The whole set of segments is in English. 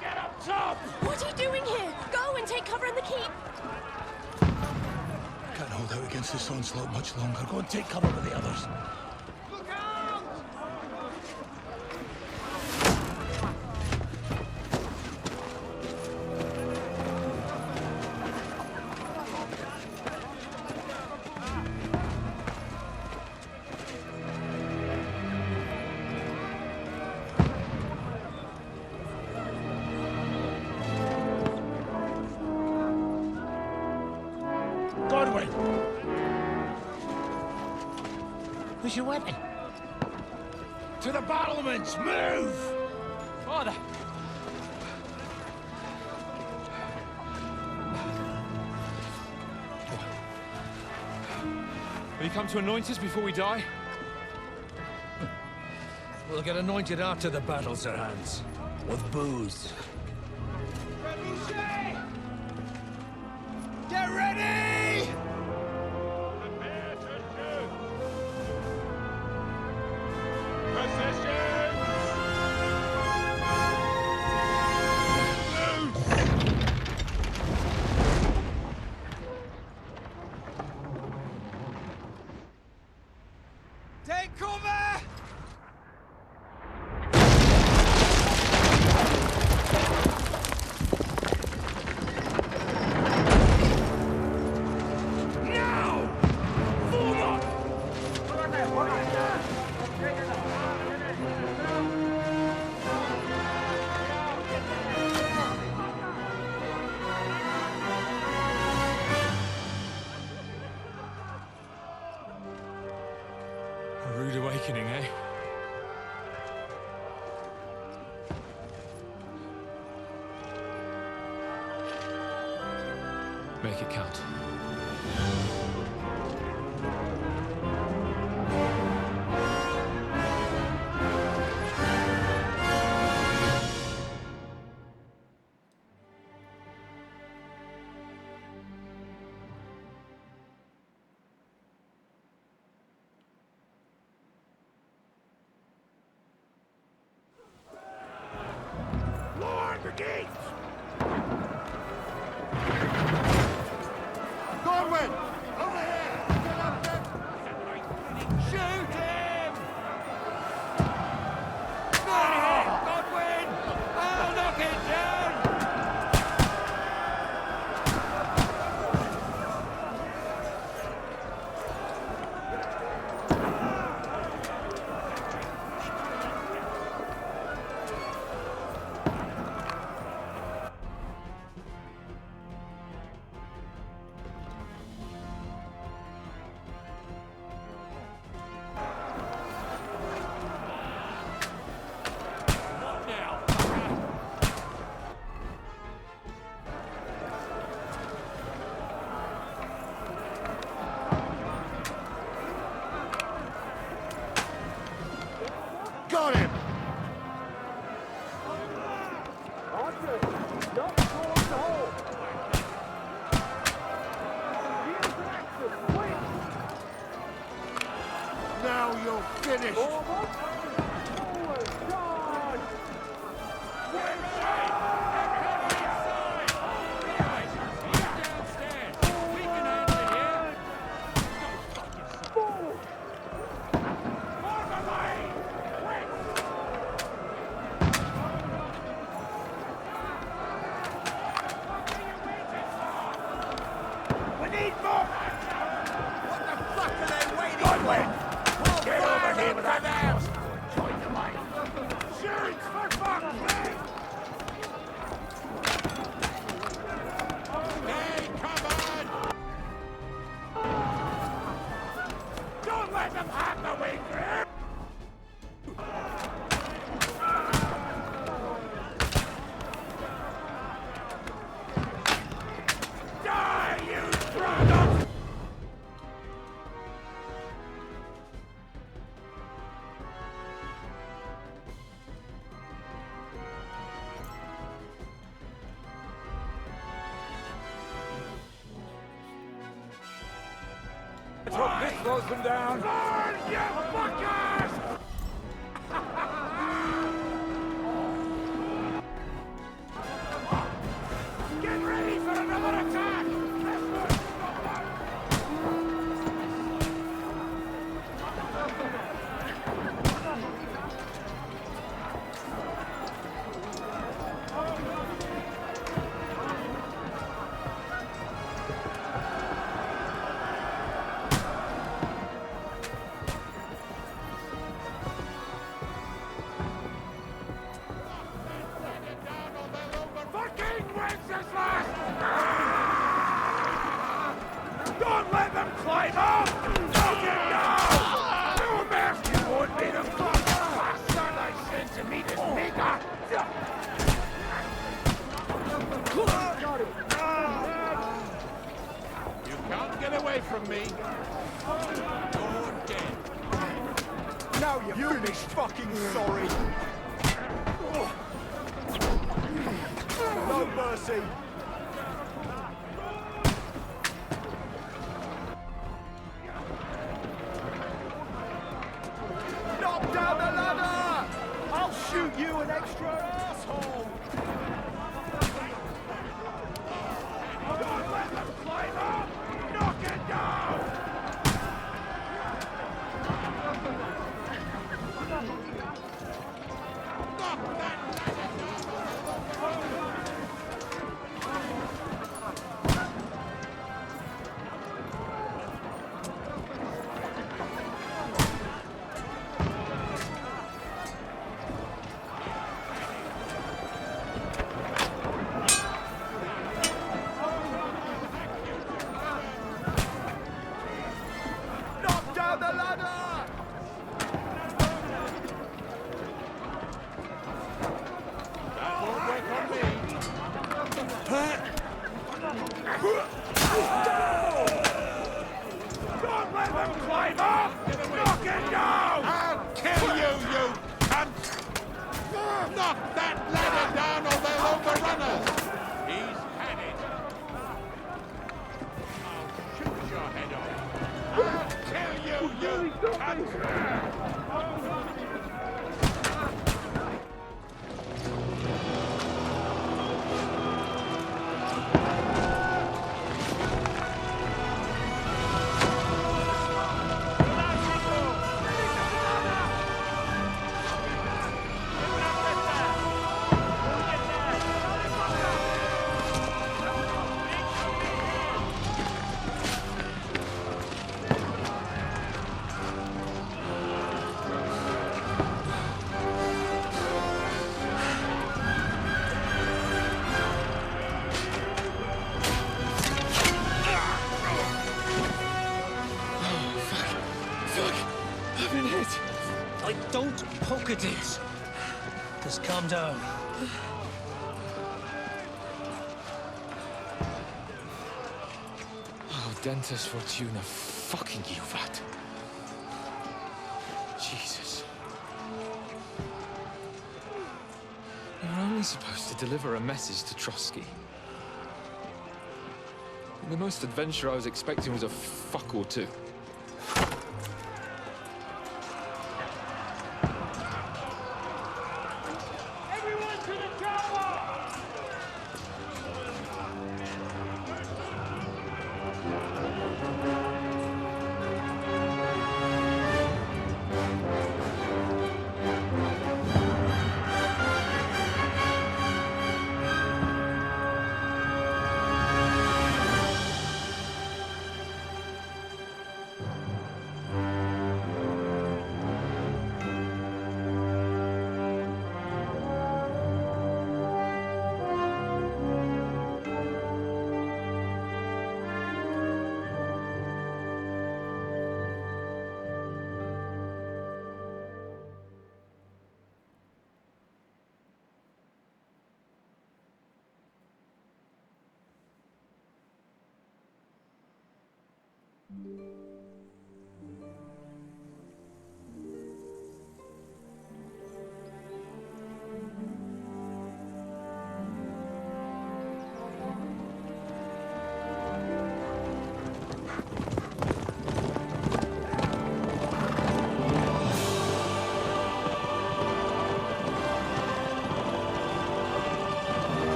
Get up top! What are you doing here? Go and take cover in the keep! Can't hold out against this onslaught much longer. Go and take cover with the others. Look out! Godwin! Where's your weapon? To the battlements! Move! Father! Will you come to anoint us before we die? We'll get anointed after the battles are hands. With booze. Get ready! Prepare to shoot! Take cover! A rude awakening, eh? Make it count. Lord, the gates! Godwin! Over here! Get up there! Shoot him! Godwin! I'll knock it down! Got him! Now you're finished! We need more! What the fuck are they waiting for? Get over here with that ass! Join the line! Shoot, for fuck's sake! Hey, come on! Don't let them have the wing grip! Die, you product! This slows them down! Burn, you fuckers! You can't get away from me. You're dead. Now you're finished. Fucking sorry. No mercy. Knock down the ladder! I'll shoot you an extra asshole! Don't let them climb up! Knock it down! Knock that knock down the ladder! That won't work on me. Don't let them climb up! Knock it down! I'll kill you, you cunt! Knock that ladder down or they'll overrun us! He's had it. I'll shoot your head off. I'll kill you, you cunt! I've been hit. Don't poke at it. Just calm down. Oh, Dentes Fortuna, fucking you, Vat. Jesus. You're only supposed to deliver a message to Trotsky. The most adventure I was expecting was a fuck or two.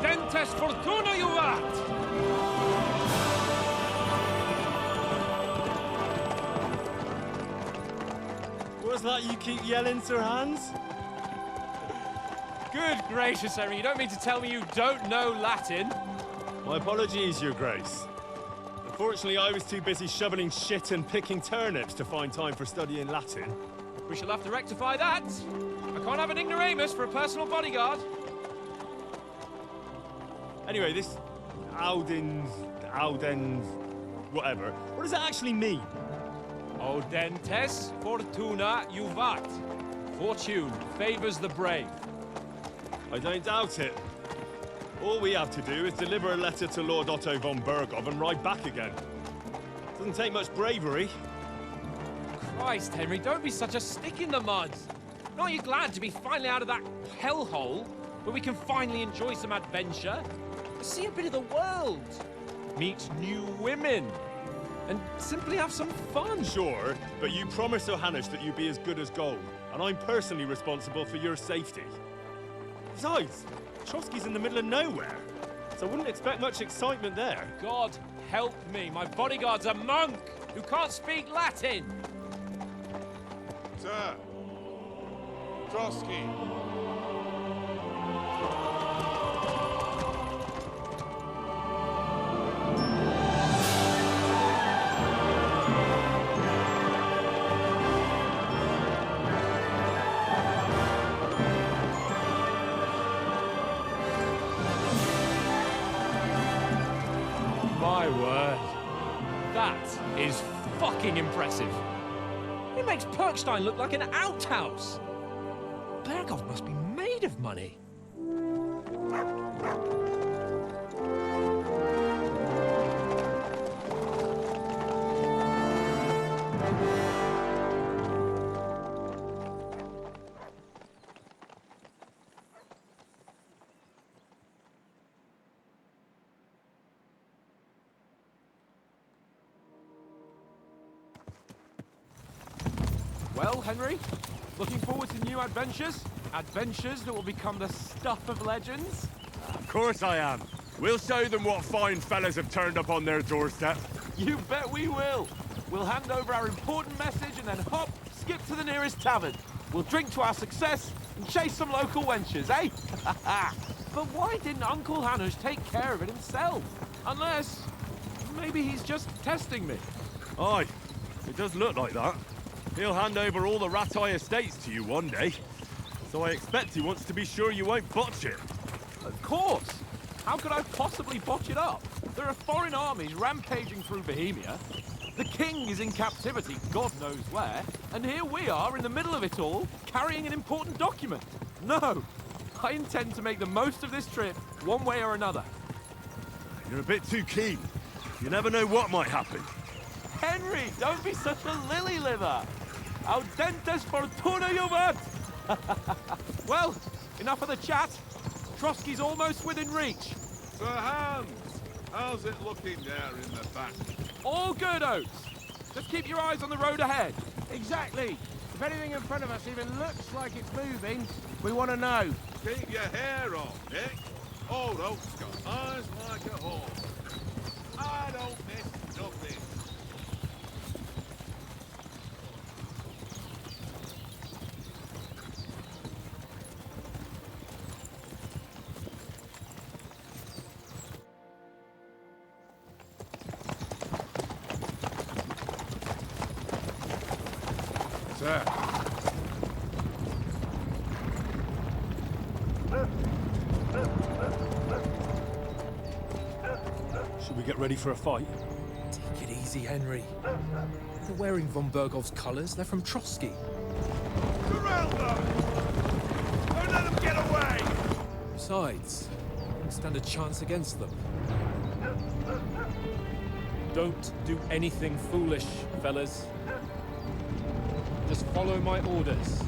Dentes Fortuna, you vat! What's that you keep yelling, Sir Hans? Good gracious, Henry, you don't mean to tell me you don't know Latin? My apologies, Your Grace. Unfortunately, I was too busy shoveling shit and picking turnips to find time for studying Latin. We shall have to rectify that. I can't have an ignoramus for a personal bodyguard. Anyway, this Audens, whatever. What does that actually mean? O Dentes Fortuna Juvat. Fortune favors the brave. I don't doubt it. All we have to do is deliver a letter to Lord Otto von Bergov and ride back again. Doesn't take much bravery. Christ, Henry, don't be such a stick in the mud. Aren't you glad to be finally out of that hellhole where we can finally enjoy some adventure? See a bit of the world, meet new women, and simply have some fun. Sure, but you promised Johannes that you'd be as good as gold, and I'm personally responsible for your safety. Besides, Trotsky's in the middle of nowhere, so I wouldn't expect much excitement there. God help me, my bodyguard's a monk who can't speak Latin. Sir. Trotsky. My word. That is fucking impressive. It makes Perkstein look like an outhouse. Bergov must be made of money. Well, Henry, looking forward to new adventures? Adventures that will become the stuff of legends? Of course I am. We'll show them what fine fellas have turned up on their doorstep. You bet we will. We'll hand over our important message and then hop, skip to the nearest tavern. We'll drink to our success and chase some local wenches, eh? But why didn't Uncle Hanush take care of it himself? Unless, maybe he's just testing me. Aye, it does look like that. He'll hand over all the Ratai estates to you one day. So I expect he wants to be sure you won't botch it. Of course. How could I possibly botch it up? There are foreign armies rampaging through Bohemia. The king is in captivity, God knows where. And here we are in the middle of it all, carrying an important document. No, I intend to make the most of this trip, one way or another. You're a bit too keen. You never know what might happen. Henry, don't be such a lily liver. Audentes fortuna juvat. Well, enough of the chat. Trotsky's almost within reach. Sir Hans, how's it looking there in the back? All good, Oates. Just keep your eyes on the road ahead. Exactly. If anything in front of us even looks like it's moving, we want to know. Keep your hair on, Nick. Old Oak's got eyes like a hawk. I don't miss nothing. Sir. Should we get ready for a fight? Take it easy, Henry. They're wearing von Bergov's colours. They're from Trotsky. Surround them! Don't let them get away! Besides, we don't stand a chance against them. Don't do anything foolish, fellas. Just follow my orders.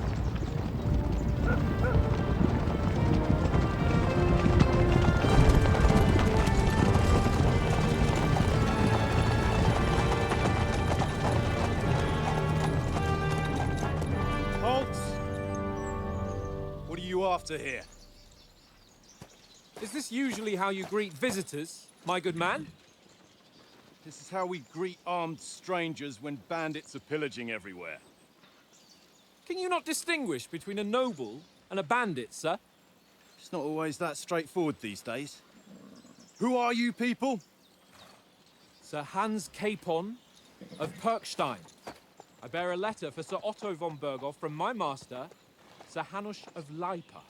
Halt! What are you after here? Is this usually how you greet visitors, my good man? This is how we greet armed strangers when bandits are pillaging everywhere. Can you not distinguish between a noble and a bandit, sir? It's not always that straightforward these days. Who are you people? Sir Hans Capon of Perkstein. I bear a letter for Sir Otto von Bergov from my master, Sir Hanush of Leipa.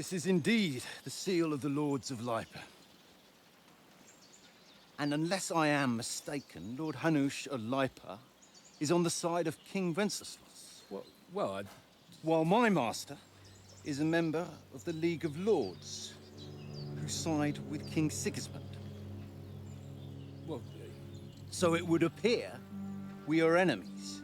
This is indeed the seal of the Lords of Lipa. And unless I am mistaken, Lord Hanush of Lipa is on the side of King Wenceslas. Well, While my master is a member of the League of Lords, who side with King Sigismund. well, So it would appear we are enemies.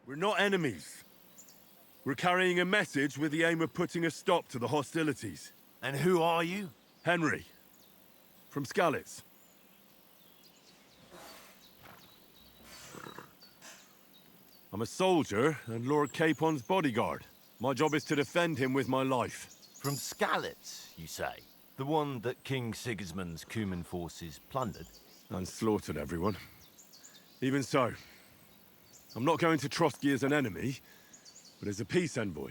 We're not enemies. We're carrying a message with the aim of putting a stop to the hostilities. And who are you? Henry, from Skalitz. I'm a soldier and Lord Capon's bodyguard. My job is to defend him with my life. From Skalitz, you say? The one that King Sigismund's Cuman forces plundered? And slaughtered everyone. Even so, I'm not going to Trotsky as an enemy, but as a peace envoy.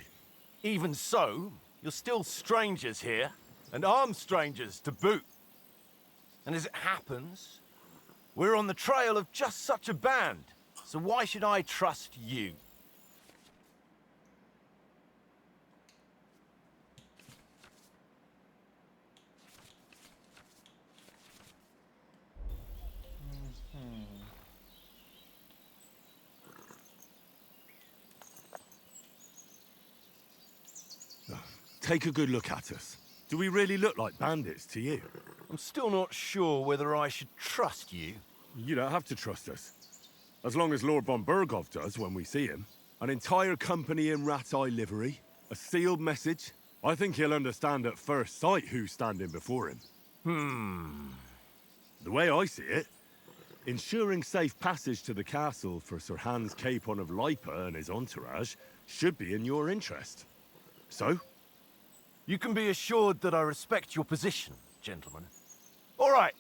Even so, you're still strangers here, and armed strangers to boot. And as it happens, we're on the trail of just such a band, so why should I trust you? Take a good look at us. Do we really look like bandits to you? I'm still not sure whether I should trust you. You don't have to trust us. As long as Lord von Burgov does when we see him. An entire company in rat-eye livery, a sealed message. I think he'll understand at first sight who's standing before him. The way I see it, ensuring safe passage to the castle for Sir Hans Capon of Lipa and his entourage should be in your interest. So? You can be assured that I respect your position, gentlemen. All right.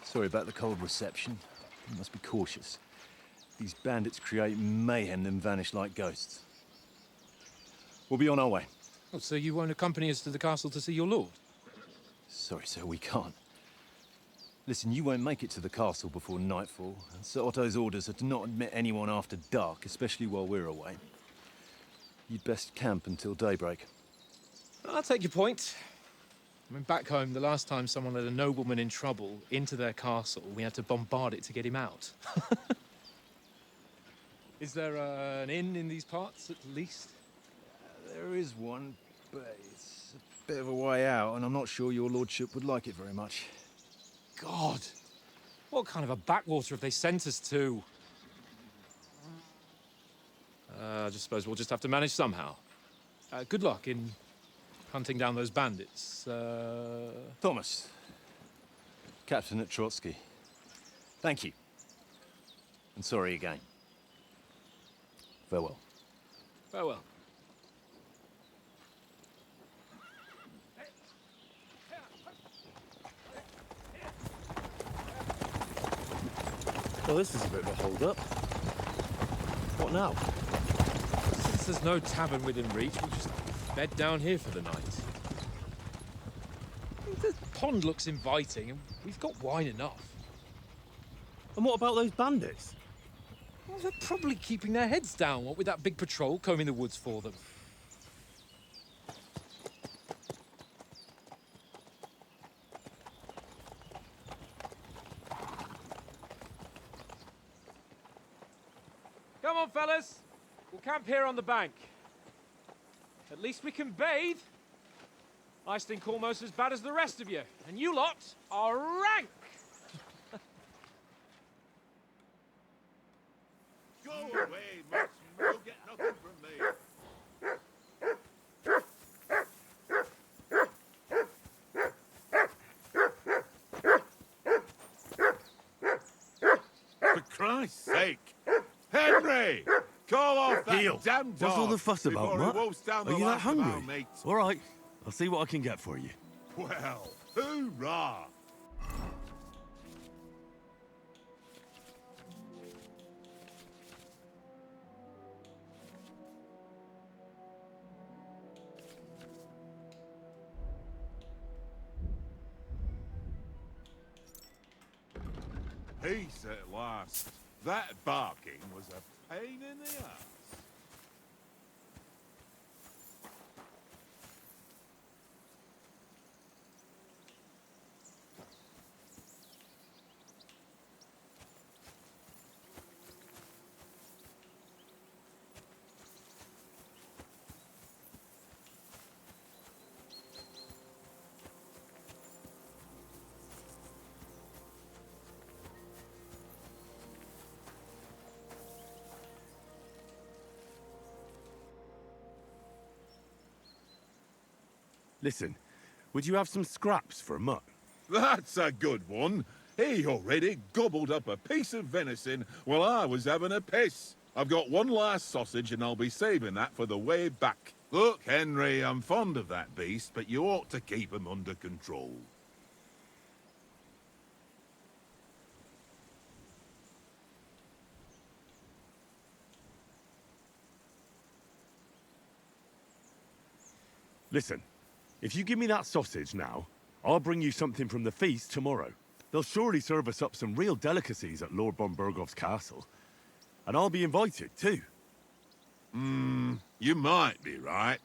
Sorry about the cold reception. You must be cautious. These bandits create mayhem, then vanish like ghosts. We'll be on our way. oh, so you won't accompany us to the castle to see your lord? Sorry, sir, we can't. Listen, you won't make it to the castle before nightfall, and Sir Otto's orders are to not admit anyone after dark, especially while we're away. You'd best camp until daybreak. I'll take your point. I mean, back home, the last time someone let a nobleman in trouble into their castle, we had to bombard it to get him out. Is there an inn in these parts, at least? There is one, but it's a bit of a way out, and I'm not sure your lordship would like it very much. God! What kind of a backwater have they sent us to? I just suppose we'll just have to manage somehow. Good luck in hunting down those bandits. Thomas, captain at Trotsky. Thank you. And sorry again. Farewell. Farewell. Well, this is a bit of a hold-up. What now? Since there's no tavern within reach, we'll just bed down here for the night. The pond looks inviting, and we've got wine enough. And what about those bandits? Well, they're probably keeping their heads down, what with that big patrol combing the woods for them. Come on, fellas. We'll camp here on the bank. At least we can bathe. I stink almost as bad as the rest of you, and you lot are rank. Go away, Max. You'll get nothing from me. For Christ's sake! Henry! Call off that Heel. damn dog What's all the fuss about, before he Mutt? wolfs down the Are you that last of our hungry? mates. All right, I'll see what I can get for you. Well, hoorah! Peace at last. That barking was a pain in the ass. Listen, would you have some scraps for Mutt? That's a good one. He already gobbled up a piece of venison while I was having a piss. I've got one last sausage and I'll be saving that for the way back. Look, Henry, I'm fond of that beast, but you ought to keep him under control. Listen, if you give me that sausage now, I'll bring you something from the feast tomorrow. They'll surely serve us up some real delicacies at Lord von Bergov's castle. And I'll be invited, too. You might be right.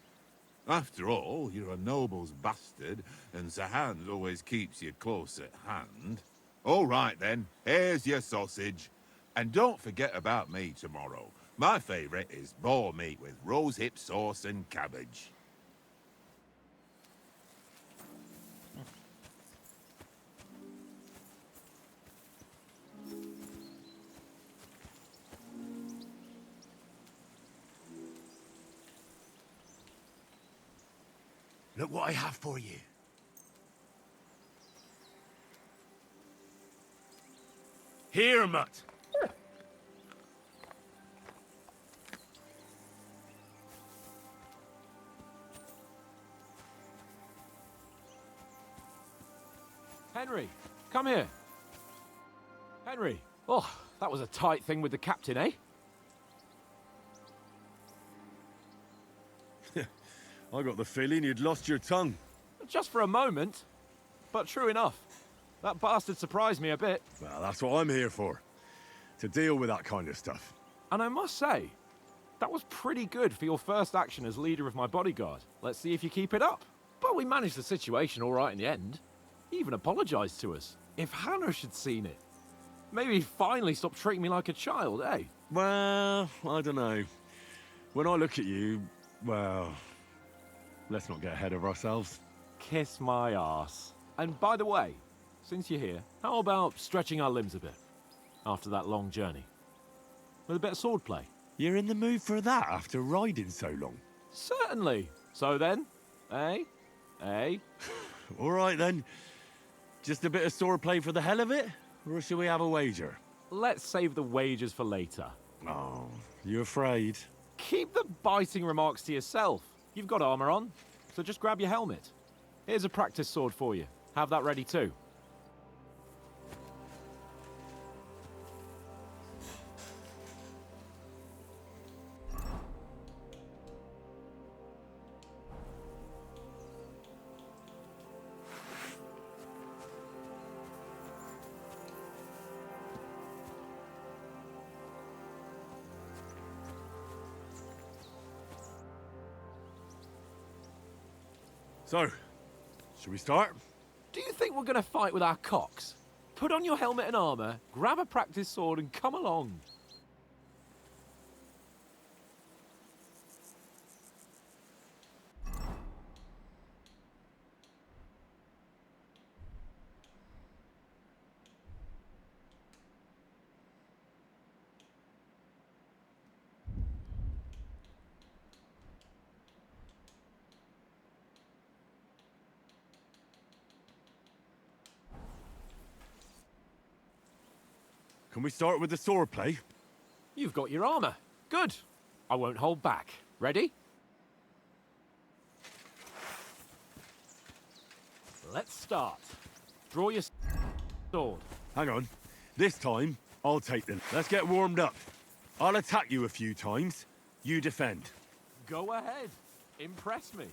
After all, you're a noble's bastard, and Sir Hans always keeps you close at hand. All right, then. Here's your sausage. And don't forget about me tomorrow. My favourite is boar meat with rosehip sauce and cabbage. Look what I have for you. Here, Mutt. Henry, come here. Henry. Oh, that was a tight thing with the captain, eh? I got the feeling you'd lost your tongue. Just for a moment. But true enough. That bastard surprised me a bit. Well, that's what I'm here for. To deal with that kind of stuff. And I must say, that was pretty good for your first action as leader of my bodyguard. Let's see if you keep it up. But we managed the situation all right in the end. He even apologized to us. If Hanosh had seen it, maybe he'd finally stop treating me like a child, eh? Well, I don't know. When I look at you, well, let's not get ahead of ourselves. Kiss my arse. And by the way, since you're here, how about stretching our limbs a bit after that long journey? With a bit of swordplay? You're in the mood for that after riding so long? Certainly. So then, eh? Eh? All right then. Just a bit of swordplay for the hell of it? Or shall we have a wager? Let's save the wagers for later. Oh, you afraid? Keep the biting remarks to yourself. You've got armor on, so just grab your helmet. Here's a practice sword for you. Have that ready too. So, should we start? Do you think we're going to fight with our cocks? Put on your helmet and armor, grab a practice sword and come along. Can we start with the swordplay? You've got your armor. Good. I won't hold back. Ready? Let's start. Draw your sword. Hang on. This time, I'll take them. Let's get warmed up. I'll attack you a few times. You defend. Go ahead. Impress me.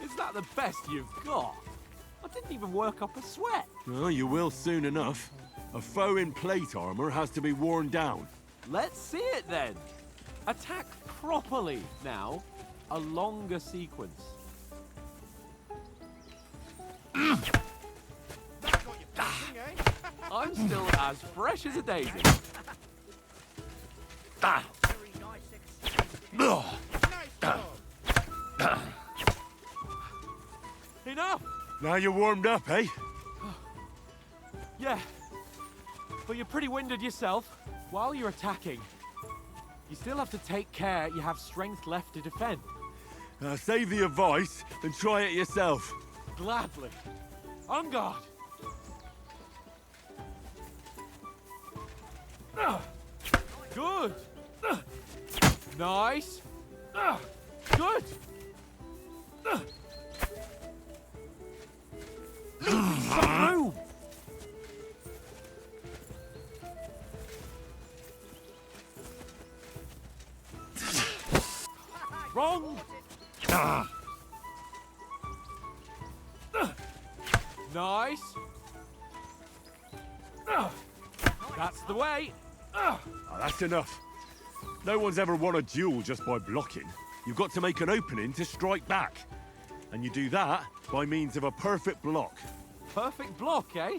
Is that the best you've got? I didn't even work up a sweat. Oh, you will soon enough. A foe in plate armor has to be worn down. Let's see it then. Attack properly now. A longer sequence. I'm still as fresh as a daisy. Enough! Now you're warmed up, eh? Yeah. But you're pretty winded yourself. While you're attacking, you still have to take care you have strength left to defend. Save the advice and try it yourself. Gladly. On guard. Good. Nice. Good. Some room. Wrong. Nice. That's the way. Oh, that's enough. No one's ever won a duel just by blocking. You've got to make an opening to strike back. And you do that by means of a perfect block. Perfect block, eh?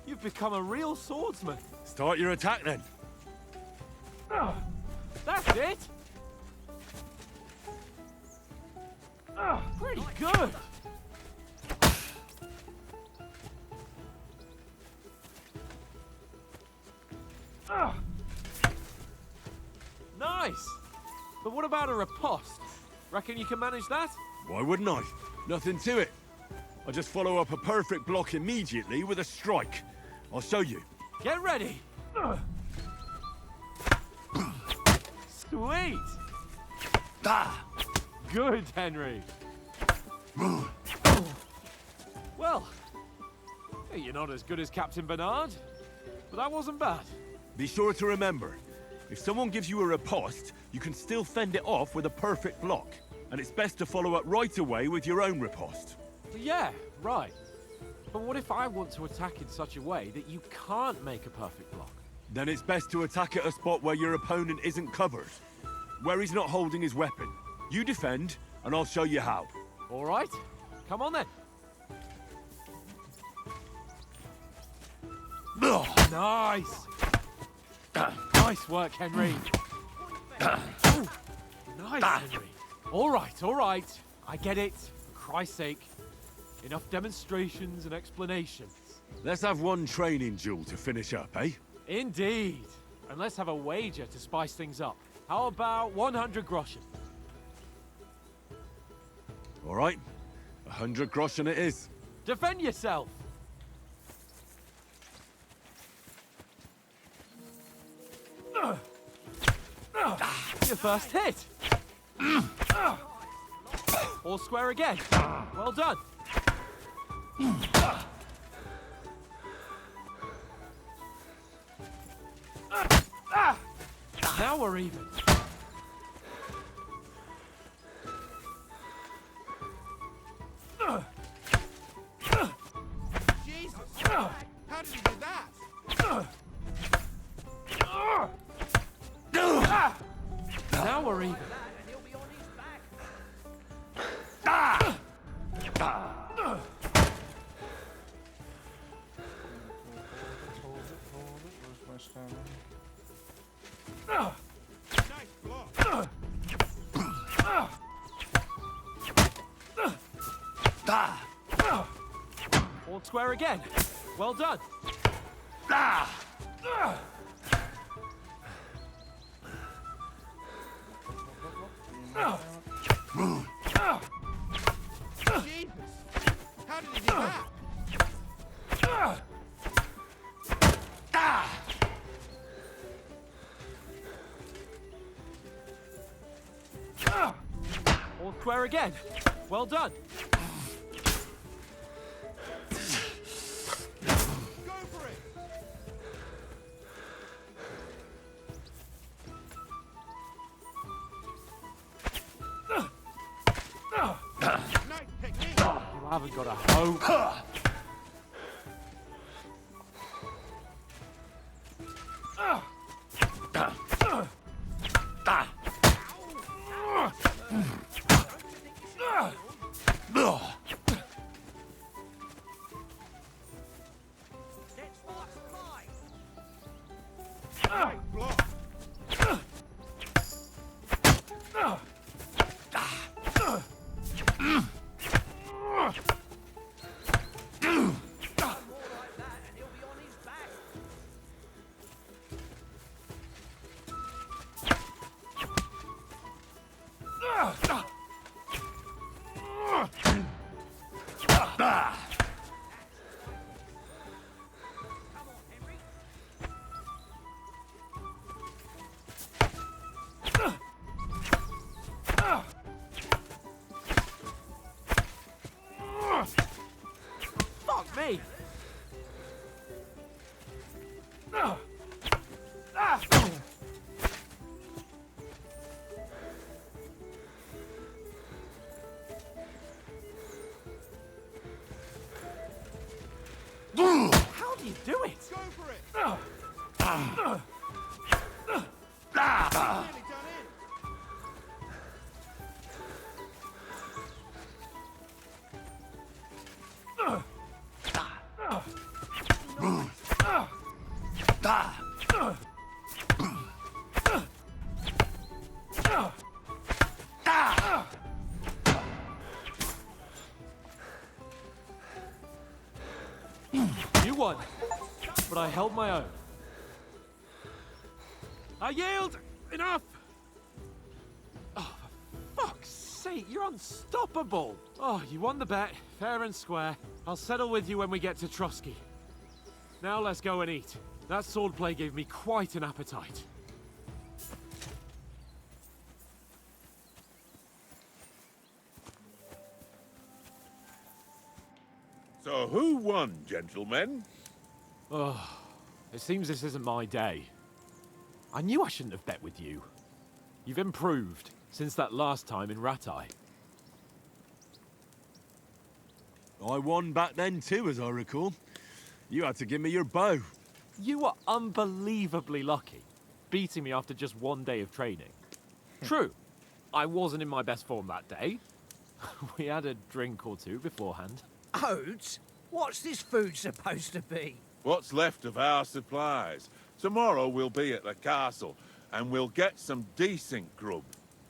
You've become a real swordsman. Start your attack then. That's it. Pretty good. Nice. But what about a riposte? Reckon you can manage that? Why wouldn't I? Nothing to it. I just follow up a perfect block immediately with a strike. I'll show you. Get ready. Sweet. Good, Henry. Well, you're not as good as Captain Bernard, but that wasn't bad. Be sure to remember, if someone gives you a riposte, you can still fend it off with a perfect block. And it's best to follow up right away with your own riposte. Yeah, right. But what if I want to attack in such a way that you can't make a perfect block? Then it's best to attack at a spot where your opponent isn't covered. Where he's not holding his weapon. You defend, and I'll show you how. All right. Come on then. Nice. Nice work, Henry. Ooh, nice, Henry. All right. I get it. For Christ's sake. Enough demonstrations and explanations. Let's have one training duel to finish up, eh? Indeed. And let's have a wager to spice things up. How about 100 groschen? All right. 100 groschen it is. Defend yourself. Your first hit. All square again. Well done. Now we're even. Jesus! How did he do that? Now we're even. Nice block. All square again. Well done. Jesus! How did he do that? All square again. Well done. Go for it! Nice technique! You haven't got a hope. Block! Fuck me. How do you do it? Go for it! Nearly done in! You won, but I held my own. I yield! Enough! Oh, for fuck's sake, you're unstoppable! Oh, you won the bet, fair and square. I'll settle with you when we get to Trotsky. Now let's go and eat. That swordplay gave me quite an appetite. So who won, gentlemen? Oh, it seems this isn't my day. I knew I shouldn't have bet with you. You've improved since that last time in Ratai. I won back then too, as I recall. You had to give me your bow. You were unbelievably lucky, beating me after just one day of training. True, I wasn't in my best form that day. We had a drink or two beforehand. Oats? What's this food supposed to be? What's left of our supplies. Tomorrow we'll be at the castle, and we'll get some decent grub.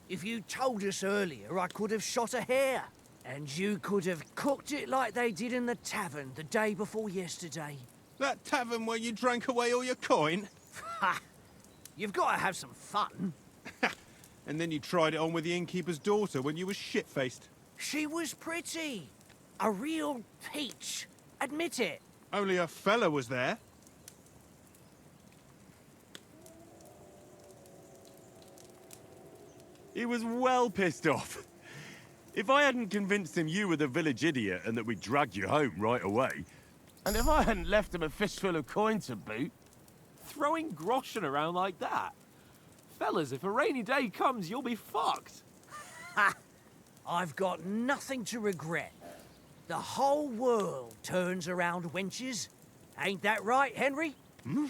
If you told us earlier, I could have shot a hare. And you could have cooked it like they did in the tavern the day before yesterday. That tavern where you drank away all your coin? Ha! You've got to have some fun. And then you tried it on with the innkeeper's daughter when you were shit-faced. She was pretty. A real peach. Admit it. Only a fella was there. He was well pissed off. If I hadn't convinced him you were the village idiot and that we'd dragged you home right away... And if I hadn't left him a fistful of coin to boot... Throwing groschen around like that? Fellas, if a rainy day comes, you'll be fucked. Ha! I've got nothing to regret. The whole world turns around wenches. Ain't that right, Henry? Hmm?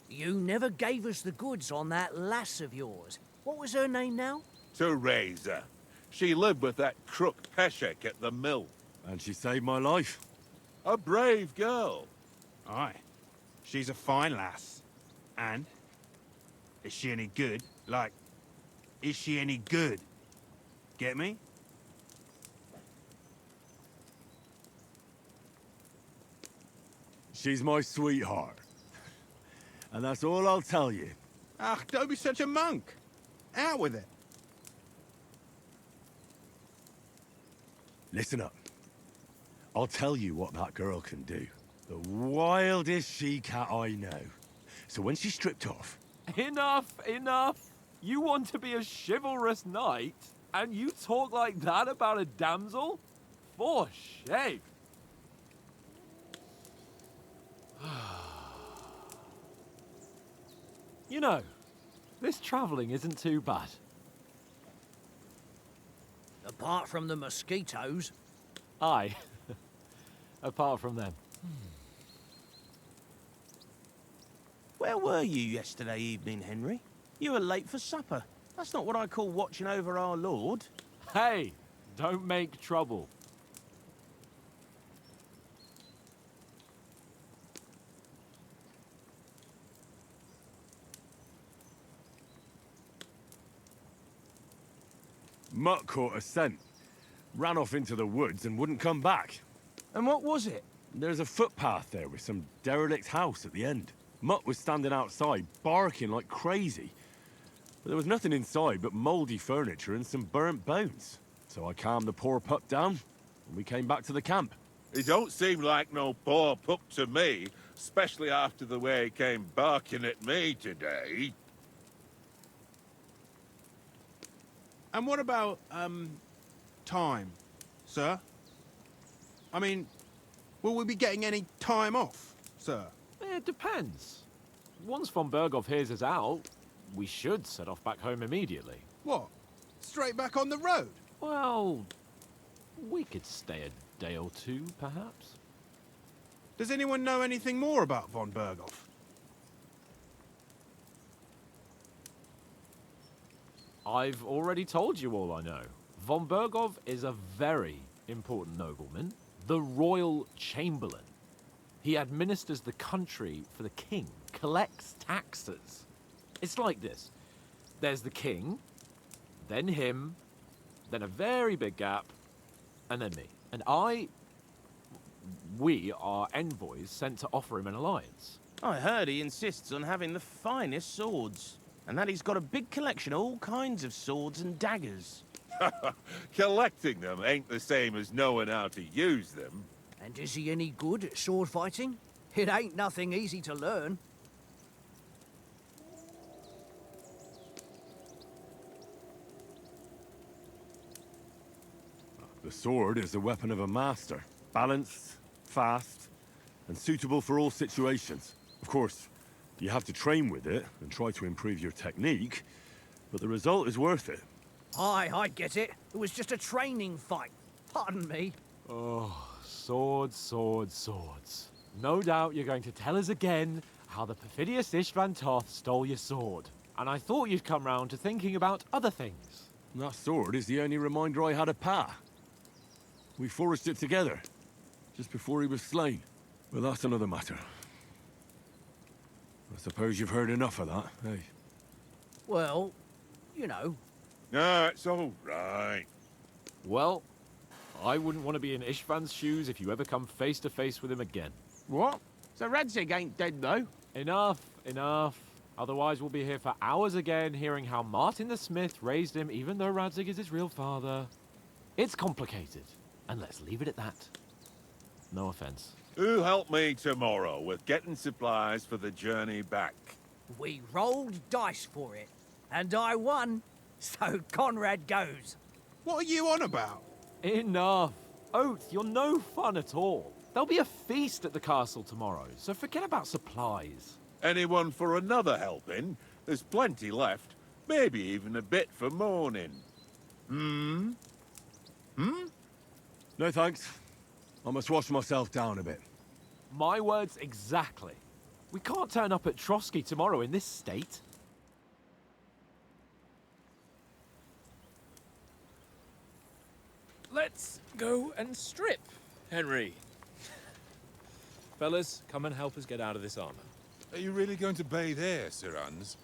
You never gave us the goods on that lass of yours. What was her name now? Teresa. She lived with that crook Peshek at the mill. And she saved my life. A brave girl. Aye. She's a fine lass. And? Is she any good? Like, is she any good? Get me? She's my sweetheart. And that's all I'll tell you. Ah, don't be such a monk. Out with it. Listen up. I'll tell you what that girl can do. The wildest she-cat I know. So when she's stripped off... Enough, enough. You want to be a chivalrous knight, and you talk like that about a damsel? For shame. You know, this travelling isn't too bad. Apart from the mosquitoes. Aye. Apart from them. Where were you yesterday evening, Henry? You were late for supper. That's not what I call watching over our Lord. Hey, don't make trouble. Mutt caught a scent. Ran off into the woods and wouldn't come back. And what was it? There's a footpath there with some derelict house at the end. Mutt was standing outside, barking like crazy. But there was nothing inside but mouldy furniture and some burnt bones. So I calmed the poor pup down, and we came back to the camp. He don't seem like no poor pup to me, especially after the way he came barking at me today. And what about, time, sir? I mean, will we be getting any time off, sir? It depends. Once von Berghoff hears us out, we should set off back home immediately. What? Straight back on the road? Well, we could stay a day or two, perhaps. Does anyone know anything more about von Berghoff? I've already told you all I know. Von Berghoff is a very important nobleman, the royal chamberlain. He administers the country for the king, collects taxes. It's like this. There's the king, then him, then a very big gap, and then me. And we are envoys sent to offer him an alliance. I heard he insists on having the finest swords. And that he's got a big collection of all kinds of swords and daggers. Collecting them ain't the same as knowing how to use them. And is he any good at sword fighting? It ain't nothing easy to learn. The sword is the weapon of a master. Balanced, fast, and suitable for all situations. Of course, you have to train with it and try to improve your technique, but the result is worth it. Aye, I get it. It was just a training fight. Pardon me. Oh, swords, swords, swords. No doubt you're going to tell us again how the perfidious Istvan Toth stole your sword. And I thought you'd come round to thinking about other things. That sword is the only reminder I had of Pa. We forged it together, just before he was slain. But that's another matter. I suppose you've heard enough of that, eh? Well, you know. No, it's all right. Well, I wouldn't want to be in Istvan's shoes if you ever come face to face with him again. What? So Radzig ain't dead, though? Enough, enough. Otherwise we'll be here for hours again, hearing how Martin the Smith raised him even though Radzig is his real father. It's complicated, and let's leave it at that. No offense. Who'll help me tomorrow with getting supplies for the journey back? We rolled dice for it, and I won, so Conrad goes. What are you on about? Enough. Oath, you're no fun at all. There'll be a feast at the castle tomorrow, so forget about supplies. Anyone for another helping? There's plenty left. Maybe even a bit for morning. Hmm? No thanks. I must wash myself down a bit. My words exactly. We can't turn up at Trotsky tomorrow in this state. Let's go and strip, Henry. Fellas, come and help us get out of this armor. Are you really going to bathe here, Sir Hans?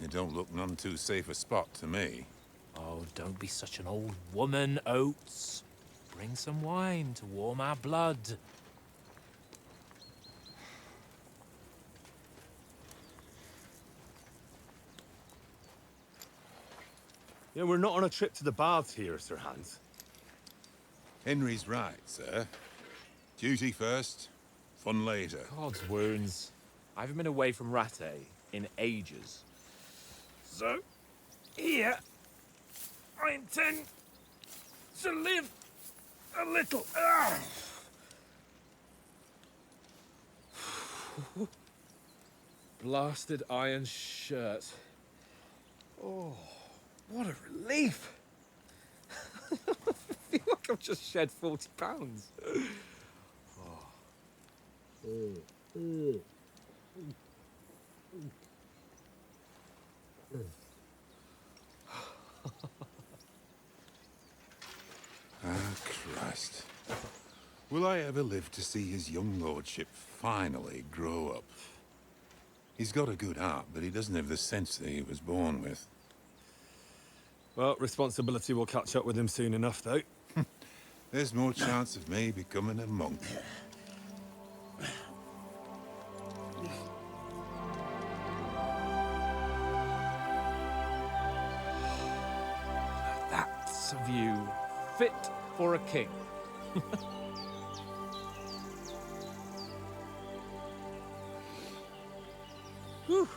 It don't look none too safe a spot to me. Oh, don't be such an old woman, Oates. Bring some wine to warm our blood. Yeah, we're not on a trip to the baths here, Sir Hans. Henry's right, sir. Duty first, fun later. God's wounds. I haven't been away from Rattay in ages. So, here, I intend to live a little. Blasted iron shirt. Oh, what a relief. I feel like I've just shed 40 pounds. Ah, Christ. Will I ever live to see his young lordship finally grow up? He's got a good heart, but he doesn't have the sense that he was born with. Well, responsibility will catch up with him soon enough, though. There's more chance of me becoming a monk. That's a view fit for a king. Whew.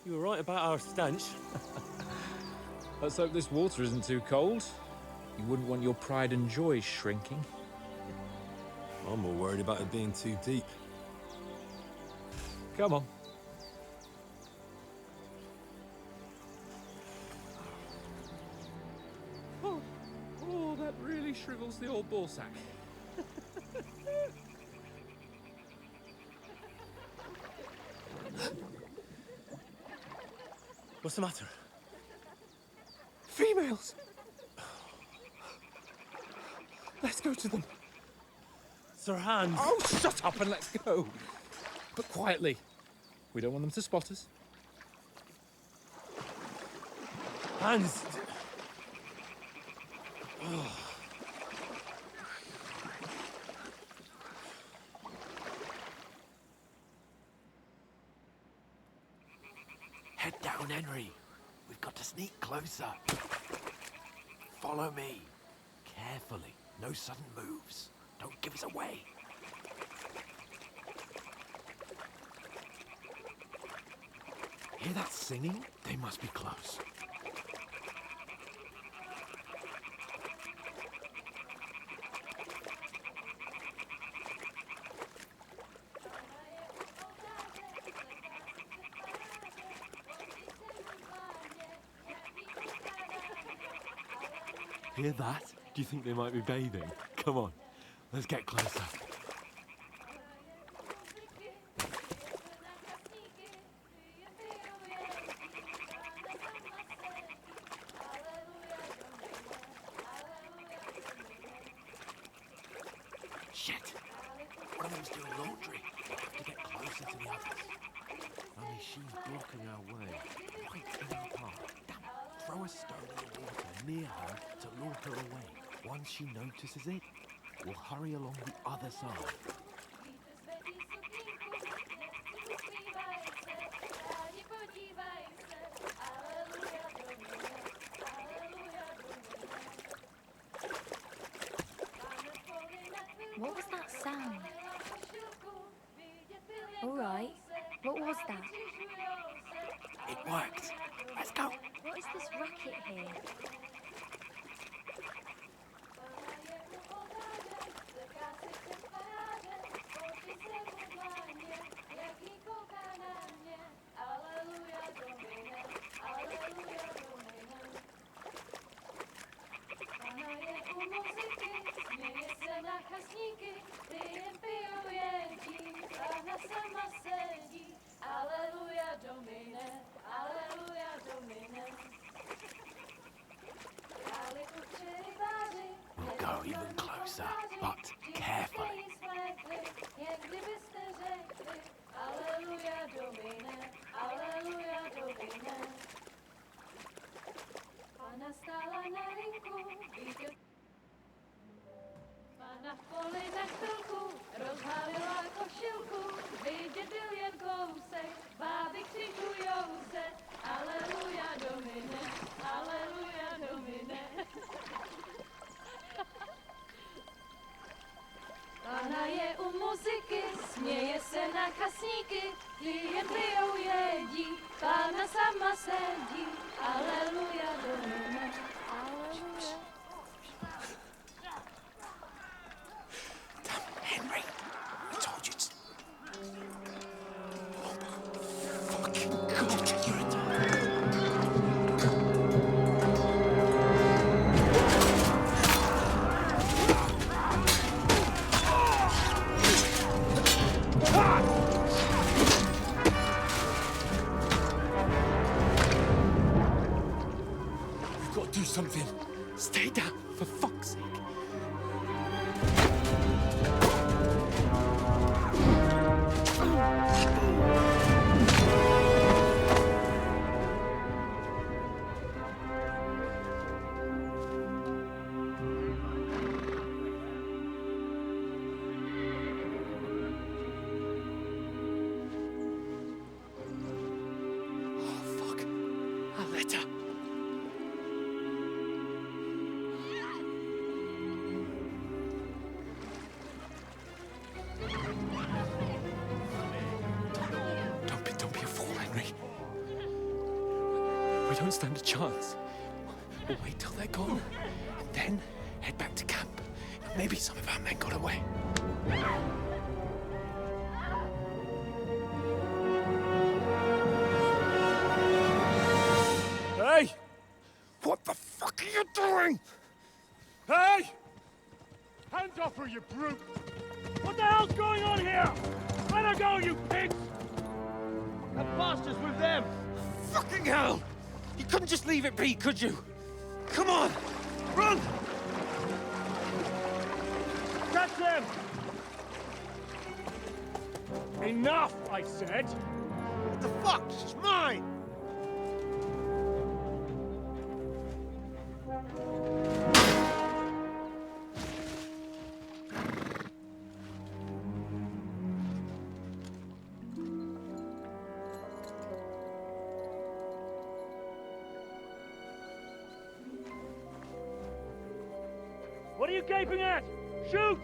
You were right about our stench. Let's hope this water isn't too cold. You wouldn't want your pride and joy shrinking. I'm more worried about it being too deep. Come on. Oh, that really shrivels the old ball sack. What's the matter? Females! Let's go to them. Sir Hans! Oh, shut up and let's go. But quietly. We don't want them to spot us. Hans! Head down, Henry. We've got to sneak closer. Follow me. Carefully. No sudden moves. Don't give us away. Hear that singing? They must be close. Hear that? Do you think they might be bathing? Come on, let's get closer. Shit! One of them's doing laundry. We have to get closer to the others. Only she's blocking our way. Right in our path. Damn it. Throw a stone in the water near her to lure her away. Once she notices it, we'll hurry along the other side. What was that sound? All right. What was that? It worked. Let's go. What is this racket here? We'll go even closer, but carefully. Na poli na chvilku rozhalila košilku, vidět byl jen kousek, báby křikujou se, aleluja domine, aleluja. Do something. Stay down, for fuck's sake. Don't be a fool, Henry. We don't stand a chance. We'll wait till they're gone, and then head back to camp. Maybe some of our men got away. Hey! What the fuck are you doing? Hey! Hands off her, you brute! What the hell's going on here? Let her go, you pigs! That bastard's with them! Fucking hell! You couldn't just leave it be, could you? Come on! Run! Catch them! Enough, I said! What the fuck? She's mine! What are you gaping at? Shoot!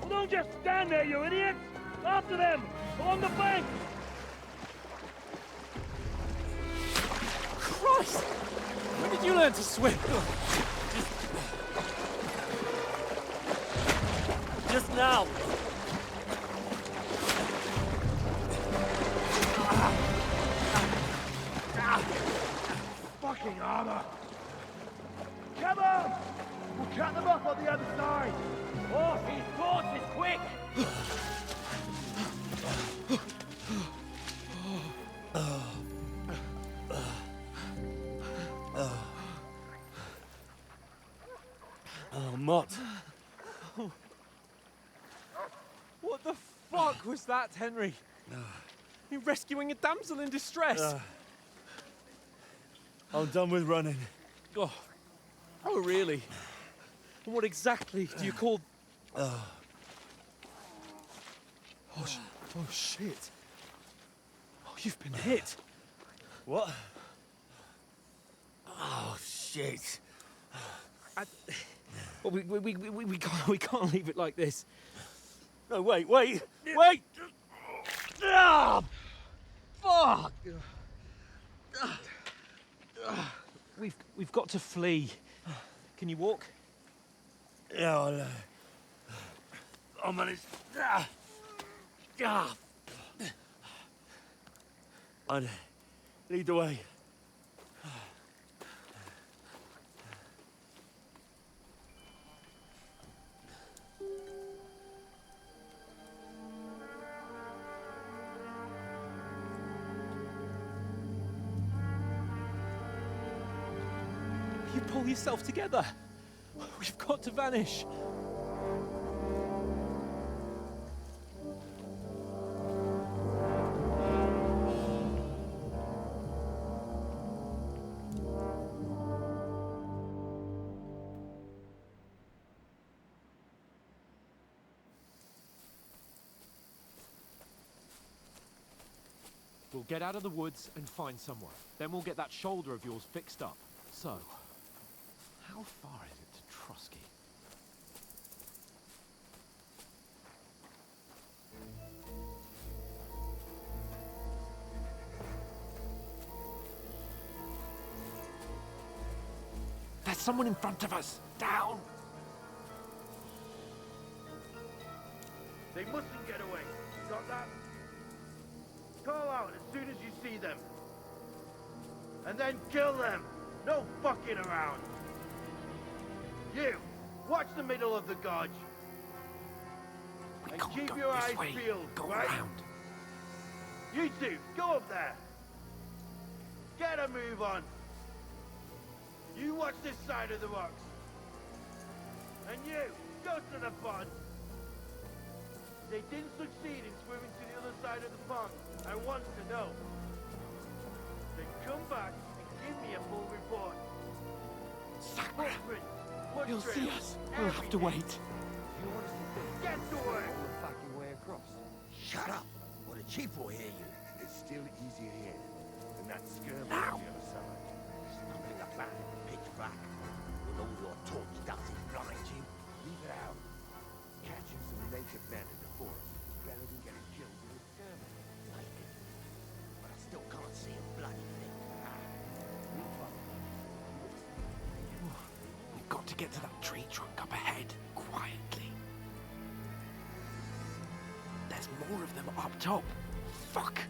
Well, don't just stand there, you idiots! After them! Along the bank! Christ! When did you learn to swim? Just now! Fucking armor! Come on! We'll cut them off on the other side! Oh, these horses, quick! Oh, Mott. What the fuck was that, Henry? You're rescuing a damsel in distress. I'm done with running. Oh, really? And what exactly do you call... Oh, shit. Oh, you've been hit. What? Oh, shit. Well, we can't leave it like this. No, wait! Ah! Fuck! We've got to flee. Can you walk? Yeah, I'll manage. I'd lead the way. You pull yourself together. We've got to vanish. We'll get out of the woods and find somewhere. Then we'll get that shoulder of yours fixed up. So, how far is it to Trusky? There's someone in front of us! Down! They mustn't get away. Got that? Call out as soon as you see them. And then kill them! No fucking around! You! Watch the middle of the gorge! And keep your eyes peeled, right? Around. You two, go up there! Get a move on. You watch this side of the rocks. And you, go to the pond. They didn't succeed in swimming to the other side of the pond. I want to know. Then come back and give me a full report. Footprints, foot He'll see trails, us. We'll have to everything. wait. You want to see Get to work! All the fucking way across. Shut up, or the chief will hear you. It's still easier here than that skirmish on the other side. Stumbling about in pitch black, with all your torch dusting blind you. Leave it out. Catching some native men in the forest is better than getting killed in a skirmish. Maybe. But I still can't see a bloody thing. We've got to get to that tree trunk up ahead, quietly. There's more of them up top. Fuck!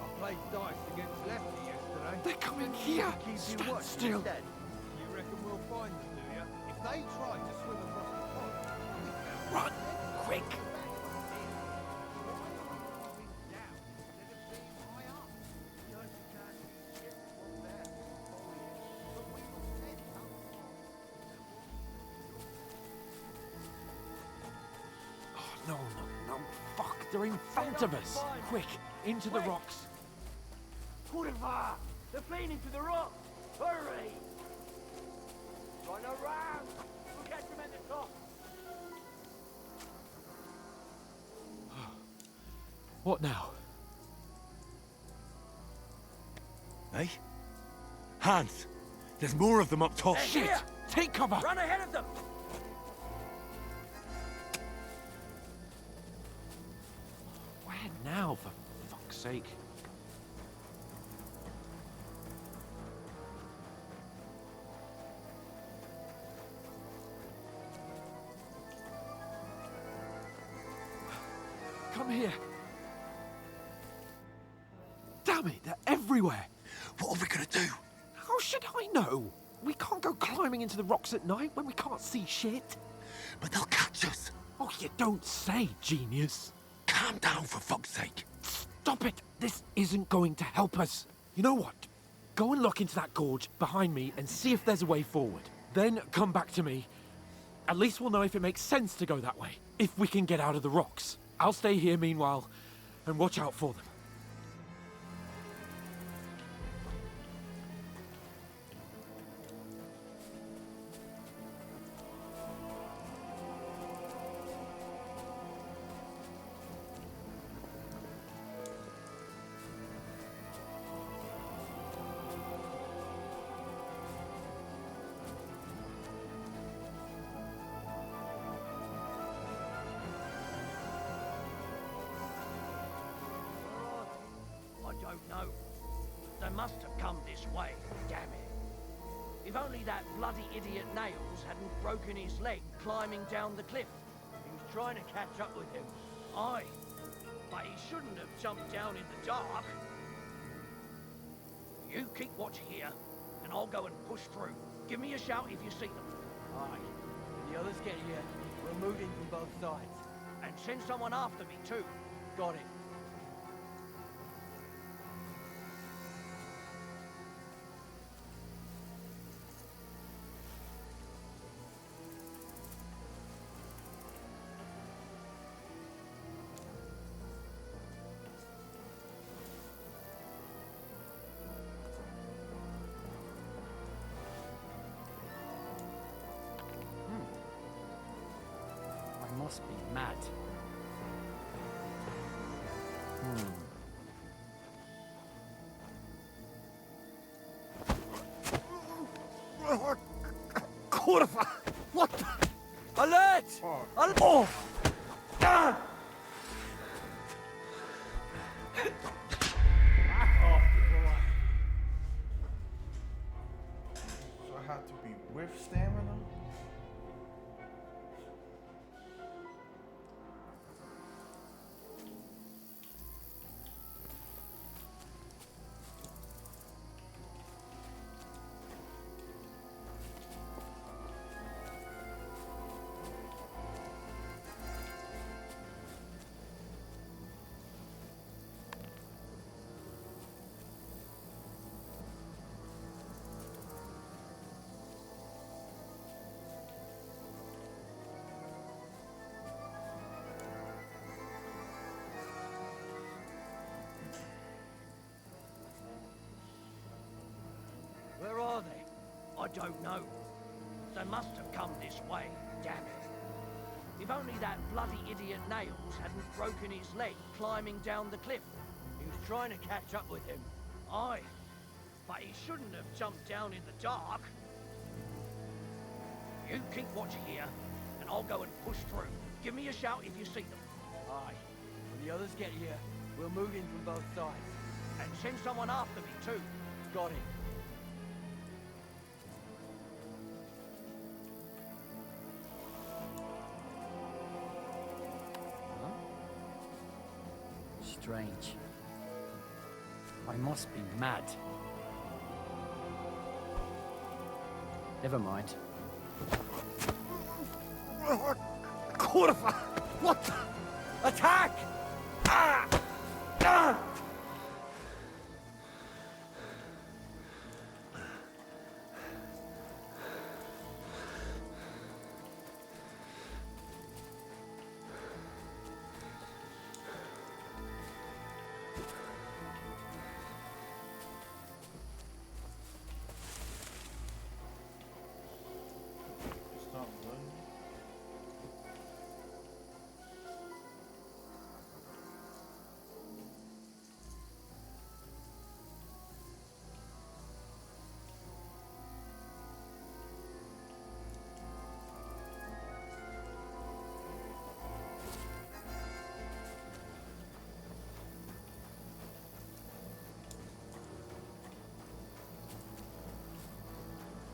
I played dice against Lefty yesterday. They're coming here! Keep you Stand watching still! instead. You reckon we'll find them, do you? If they try to swim across the pond, Run! Quick! Oh, no, no, no. Fuck, they're in front of us. Quick, into the rocks. Kurva! They're playing into the rock! Hurry! Run around! We'll catch them at the top! What now? Hey? Hans! There's more of them up top. Shit! Here! Take cover! Run ahead of them! Where now, for fuck's sake? Come here. Damn it, they're everywhere. What are we gonna do? How should I know? We can't go climbing into the rocks at night when we can't see shit. But they'll catch us. Oh, you don't say, genius. Calm down, for fuck's sake. Stop it. This isn't going to help us. You know what? Go and look into that gorge behind me and see if there's a way forward. Then come back to me. At least we'll know if it makes sense to go that way. If we can get out of the rocks. I'll stay here meanwhile and watch out for them. I don't know. They must have come this way, damn it. If only that bloody idiot Nails hadn't broken his leg climbing down the cliff. He was trying to catch up with him. Aye, but he shouldn't have jumped down in the dark. You keep watch here, and I'll go and push through. Give me a shout if you see them. Aye. When the others get here, we'll move in from both sides. And send someone after me, too. Got it. I must be mad. Kurva! What the? Alert! Oh! Back off before So I have to be with stamina? don't know. They must have come this way, damn it. If only that bloody idiot Nails hadn't broken his leg climbing down the cliff. He was trying to catch up with him. Aye, but he shouldn't have jumped down in the dark. You keep watch here, and I'll go and push through. Give me a shout if you see them. Aye. When the others get here, we'll move in from both sides. And send someone after me too. Got it. Strange. I must be mad. Never mind. Kurva! What the? Attack! Ah! Ah!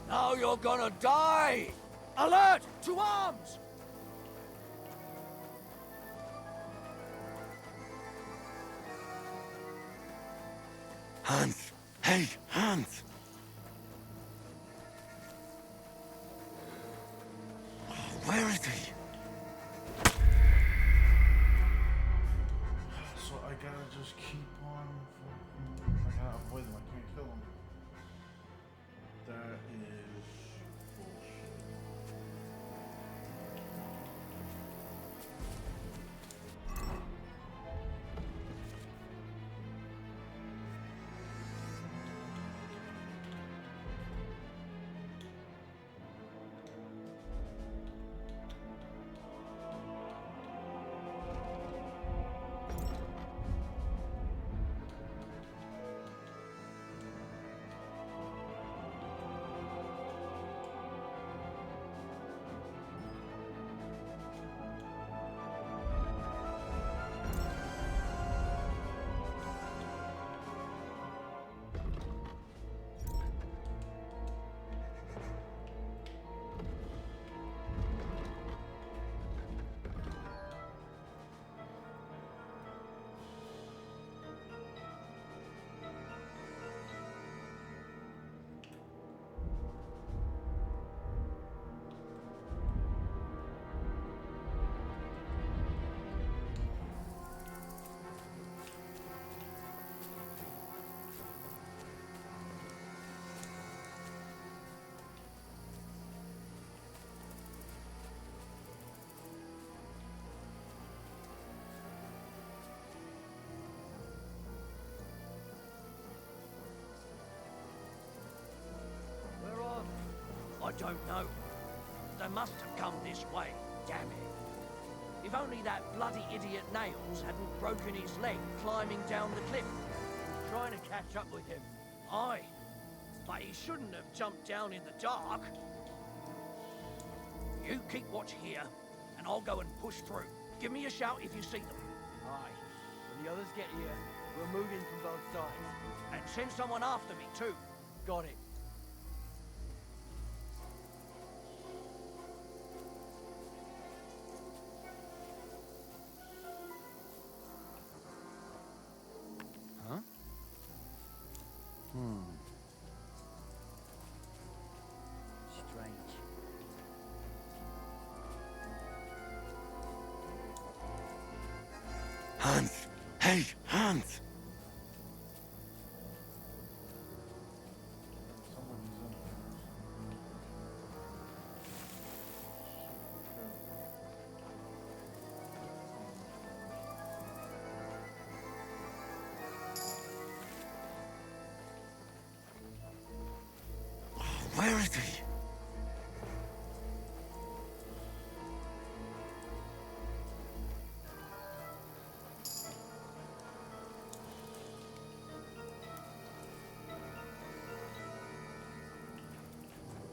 Now you're gonna die! Alert! To arms! Hans! Hey, Hans! Where is he? So I gotta just keep on. I gotta avoid them. I can't kill them. That is bullshit. Where are they? I don't know. They must have come this way, damn it. If only that bloody idiot Nails hadn't broken his leg climbing down the cliff. He was trying to catch up with him. Aye, but he shouldn't have jumped down in the dark. You keep watch here, and I'll go and push through. Give me a shout if you see them. Aye. When the others get here, we'll move in from both sides. And send someone after me too. Got it. Huh? Strange. Hans! Hey, Hans! Where is is he?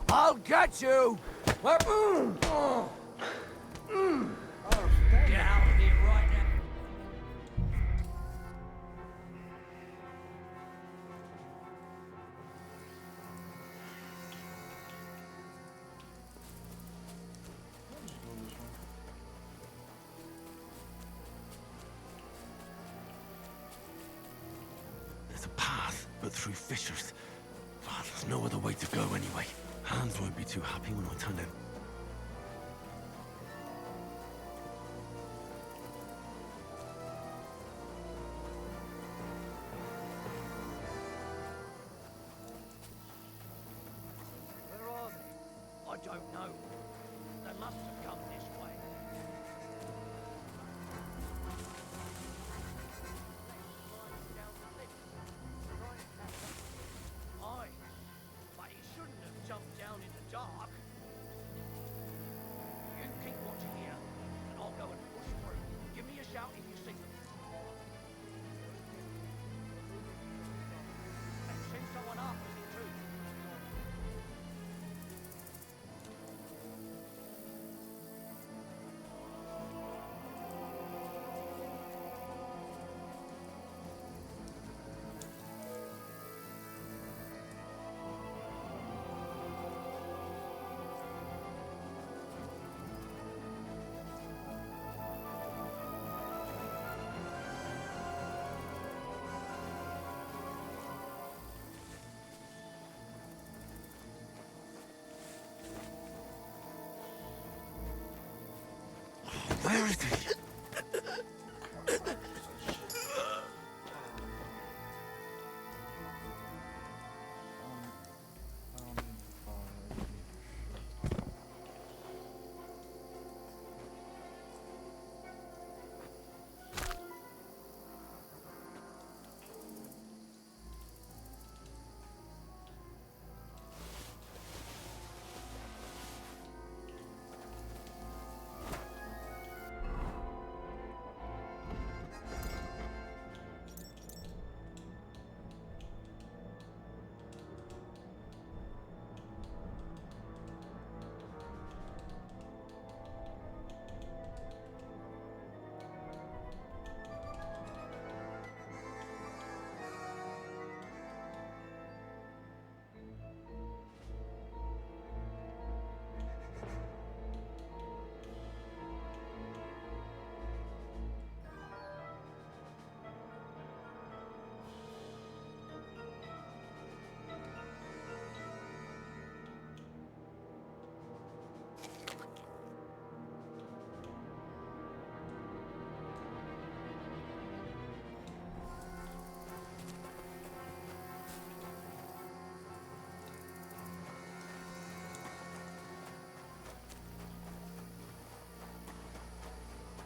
I'll get you! Get out of here right now. There's a path, but through fissures. Well, there's no other way to go anyway. Hans won't be too happy when I turn out. Where are they? I don't know. They must have come this way. Aye, but he shouldn't have jumped down in the dark. You keep watching here, and I'll go and push through. Give me a shout if you see them. And send someone after me too. Where is he?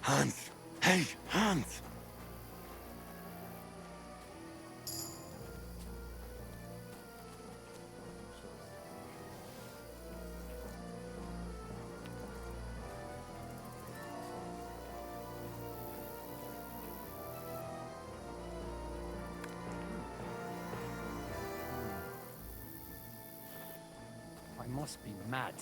Hans! Hey, Hans! I must be mad.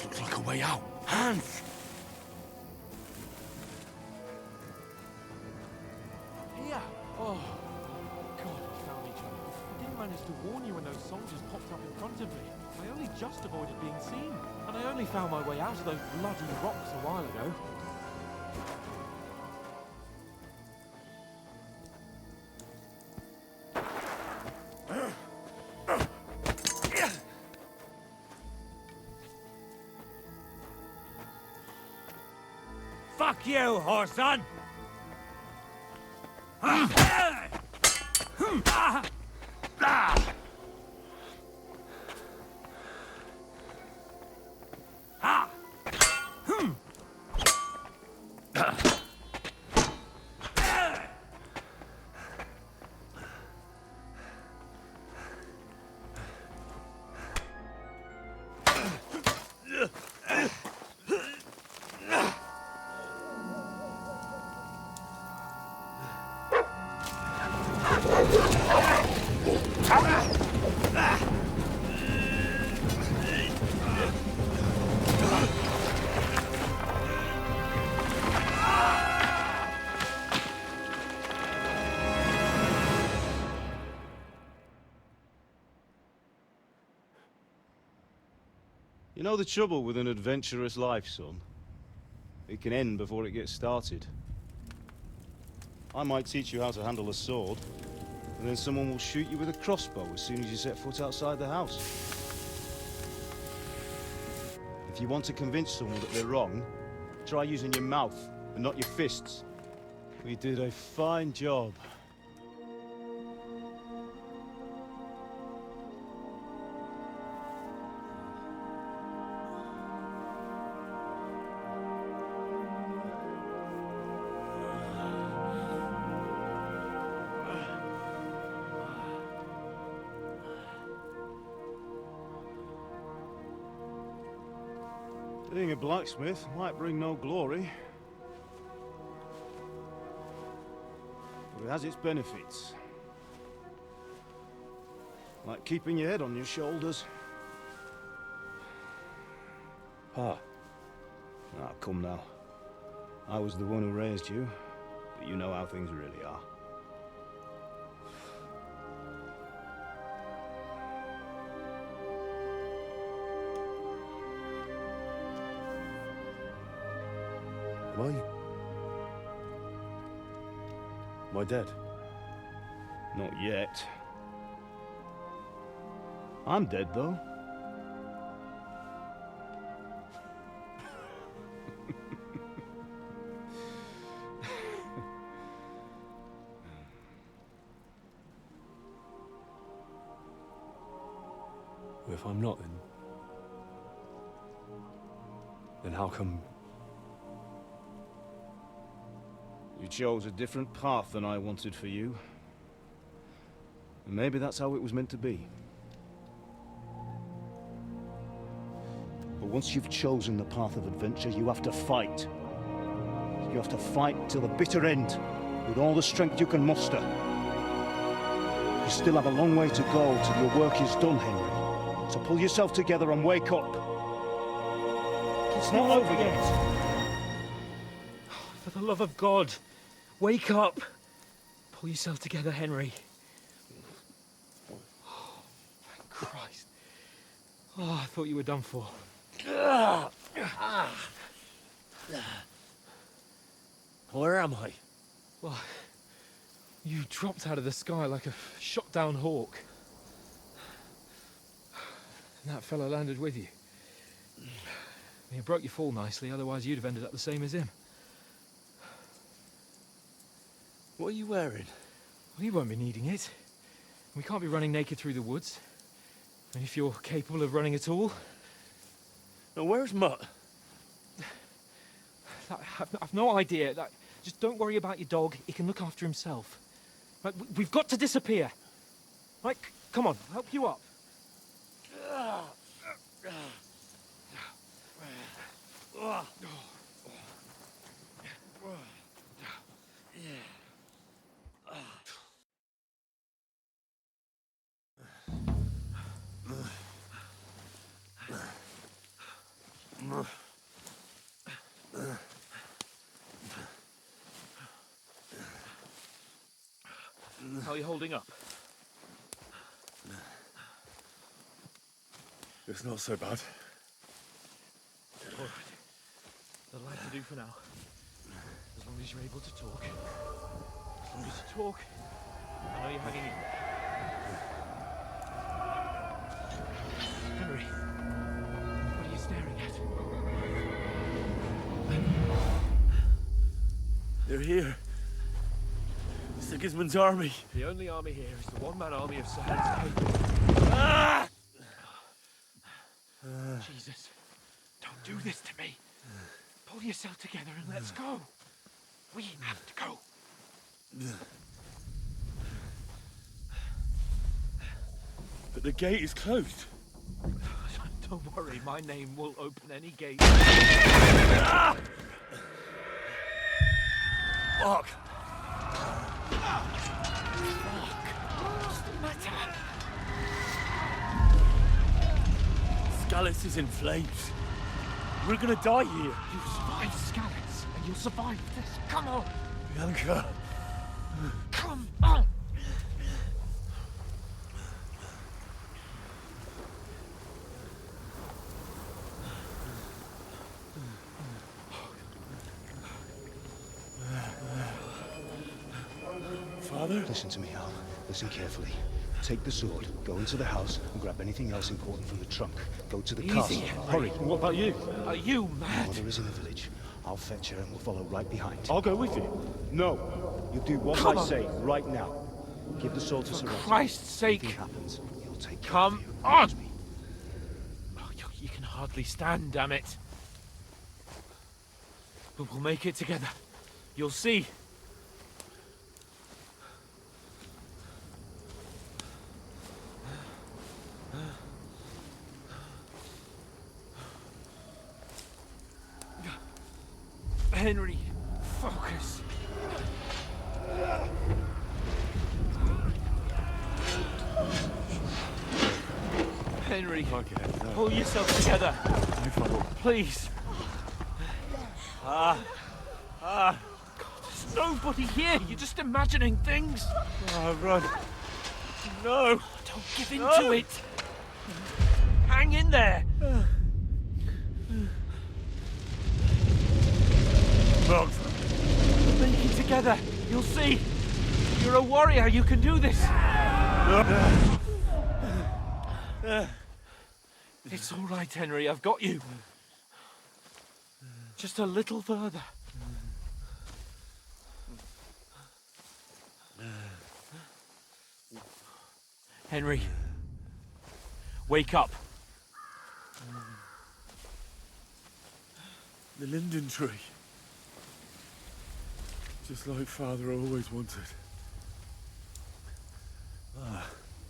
looks like a way out. Hans! Here! Oh, God, we found each other. I didn't manage to warn you when those soldiers popped up in front of me. I only just avoided being seen. And I only found my way out of those bloody rocks a while ago. Fuck you, Horson! You know the trouble with an adventurous life, son? It can end before it gets started. I might teach you how to handle a sword, and then someone will shoot you with a crossbow as soon as you set foot outside the house. If you want to convince someone that they're wrong, try using your mouth and not your fists. We did a fine job. Being a blacksmith might bring no glory, but it has its benefits. Like keeping your head on your shoulders. Pa. Ah, come now. I was the one who raised you, but you know how things really are. Am I dead? Not yet. I'm dead, though. If I'm not, then how come... You chose a different path than I wanted for you. And maybe that's how it was meant to be. But once you've chosen the path of adventure, you have to fight. You have to fight till the bitter end, with all the strength you can muster. You still have a long way to go till your work is done, Henry. So pull yourself together and wake up. It's not over yet. For the love of God, wake up. Pull yourself together, Henry. Oh, thank Christ. Oh, I thought you were done for. Where am I? Well, you dropped out of the sky like a shot-down hawk. And that fella landed with you. You broke your fall nicely, otherwise you'd have ended up the same as him. What are you wearing? Well, you won't be needing it. We can't be running naked through the woods. And if you're capable of running at all... Now, where's Mutt? I've no idea. Just don't worry about your dog. He can look after himself. Right, we've got to disappear. Right, come on, I'll help you up. How are you holding up? It's not so bad. All right. That'll have to do for now. As long as you're able to talk. As long as you talk, I know you're hanging in there. Henry, what are you staring at? They're here. Sigismund's army. The only army here is the one-man army of Sir Henry. Ah! Jesus, don't do this to me. Pull yourself together and let's go. We have to go. But the gate is closed. Don't worry, my name will open any gate. Ah! Fuck. What's the matter? Scallis is in flames. We're gonna die here. You survived Scallis, and you'll survive this. Come on. Bianca. Come on. Father? Listen to me, Al. Listen carefully. Take the sword, go into the house, and grab anything else important from the trunk. Go to the castle. Hurry. What about you? Are you mad? Mother is in the village. I'll fetch her and we'll follow right behind. I'll go with you. No. You do what Come I on. say right now. Give the sword to Sir For Otto. Christ's sake. Anything happens, you'll take care Come of you. on. Oh, you can hardly stand, damn it. But we'll make it together. You'll see. Henry, focus. Henry, pull yourself together. Please. God, there's nobody here. You're just imagining things. Run. No. Don't give in to it. Hang in there. Mugs. Make it together. You'll see. You're a warrior. You can do this. It's all right, Henry. I've got you. Just a little further. Henry, wake up. The linden tree. Just like Father always wanted.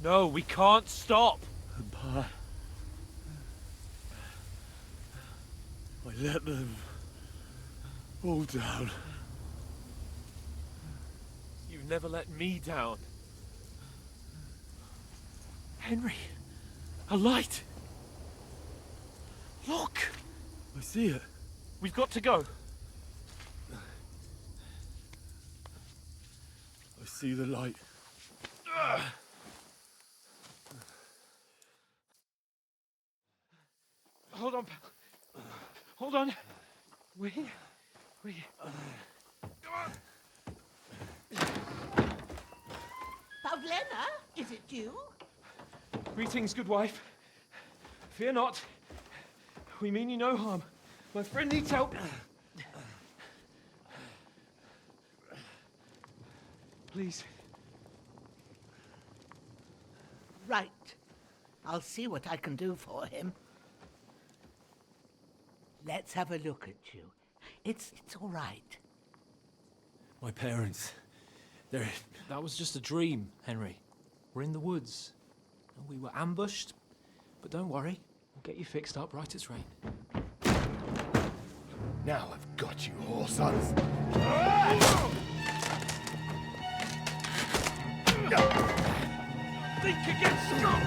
No, we can't stop. And Pa. I let them all down. You've never let me down. Henry, a light. Look. I see it. We've got to go. I see the light. Hold on, pal. Hold on. We. Pavlena, is it you? Greetings, good wife. Fear not. We mean you no harm. My friend needs help. Please. Right. I'll see what I can do for him. Let's have a look at you. It's all right. My parents. That was just a dream, Henry. We're in the woods. We were ambushed, but don't worry. We'll get you fixed up right as rain. Now I've got you, whore sons. Think again, Scott!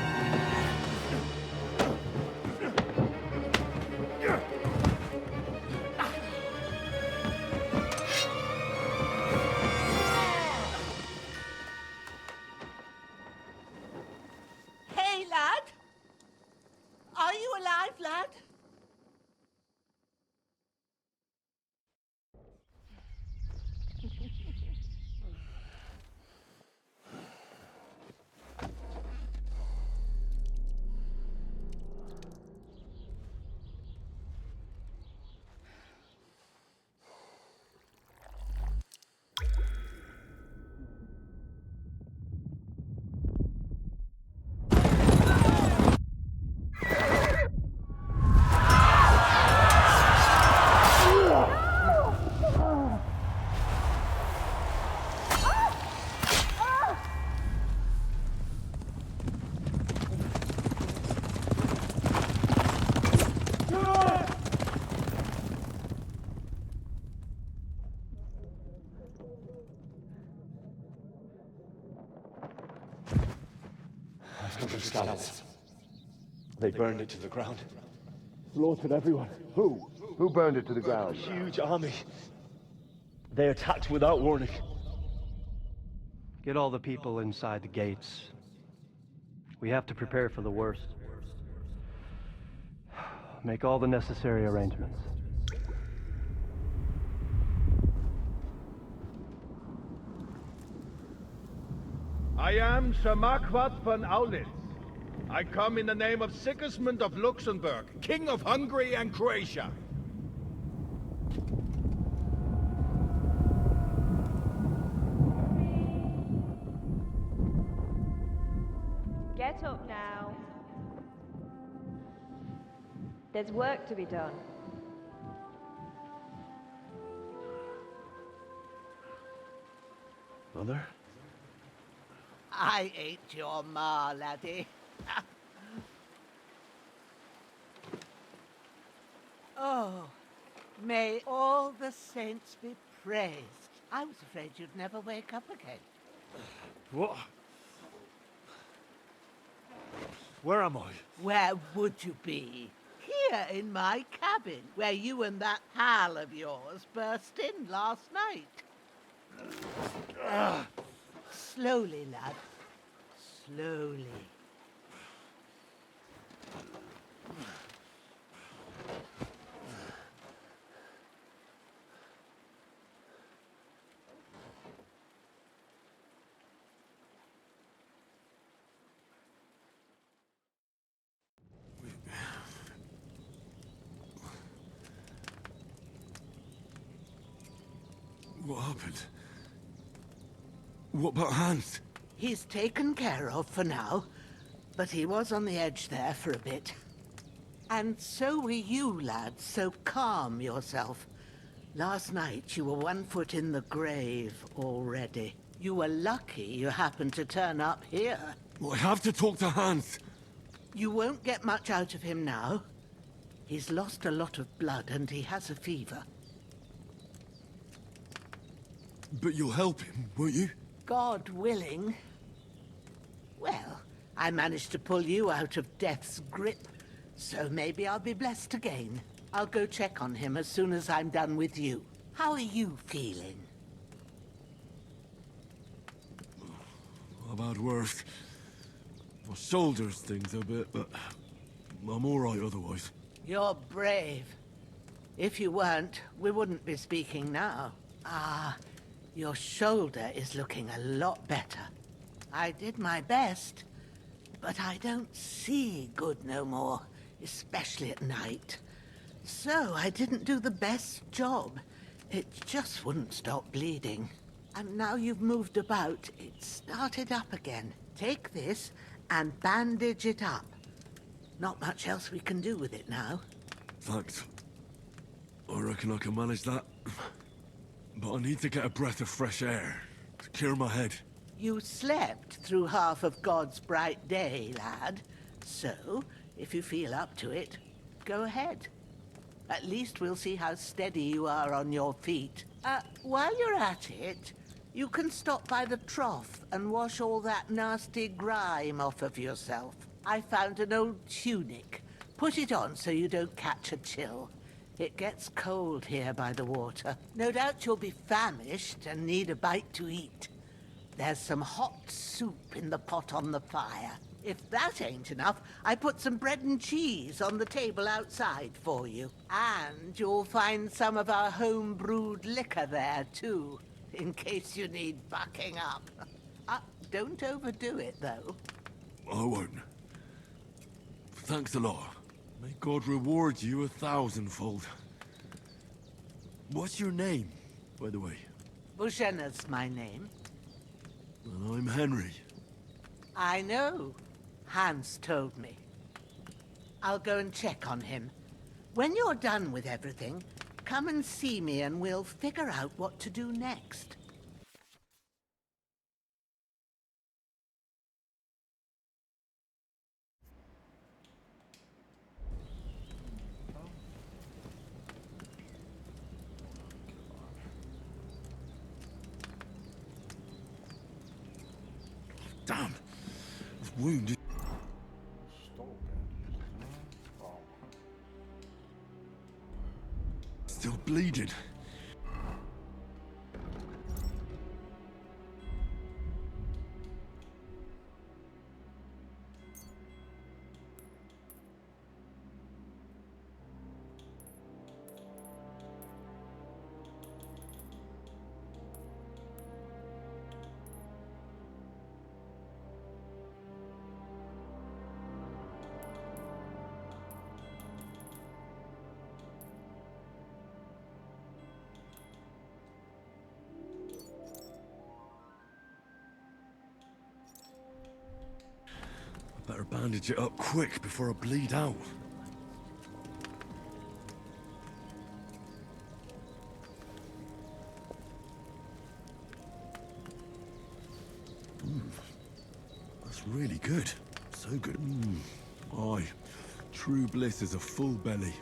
The scouts. They burned it to the ground. Slaughtered everyone. Who? Who burned it to the ground? A huge army. They attacked without warning. Get all the people inside the gates. We have to prepare for the worst. Make all the necessary arrangements. I am Sir Marquardt von Aulitz. I come in the name of Sigismund of Luxembourg, King of Hungary and Croatia. Get up now. There's work to be done. Mother? I ain't your ma, laddie. Oh, may all the saints be praised. I was afraid you'd never wake up again. What? Where am I? Where would you be? Here in my cabin, where you and that pal of yours burst in last night. Slowly, lad. Slowly. What happened? What about Hans? He's taken care of for now, but he was on the edge there for a bit. And so were you, lad, so calm yourself. Last night you were 1 foot in the grave already. You were lucky you happened to turn up here. Well, I have to talk to Hans. You won't get much out of him now. He's lost a lot of blood and he has a fever. But you'll help him, won't you? God willing. Well, I managed to pull you out of death's grip, so maybe I'll be blessed again. I'll go check on him as soon as I'm done with you. How are you feeling? I've had worse. My shoulders stings a bit, but I'm all right otherwise. You're brave. If you weren't, we wouldn't be speaking now. Ah, your shoulder is looking a lot better. I did my best, but I don't see good no more, especially at night. So I didn't do the best job. It just wouldn't stop bleeding. And now you've moved about, it started up again. Take this and bandage it up. Not much else we can do with it now. Thanks. I reckon I can manage that. But I need to get a breath of fresh air to clear my head. You slept through half of God's bright day, lad. So, if you feel up to it, go ahead. At least we'll see how steady you are on your feet. While you're at it, you can stop by the trough and wash all that nasty grime off of yourself. I found an old tunic. Put it on so you don't catch a chill. It gets cold here by the water. No doubt you'll be famished and need a bite to eat. There's some hot soup in the pot on the fire. If that ain't enough, I put some bread and cheese on the table outside for you. And you'll find some of our home-brewed liquor there, too, in case you need bucking up. Don't overdo it, though. I won't. Thanks a lot. May God reward you 1,000-fold. What's your name, by the way? Bushenna's my name. And I'm Henry. I know. Hans told me. I'll go and check on him. When you're done with everything, come and see me and we'll figure out what to do next. Damn! I was wounded. Better bandage it up quick before I bleed out. That's really good. So good. Aye. True bliss is a full belly.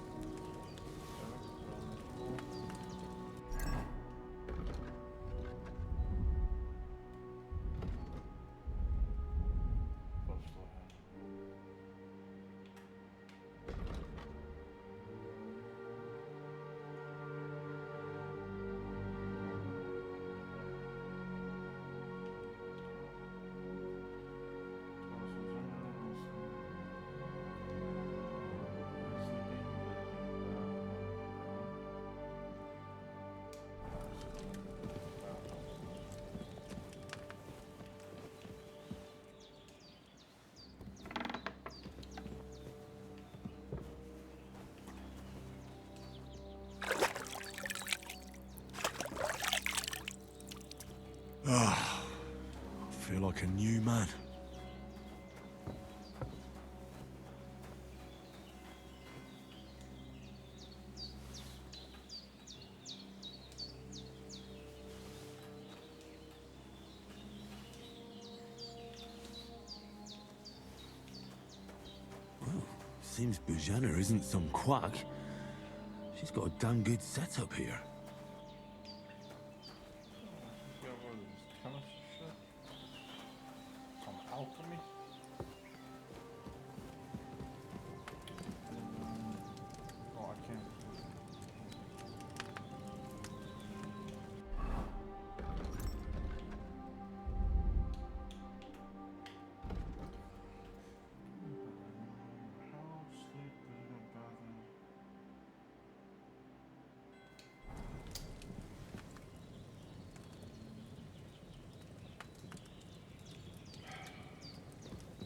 Ah, I feel like a new man. Seems Bujana isn't some quack. She's got a damn good setup here. Some alchemy. Oh, I can't.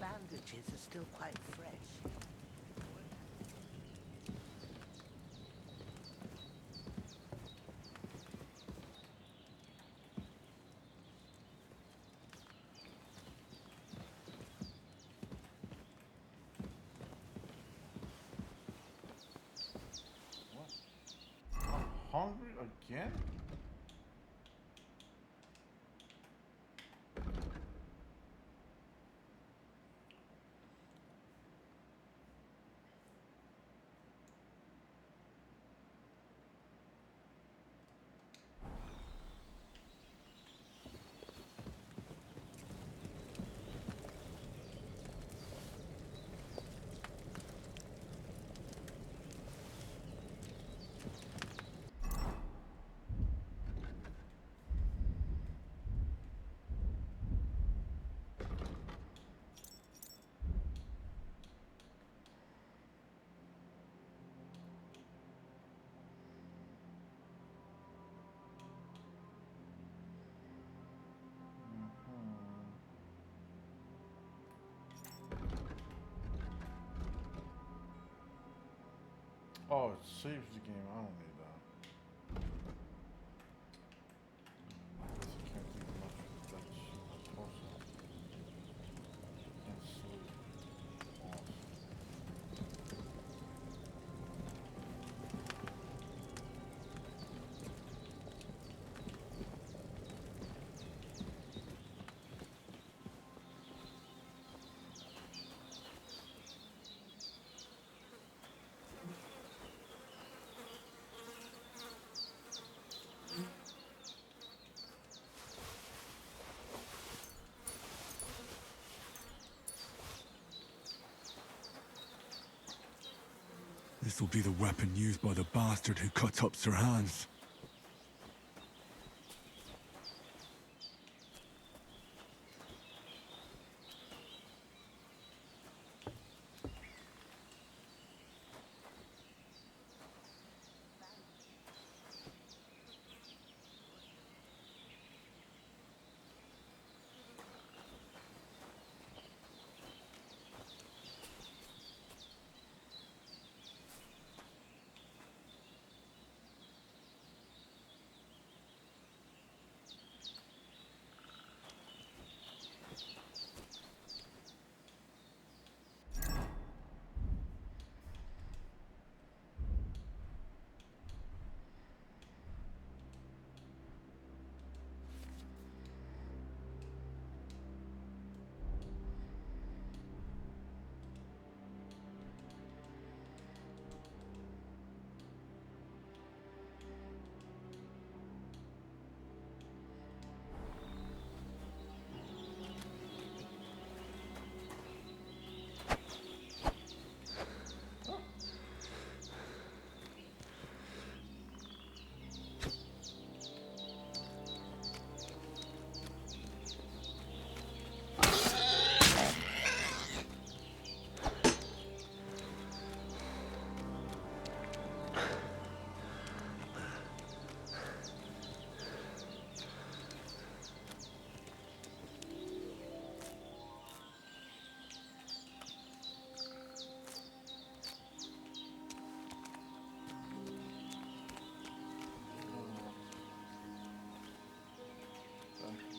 Bandages are still quite fresh. I'm hungry again? Oh, it saves the game. I don't need that. I guess I can't think of much of that shit. I suppose so. Can't sleep. This will be the weapon used by the bastard who cut up Sir Hans.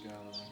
gathering.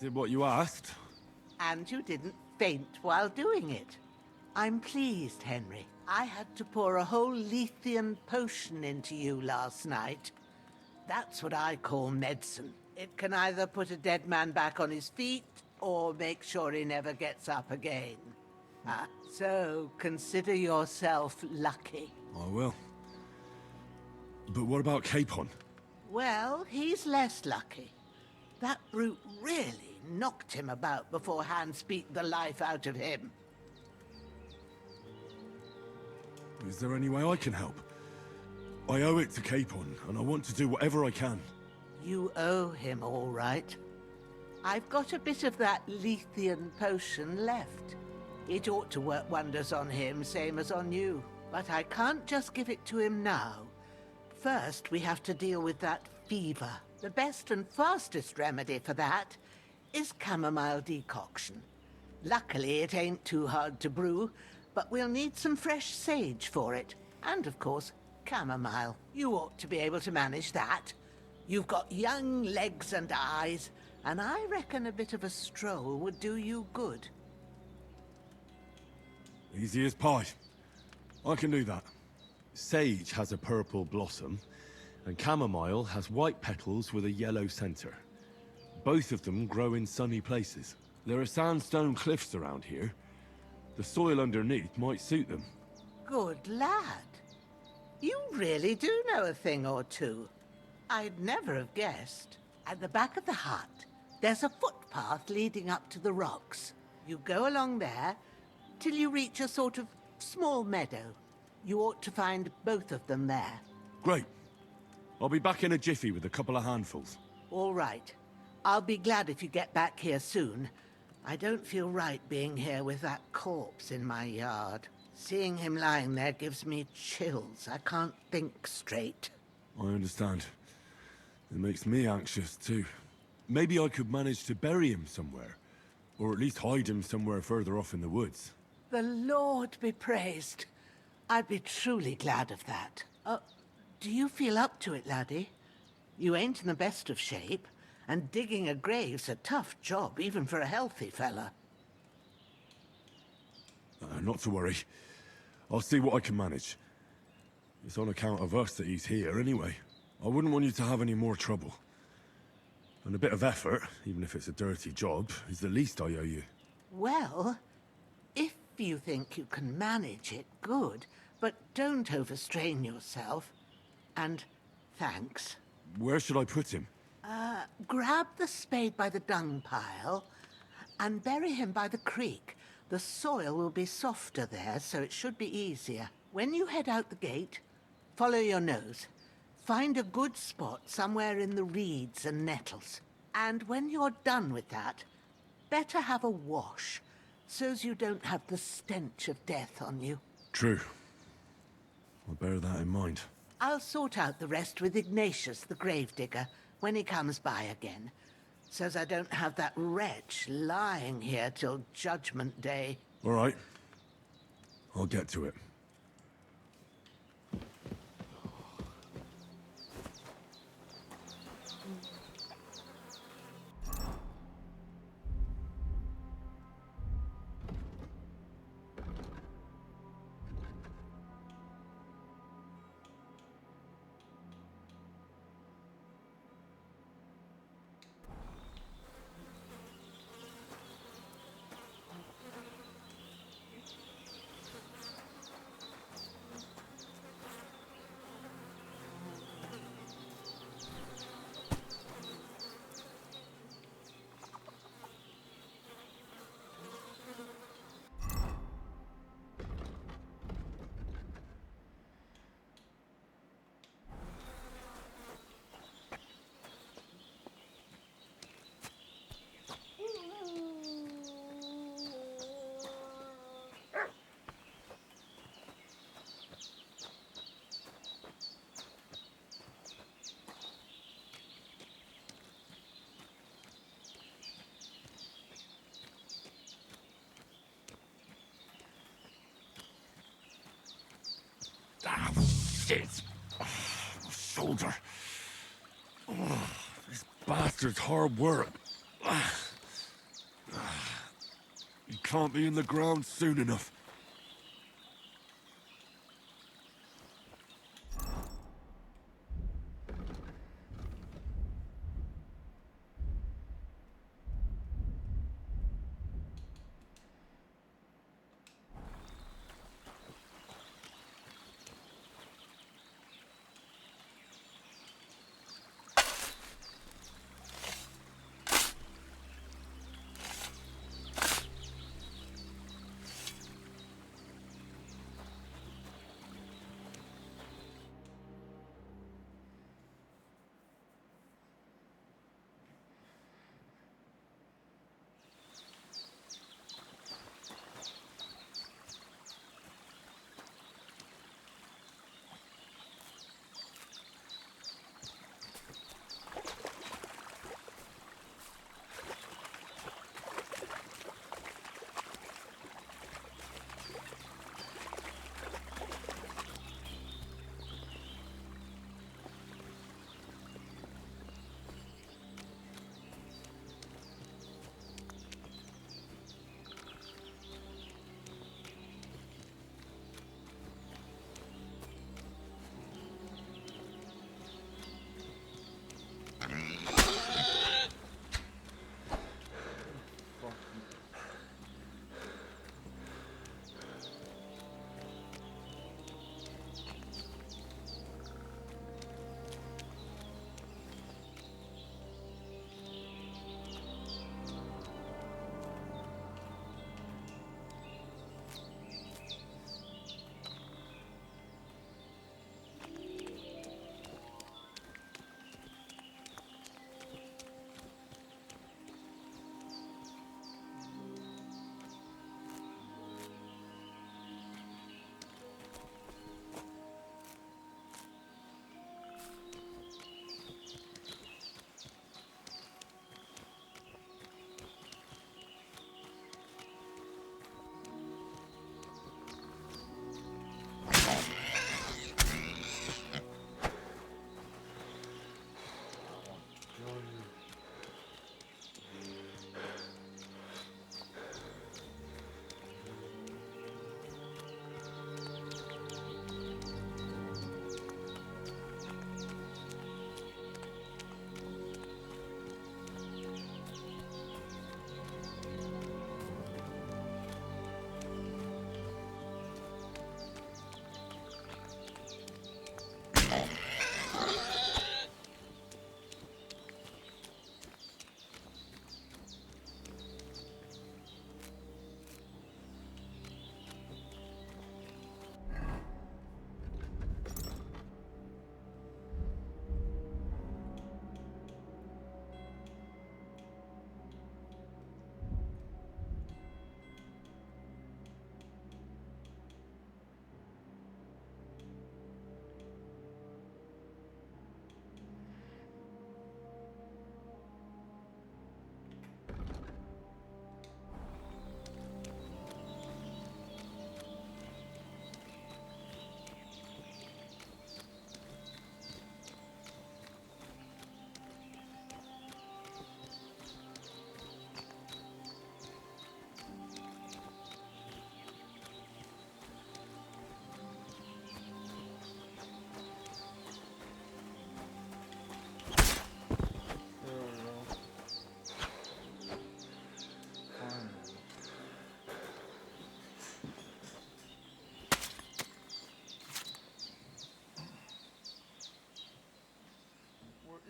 did what you asked. And you didn't faint while doing it. I'm pleased, Henry. I had to pour a whole Lethean potion into you last night. That's what I call medicine. It can either put a dead man back on his feet, or make sure he never gets up again. So consider yourself lucky. I will. But what about Capon? Well, he's less lucky. That brute really knocked him about before Hans beat the life out of him. Is there any way I can help? I owe it to Capon, and I want to do whatever I can. You owe him, all right. I've got a bit of that Lethean potion left. It ought to work wonders on him, same as on you. But I can't just give it to him now. First, we have to deal with that fever. The best and fastest remedy for that is chamomile decoction. Luckily, it ain't too hard to brew, but we'll need some fresh sage for it. And, of course, chamomile. You ought to be able to manage that. You've got young legs and eyes, and I reckon a bit of a stroll would do you good. Easy as pie. I can do that. Sage has a purple blossom, and chamomile has white petals with a yellow center. Both of them grow in sunny places. There are sandstone cliffs around here. The soil underneath might suit them. Good lad. You really do know a thing or two. I'd never have guessed. At the back of the hut, there's a footpath leading up to the rocks. You go along there till you reach a sort of small meadow. You ought to find both of them there. Great. I'll be back in a jiffy with a couple of handfuls. All right. I'll be glad if you get back here soon. I don't feel right being here with that corpse in my yard. Seeing him lying there gives me chills. I can't think straight. I understand. It makes me anxious, too. Maybe I could manage to bury him somewhere. Or at least hide him somewhere further off in the woods. The Lord be praised. I'd be truly glad of that. Do you feel up to it, laddie? You ain't in the best of shape, and digging a grave's a tough job, even for a healthy fella. Not to worry. I'll see what I can manage. It's on account of us that he's here, anyway. I wouldn't want you to have any more trouble. And a bit of effort, even if it's a dirty job, is the least I owe you. Well, if you think you can manage it, good. But don't overstrain yourself. And thanks. Where should I put him? Grab the spade by the dung pile and bury him by the creek. The soil will be softer there, so it should be easier. When you head out the gate, follow your nose. Find a good spot somewhere in the reeds and nettles. And when you're done with that, better have a wash, so's you don't have the stench of death on you. True. I'll bear that in mind. I'll sort out the rest with Ignatius, the gravedigger, when he comes by again, so's I don't have that wretch lying here till Judgment Day. All right. I'll get to it. Ah, shit! Oh, my shoulder. Oh, this bastard's hard work. can't be in the ground soon enough.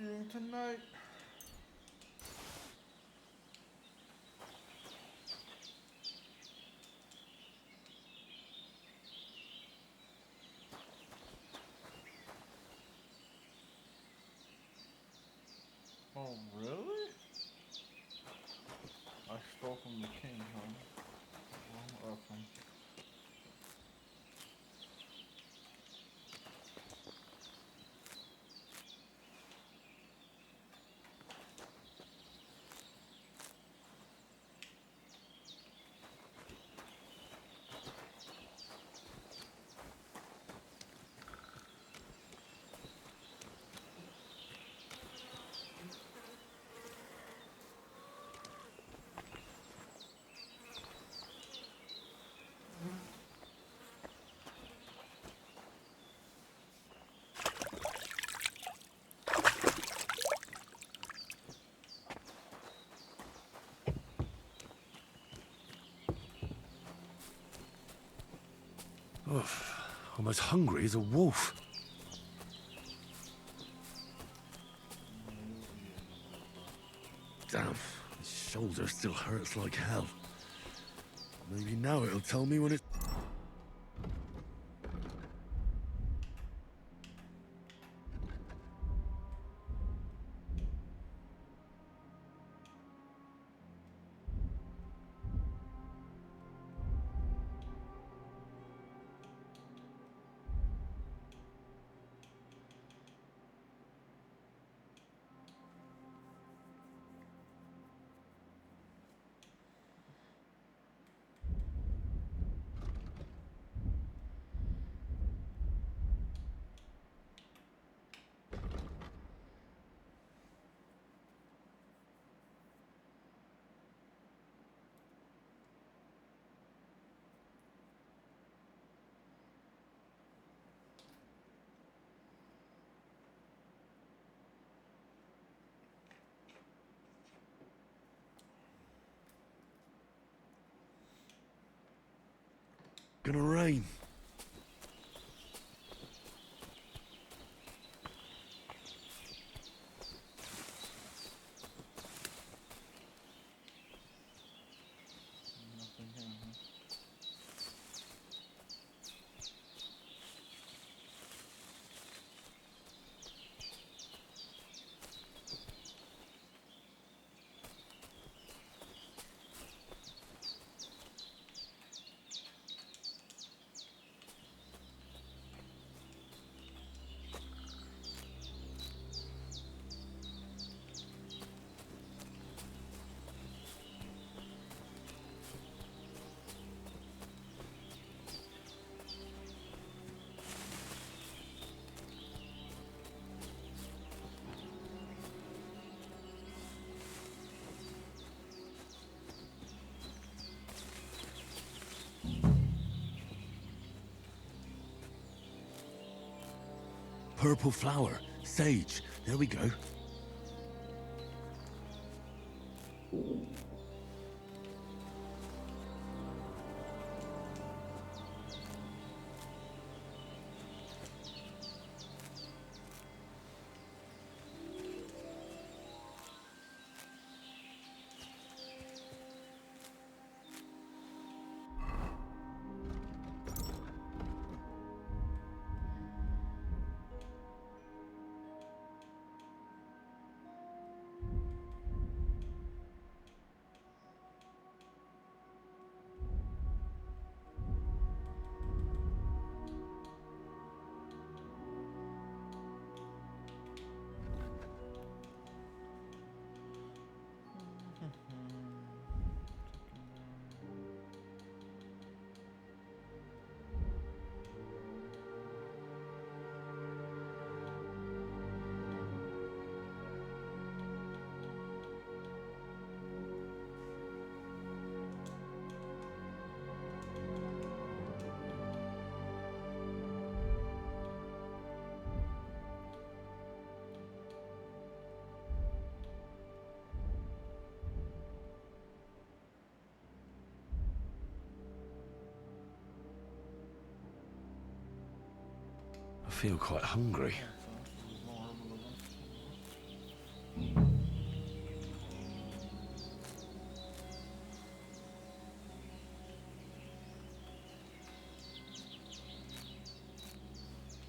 Eating tonight. Oh, really? I stole from the king, huh? Well, okay. I'm as hungry as a wolf. Damn, his shoulder still hurts like hell. Maybe now it'll tell me when it's... Gonna rain. Purple flower. Sage. There we go. I feel quite hungry.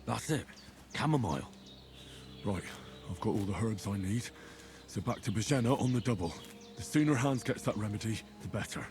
That's it. Chamomile. Right, I've got all the herbs I need. So back to Bajena on the double. The sooner Hans gets that remedy, the better.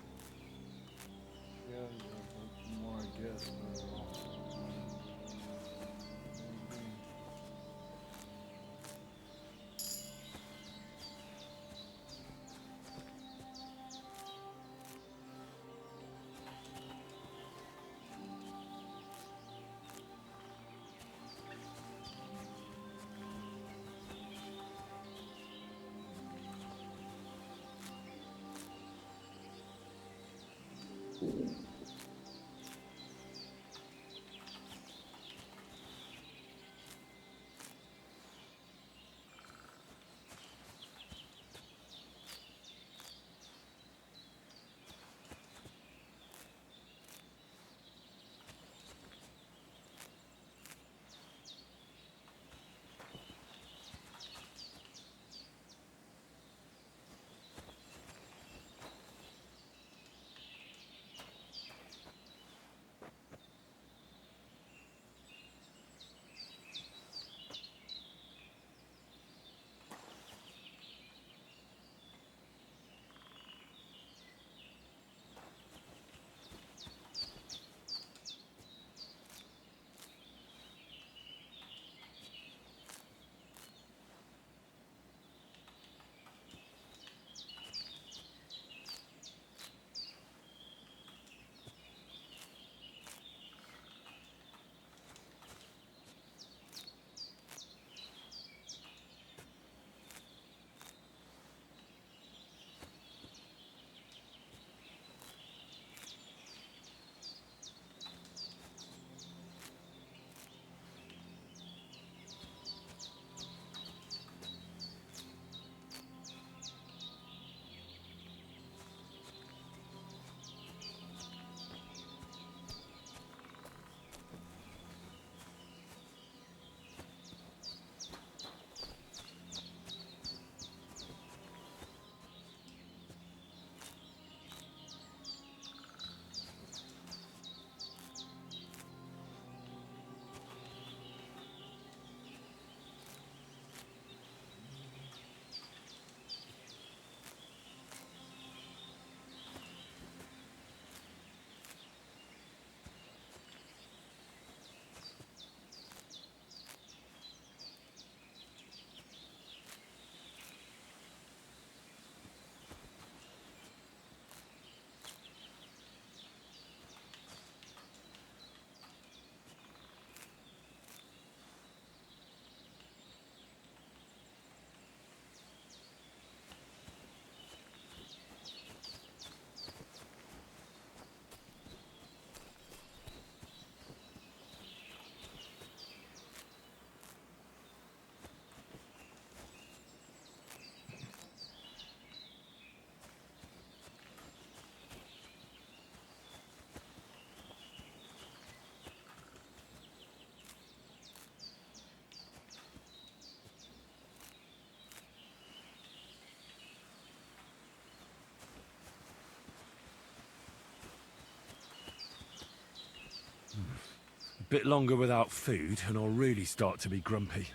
Bit longer without food, and I'll really start to be grumpy.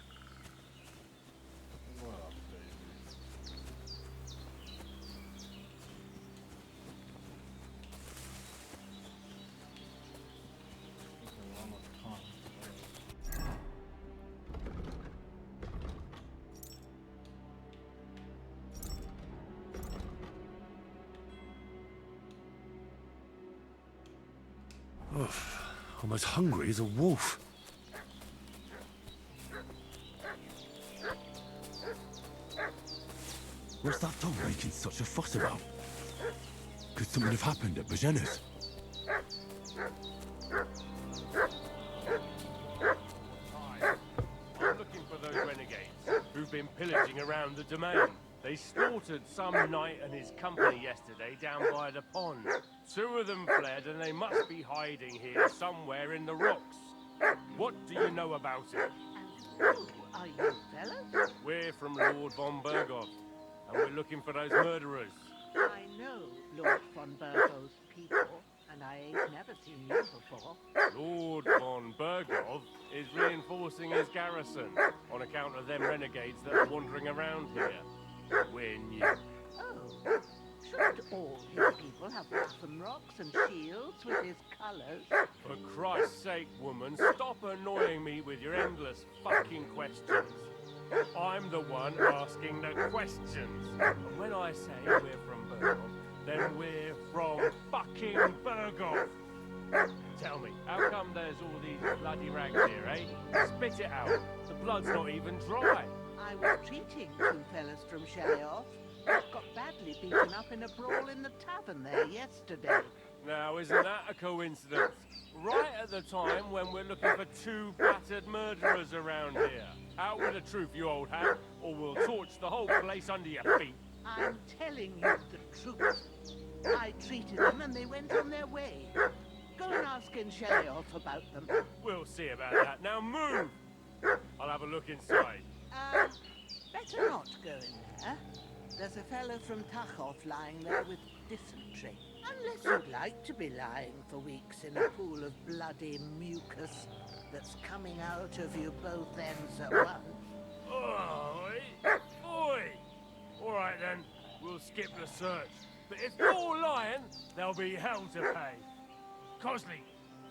Oof, I'm as hungry as a wolf. What's that dog making such a fuss about? Could something have happened at Bajena's? I'm looking for those renegades who've been pillaging around the domain. They slaughtered some knight and his company yesterday down by the pond. 2 of them fled and they must be hiding here somewhere in the rocks. What do you know about it? Who are you, fellas? We're from Lord von Berghoff, and we're looking for those murderers. I know Lord von Burgo's people, and I ain't never seen you before. Lord von Berghoff is reinforcing his garrison on account of them renegades that are wandering around here. We're new. Oh, should all his people have weapon rocks and shields with his colours? For Christ's sake, woman, stop annoying me with your endless fucking questions. I'm the one asking the questions. And when I say we're from Berghoff, then we're from fucking Berghoff. Tell me, how come there's all these bloody rags here, eh? Spit it out. The blood's not even dry. I was treating 2 fellas from Shelioth that got badly beaten up in a brawl in the tavern there yesterday. Now, isn't that a coincidence? Right at the time when we're looking for 2 battered murderers around here. Out with the truth, you old hag, or we'll torch the whole place under your feet. I'm telling you the truth. I treated them and they went on their way. Go and ask in Shelioth about them. We'll see about that. Now move! I'll have a look inside. Better not go in there. There's a fellow from Tachoff lying there with dysentery. Unless you'd like to be lying for weeks in a pool of bloody mucus that's coming out of you both ends at once. Oi! Oi! All right then, we'll skip the search. But if you're lying, there'll be hell to pay. Cosley,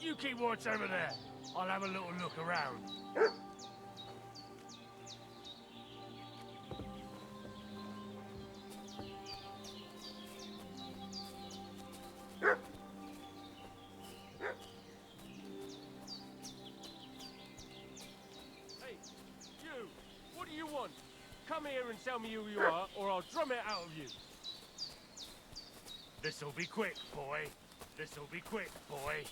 you keep watch over there. I'll have a little look around. Hey, you! What do you want? Come here and tell me who you are, or I'll drum it out of you. This'll be quick, boy. This'll be quick, boy.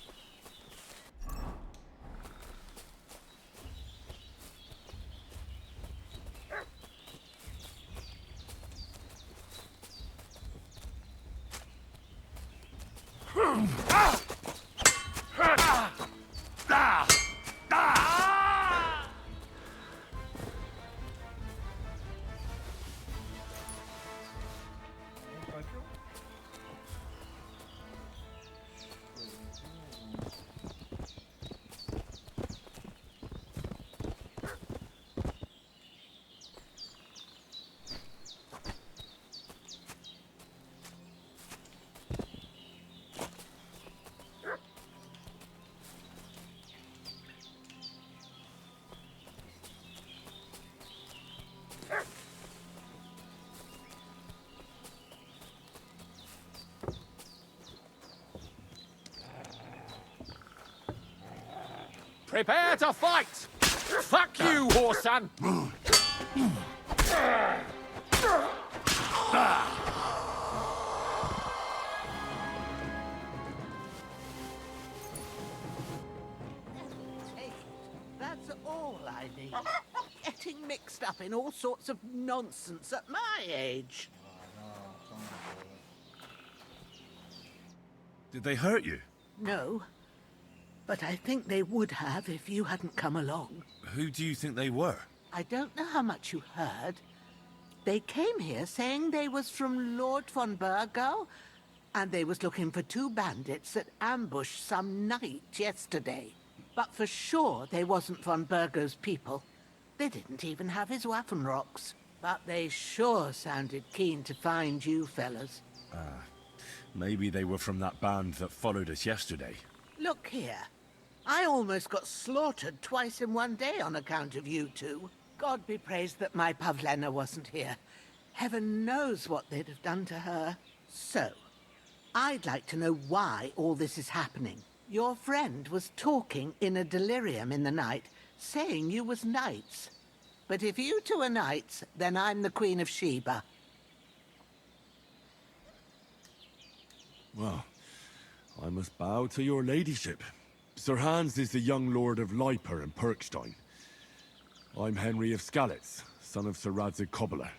Prepare to fight! Fuck you, Horsan! That's all I need. Getting mixed up in all sorts of nonsense at my age. Did they hurt you? No, but I think they would have if you hadn't come along. Who do you think they were? I don't know how much you heard. They came here saying they was from Lord von Burgo, and they was looking for 2 bandits that ambushed some knight yesterday. But for sure they wasn't von Burgo's people. They didn't even have his Waffenrocks. But they sure sounded keen to find you fellas. Maybe they were from that band that followed us yesterday. Look here. I almost got slaughtered twice in one day on account of you two. God be praised that my Pavlena wasn't here. Heaven knows what they'd have done to her. So, I'd like to know why all this is happening. Your friend was talking in a delirium in the night, saying you was knights. But if you two are knights, then I'm the Queen of Sheba. Well, I must bow to your ladyship. Sir Hans is the young lord of Leiper and Perkstein. I'm Henry of Skalitz, son of Sir Radzig Kobyla,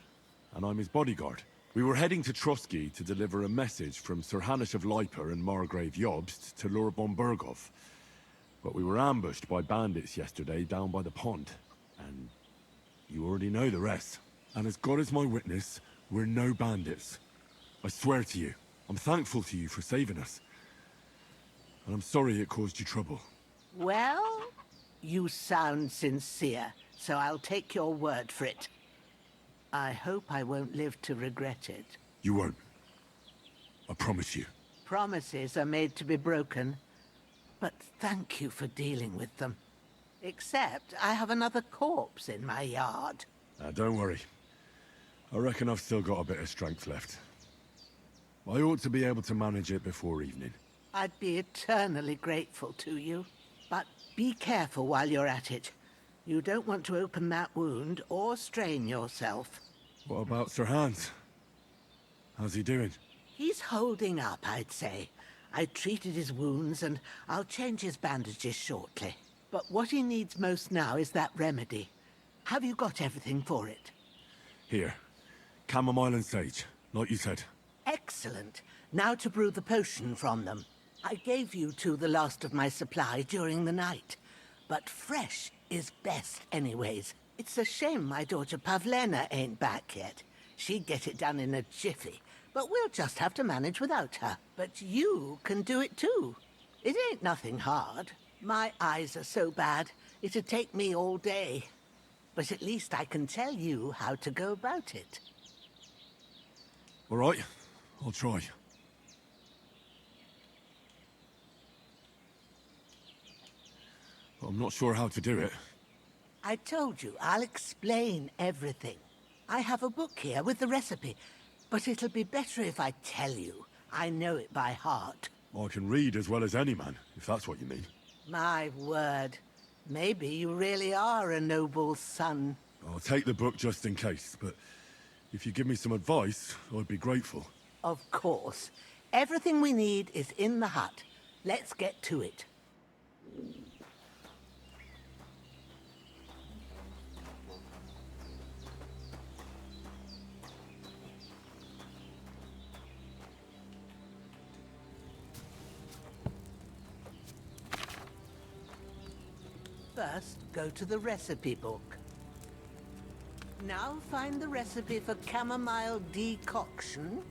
and I'm his bodyguard. We were heading to Trotsky to deliver a message from Sir Hanush of Leiper and Margrave Jobst to Lord von Burgov. But we were ambushed by bandits yesterday down by the pond, and you already know the rest. And as God is my witness, we're no bandits. I swear to you. I'm thankful to you for saving us. And I'm sorry it caused you trouble. Well, you sound sincere, so I'll take your word for it. I hope I won't live to regret it. You won't. I promise you. Promises are made to be broken, but thank you for dealing with them. Except I have another corpse in my yard. Don't worry. I reckon I've still got a bit of strength left. I ought to be able to manage it before evening. I'd be eternally grateful to you. But be careful while you're at it. You don't want to open that wound or strain yourself. What about Sir Hans? How's he doing? He's holding up, I'd say. I treated his wounds and I'll change his bandages shortly. But what he needs most now is that remedy. Have you got everything for it? Here. Chamomile and sage, like you said. Excellent. Now to brew the potion from them. I gave you two the last of my supply during the night. But fresh is best anyways. It's a shame my daughter Pavlena ain't back yet. She'd get it done in a jiffy. But we'll just have to manage without her. But you can do it too. It ain't nothing hard. My eyes are so bad, it'd take me all day. But at least I can tell you how to go about it. All right. I'll try. But I'm not sure how to do it. I told you, I'll explain everything. I have a book here with the recipe, but it'll be better if I tell you. I know it by heart. I can read as well as any man, if that's what you mean. My word. Maybe you really are a noble son. I'll take the book just in case, but if you give me some advice, I'd be grateful. Of course. Everything we need is in the hut. Let's get to it. First, go to the recipe book. Now find the recipe for chamomile decoction,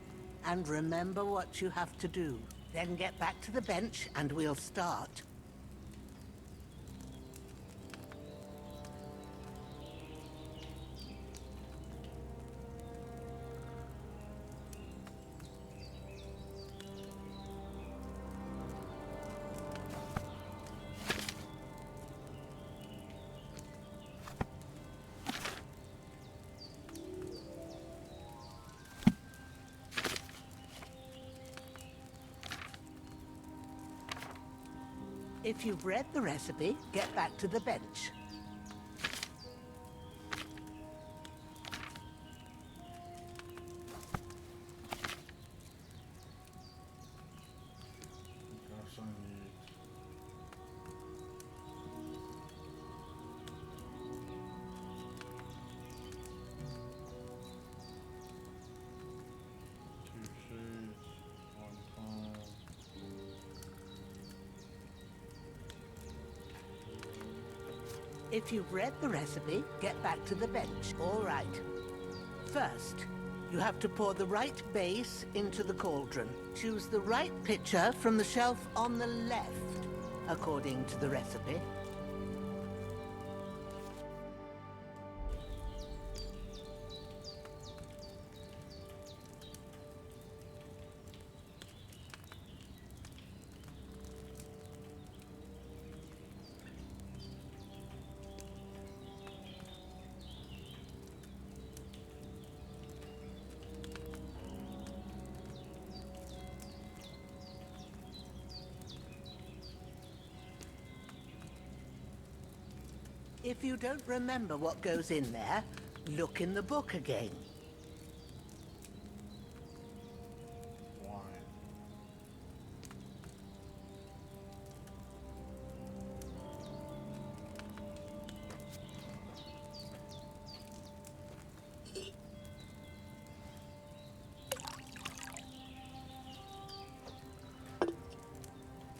and remember what you have to do. Then get back to the bench, and we'll start. If you've read the recipe, get back to the bench. If you've read the recipe, get back to the bench. All right. First, you have to pour the right base into the cauldron. Choose the right pitcher from the shelf on the left, according to the recipe. If you don't remember what goes in there, look in the book again.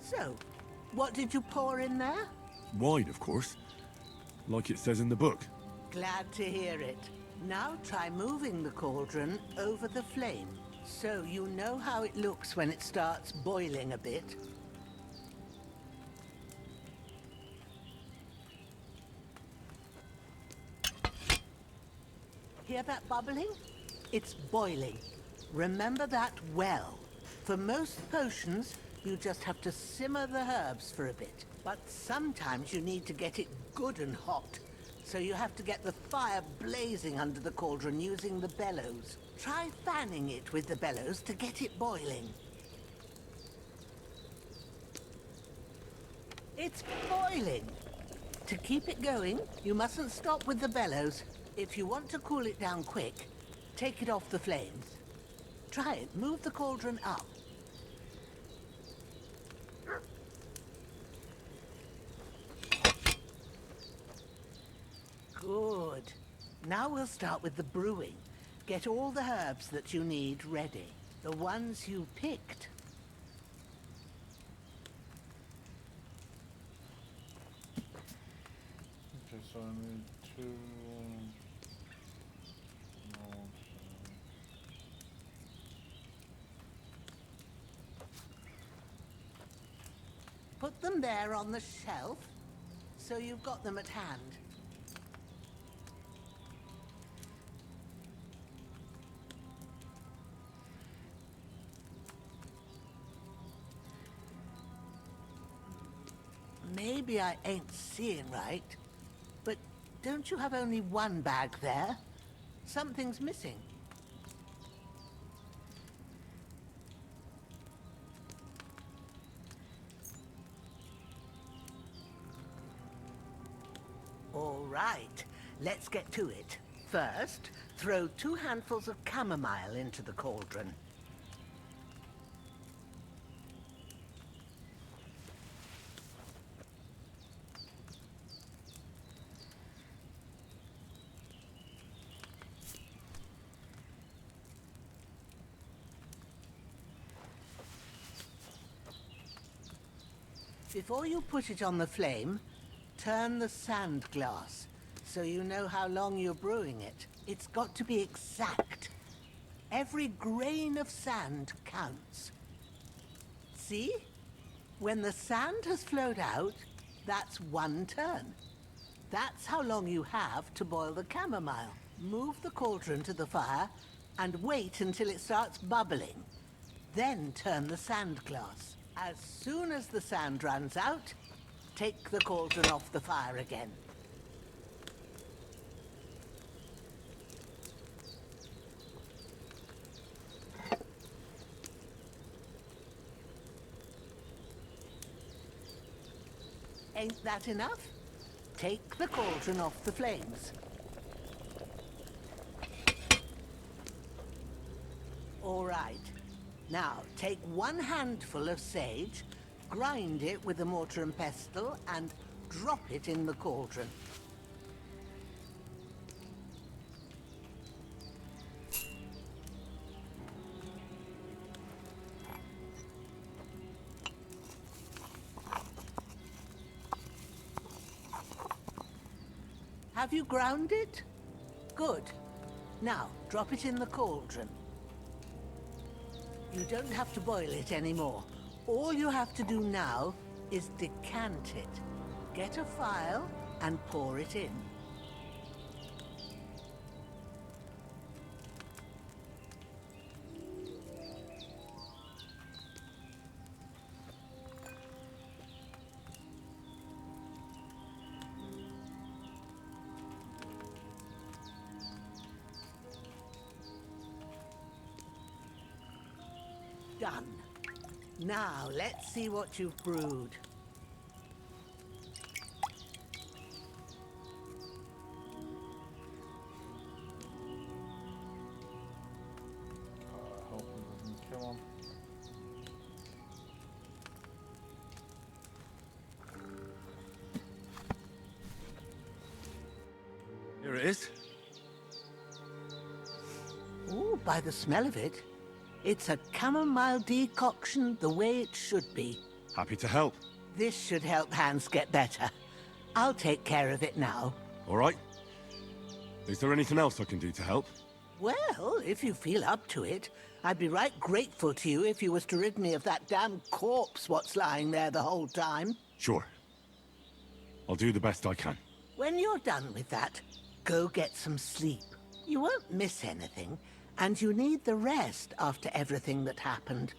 So, what did you pour in there? Wine, of course. Like it says in the book. Glad to hear it. Now try moving the cauldron over the flame, so you know how it looks when it starts boiling a bit. Hear that bubbling? It's boiling. Remember that well. For most potions, you just have to simmer the herbs for a bit. But sometimes you need to get it good and hot. So you have to get the fire blazing under the cauldron using the bellows. Try fanning it with the bellows to get it boiling. It's boiling. To keep it going, you mustn't stop with the bellows. If you want to cool it down quick, take it off the flames. Try it. Move the cauldron up. Good. Now we'll start with the brewing. Get all the herbs that you need ready. The ones you picked. Okay, so I need two... Put them there on the shelf, so you've got them at hand. Maybe I ain't seeing right, but don't you have only one bag there? Something's missing. All right, let's get to it. First, throw 2 handfuls of chamomile into the cauldron. Before you put it on the flame, turn the sand glass, so you know how long you're brewing it. It's got to be exact. Every grain of sand counts. See? When the sand has flowed out, that's 1 turn. That's how long you have to boil the chamomile. Move the cauldron to the fire and wait until it starts bubbling. Then turn the sand glass. As soon as the sand runs out, take the cauldron off the fire again. Ain't that enough? Take the cauldron off the flames. All right. Now, take 1 handful of sage, grind it with a mortar and pestle, and drop it in the cauldron. Have you ground it? Good. Now, drop it in the cauldron. You don't have to boil it anymore. All you have to do now is decant it. Get a phial and pour it in. Done. Now, let's see what you've brewed. Here it is. Ooh, by the smell of it, it's a chamomile decoction the way it should be. Happy to help. This should help Hans get better. I'll take care of it now. All right. Is there anything else I can do to help? Well, if you feel up to it, I'd be right grateful to you if you was to rid me of that damn corpse what's lying there the whole time. Sure. I'll do the best I can. When you're done with that, go get some sleep. You won't miss anything, and you need the rest after everything that happened.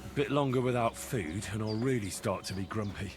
A bit longer without food, and I'll really start to be grumpy.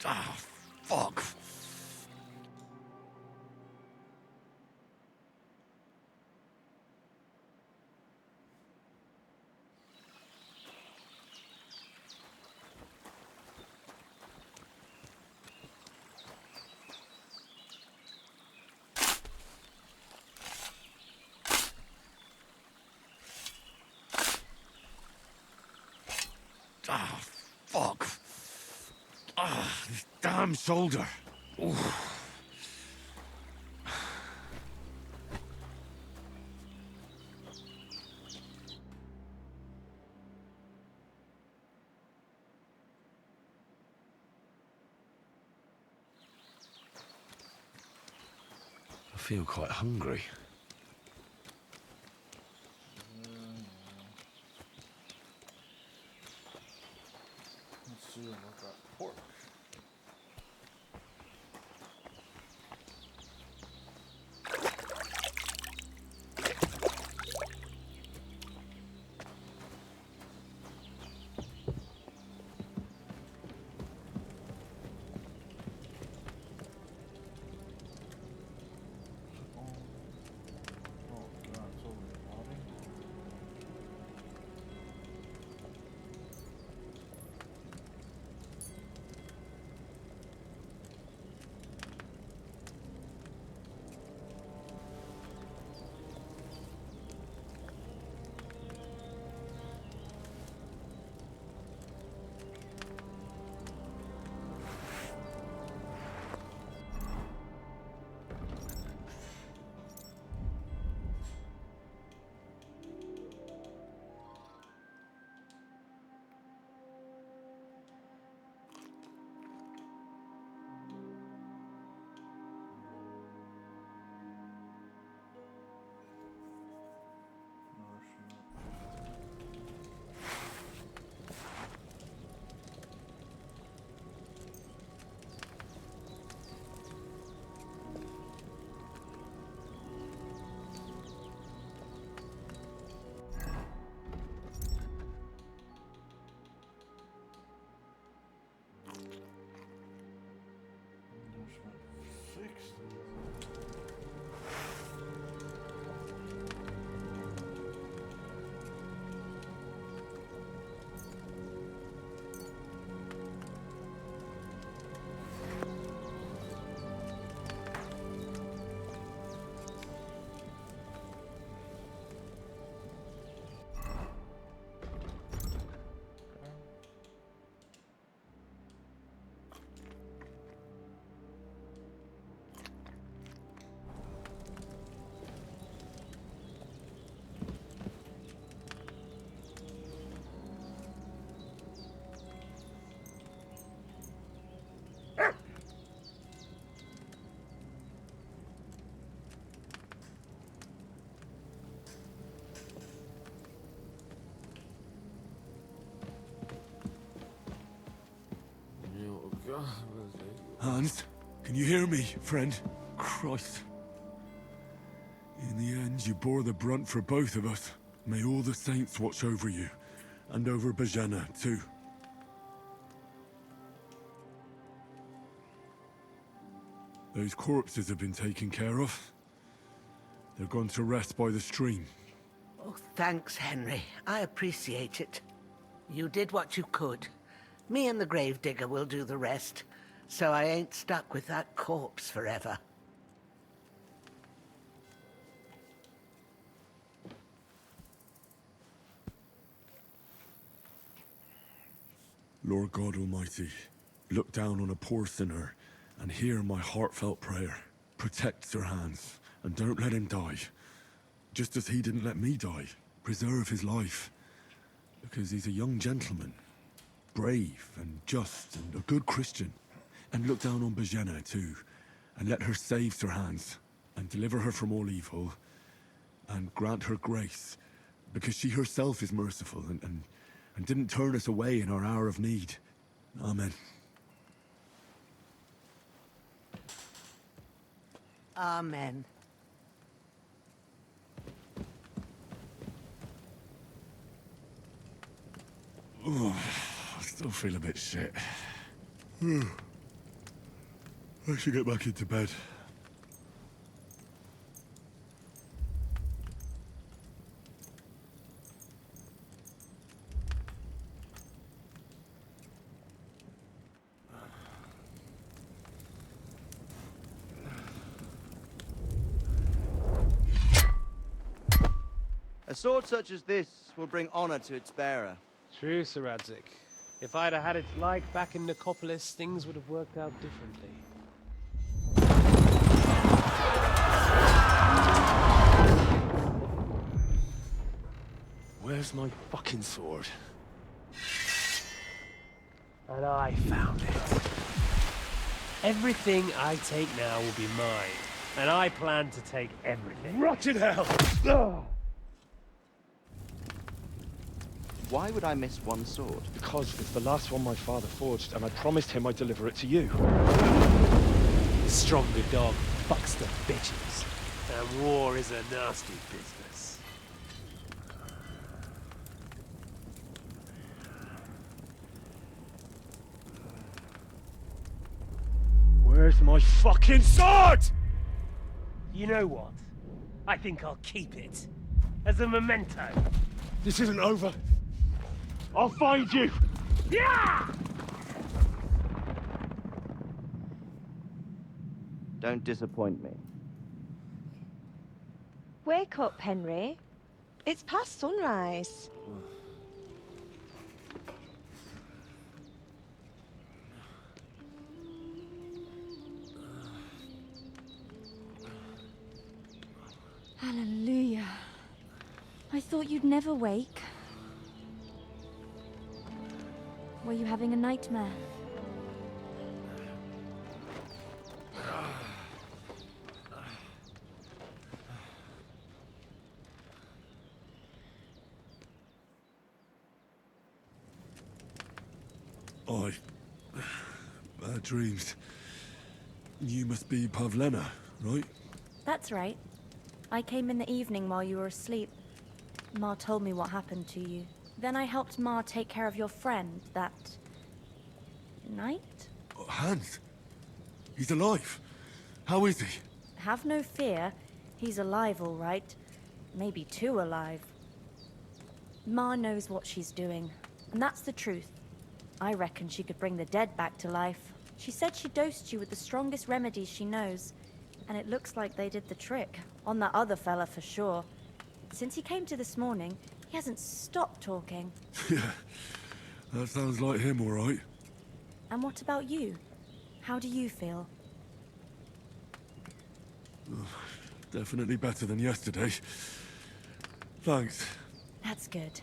Ah, fuck. Ah, fuck. Ah, this damn shoulder. Ooh. I feel quite hungry. Let's see about that pork. Hans, can you hear me, friend? Christ. In the end, you bore the brunt for both of us. May all the saints watch over you, and over Bajana, too. Those corpses have been taken care of. They're gone to rest by the stream. Oh, thanks, Henry. I appreciate it. You did what you could. Me and the gravedigger will do the rest, so I ain't stuck with that corpse forever. Lord God Almighty, look down on a poor sinner and hear my heartfelt prayer. Protect Sir Hans, and don't let him die. Just as he didn't let me die. Preserve his life. Because he's a young gentleman. Brave and just and a good Christian. And look down on Bajana too. And let her save Sir Hans. And deliver her from all evil. And grant her grace. Because she herself is merciful and didn't turn us away in our hour of need. Amen. Amen. Oh, I still feel a bit shit. I should get back into bed. A sword such as this will bring honor to its bearer. True, Sir Radzik. If I'd have had its like back in Nicopolis, things would have worked out differently. Where's my fucking sword? And I found it. Everything I take now will be mine, and I plan to take everything. Rotten hell! Why would I miss one sword? Because it's the last one my father forged, and I promised him I'd deliver it to you. The stronger dog fucks the bitches, and war is a nasty business. Where's my fucking sword? You know what? I think I'll keep it. As a memento. This isn't over. I'll find you! Yeah! Don't disappoint me. Wake up, Henry. It's past sunrise. Hallelujah. I thought you'd never wake. Were you having a nightmare? Bad dreams. You must be Pavlena, right? That's right. I came in the evening while you were asleep. Ma told me what happened to you. Then I helped Ma take care of your friend that night? Oh, Hans? He's alive. How is he? Have no fear. He's alive, all right. Maybe too alive. Ma knows what she's doing, and that's the truth. I reckon she could bring the dead back to life. She said she dosed you with the strongest remedies she knows, and it looks like they did the trick. On that other fella for sure. Since he came to this morning, he hasn't stopped talking. Yeah, that sounds like him, all right. And what about you? How do you feel? Definitely better than yesterday. Thanks. That's good.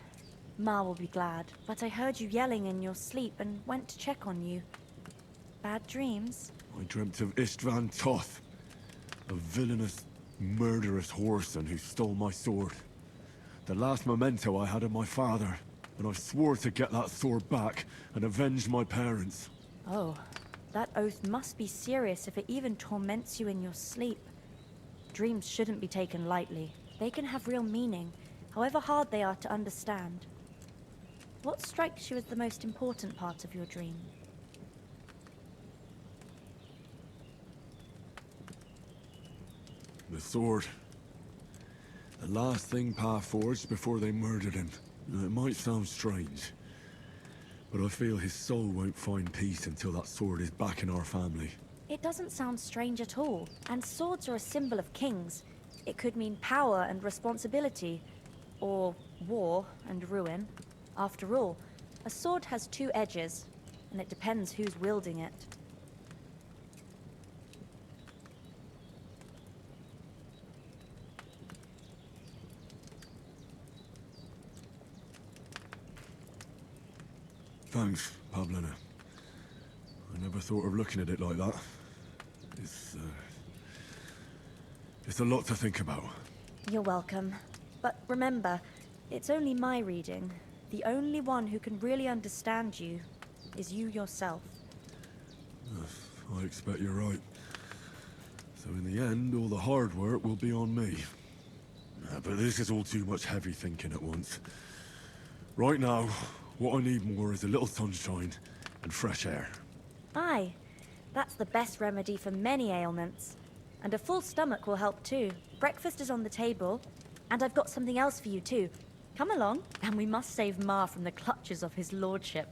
Ma will be glad, but I heard you yelling in your sleep and went to check on you. Bad dreams? I dreamt of Istvan Toth, a villainous, murderous whoreson who stole my sword. The last memento I had of my father, and I swore to get that sword back and avenge my parents. Oh, That oath must be serious if it even torments you in your sleep. Dreams shouldn't be taken lightly. They can have real meaning, however hard they are to understand. What strikes you as the most important part of your dream? The sword. The last thing Pa forged before they murdered him. It might sound strange, but I feel his soul won't find peace until that sword is back in our family. It doesn't sound strange at all, and swords are a symbol of kings. It could mean power and responsibility, or war and ruin. After all, a sword has two edges, and it depends who's wielding it. Thanks, Pavlina. I never thought of looking at it like that. It's a lot to think about. You're welcome. But remember, it's only my reading. The only one who can really understand you is you yourself. I expect you're right. So in the end, all the hard work will be on me. But this is all too much heavy thinking at once. Right now, what I need more is a little sunshine and fresh air. Aye, that's the best remedy for many ailments. And a full stomach will help too. Breakfast is on the table, and I've got something else for you too. Come along, and we must save Ma from the clutches of his lordship.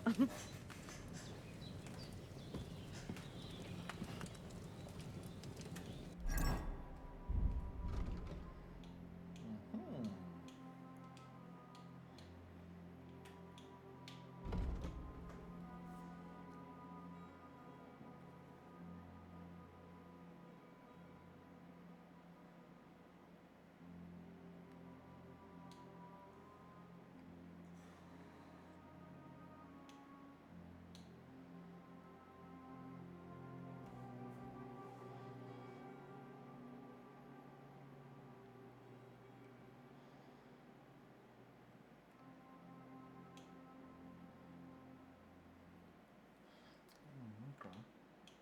Okay.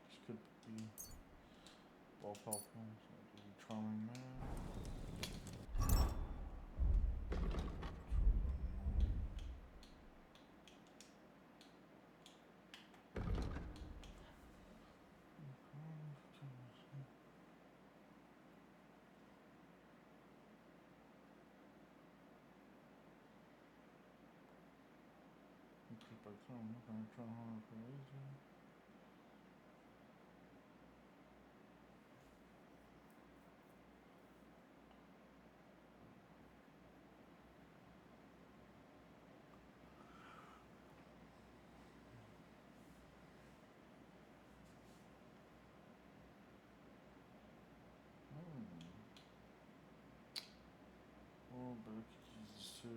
This could be all powerful. So do the charming man. Increase by 10. Okay, try harder for easy. Oh, belki dizisi.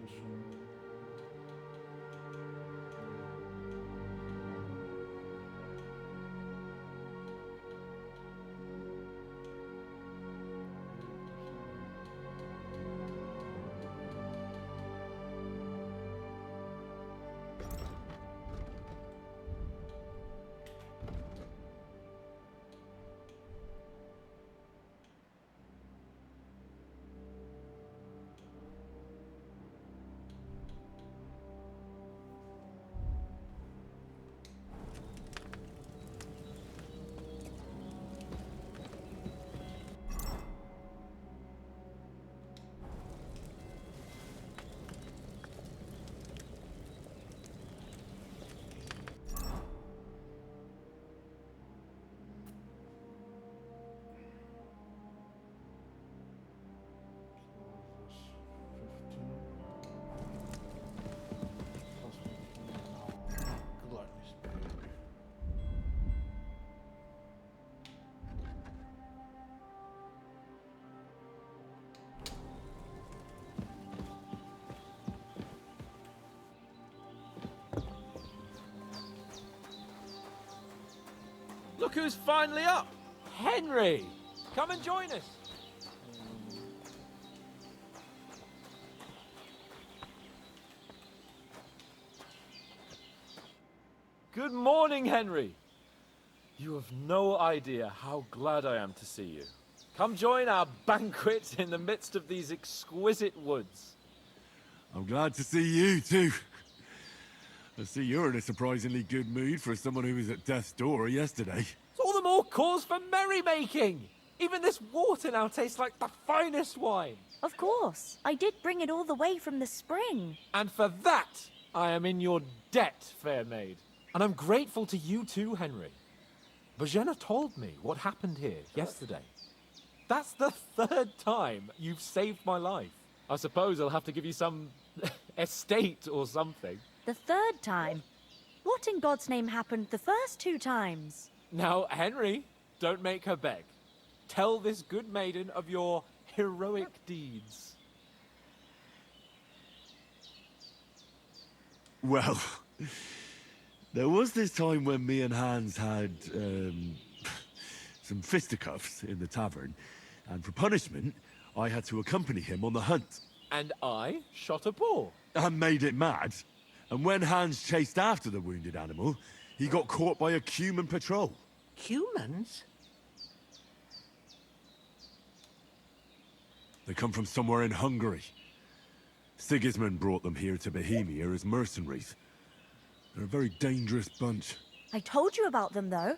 soon. Look who's finally up! Henry! Come and join us! Good morning, Henry! You have no idea how glad I am to see you. Come join our banquet in the midst of these exquisite woods. I'm glad to see you, too. I see you're in a surprisingly good mood for someone who was at death's door yesterday. It's all the more cause for merrymaking! Even this water now tastes like the finest wine. Of course. I did bring it all the way from the spring. And for that, I am in your debt, fair maid. And I'm grateful to you too, Henry. Bojena told me what happened here yesterday. That's the 3rd time you've saved my life. I suppose I'll have to give you some estate or something. The 3rd time? What in God's name happened the first 2 times? Now, Henry, don't make her beg. Tell this good maiden of your heroic deeds. Well, there was this time when me and Hans had, some fisticuffs in the tavern, and for punishment, I had to accompany him on the hunt. And I shot a boar. And made it mad. And when Hans chased after the wounded animal, he got caught by a Cuman patrol. Humans? They come from somewhere in Hungary. Sigismund brought them here to Bohemia as mercenaries. They're a very dangerous bunch. I told you about them, though.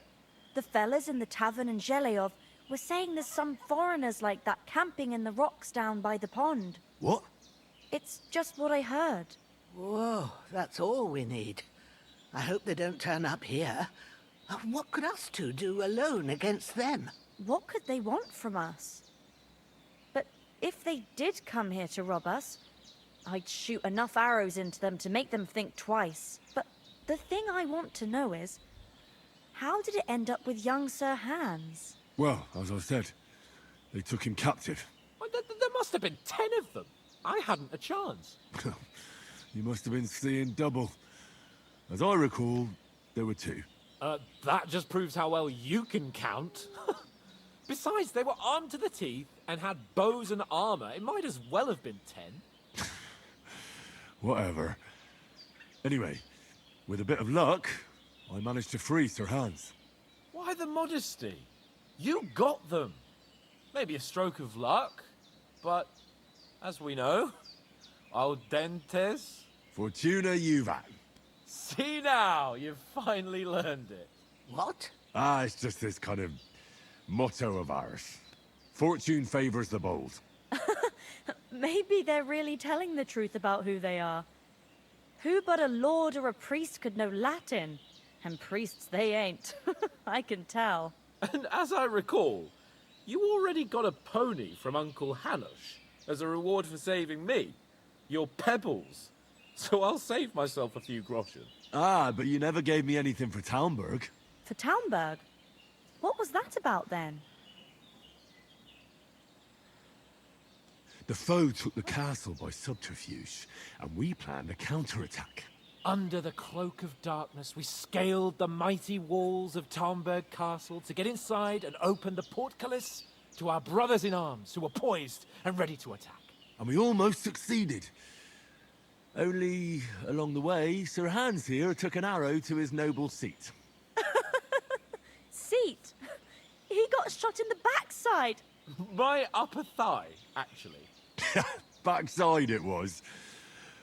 The fellas in the tavern in Zheleyov were saying there's some foreigners like that camping in the rocks down by the pond. What? It's just what I heard. Whoa, that's all we need. I hope they don't turn up here. What could us two do alone against them? What could they want from us? But if they did come here to rob us, I'd shoot enough arrows into them to make them think twice. But the thing I want to know is, how did it end up with young Sir Hans? Well, as I said, they took him captive. Well, there must have been 10 of them. I hadn't a chance. You must have been seeing double. As I recall, there were 2. That just proves how well you can count. Besides, they were armed to the teeth and had bows and armor. It might as well have been 10. Whatever. Anyway, with a bit of luck, I managed to free Sir Hans. Why the modesty? You got them. Maybe a stroke of luck, but as we know, audentes. Fortuna juvat. See now, you've finally learned it. What? It's just this kind of motto of ours. Fortune favors the bold. Maybe they're really telling the truth about who they are. Who but a lord or a priest could know Latin? And priests they ain't. I can tell. And as I recall, you already got a pony from Uncle Hanush as a reward for saving me. Your pebbles. So I'll save myself a few groschen. But you never gave me anything for Talmberg. For Talmberg? What was that about then? The foe took the castle by subterfuge, and we planned a counterattack. Under the cloak of darkness, we scaled the mighty walls of Tarnberg Castle to get inside and open the portcullis to our brothers in arms who were poised and ready to attack. And we almost succeeded. Only, along the way, Sir Hans here took an arrow to his noble seat. Seat? He got shot in the backside. My upper thigh, actually. Backside it was.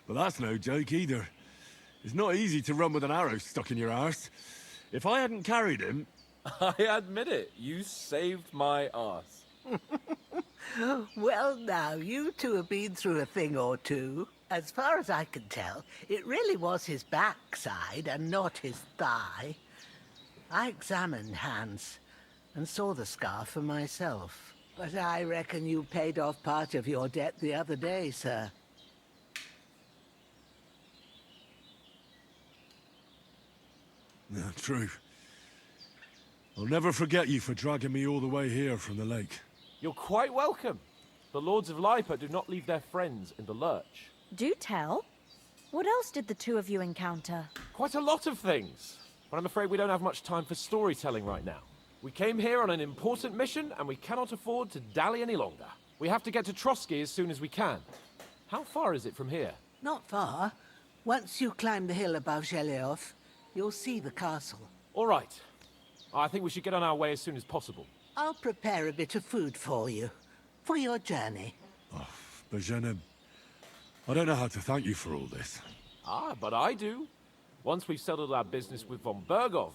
But that's no joke either. It's not easy to run with an arrow stuck in your arse. If I hadn't carried him... I admit it, you saved my arse. Well, now, you two have been through a thing or two. As far as I can tell, it really was his backside and not his thigh. I examined Hans and saw the scar for myself. But I reckon you paid off part of your debt the other day, sir. Yeah, true. I'll never forget you for dragging me all the way here from the lake. You're quite welcome. The Lords of Lipa do not leave their friends in the lurch. Do tell. What else did the two of you encounter? Quite a lot of things. But I'm afraid we don't have much time for storytelling right now. We came here on an important mission, and we cannot afford to dally any longer. We have to get to Trotsky as soon as we can. How far is it from here? Not far. Once you climb the hill above Zheleov, you'll see the castle. All right. I think we should get on our way as soon as possible. I'll prepare a bit of food for you, for your journey. Oh, Bozhena, I don't know how to thank you for all this. Ah, but I do. Once we've settled our business with von Bergov,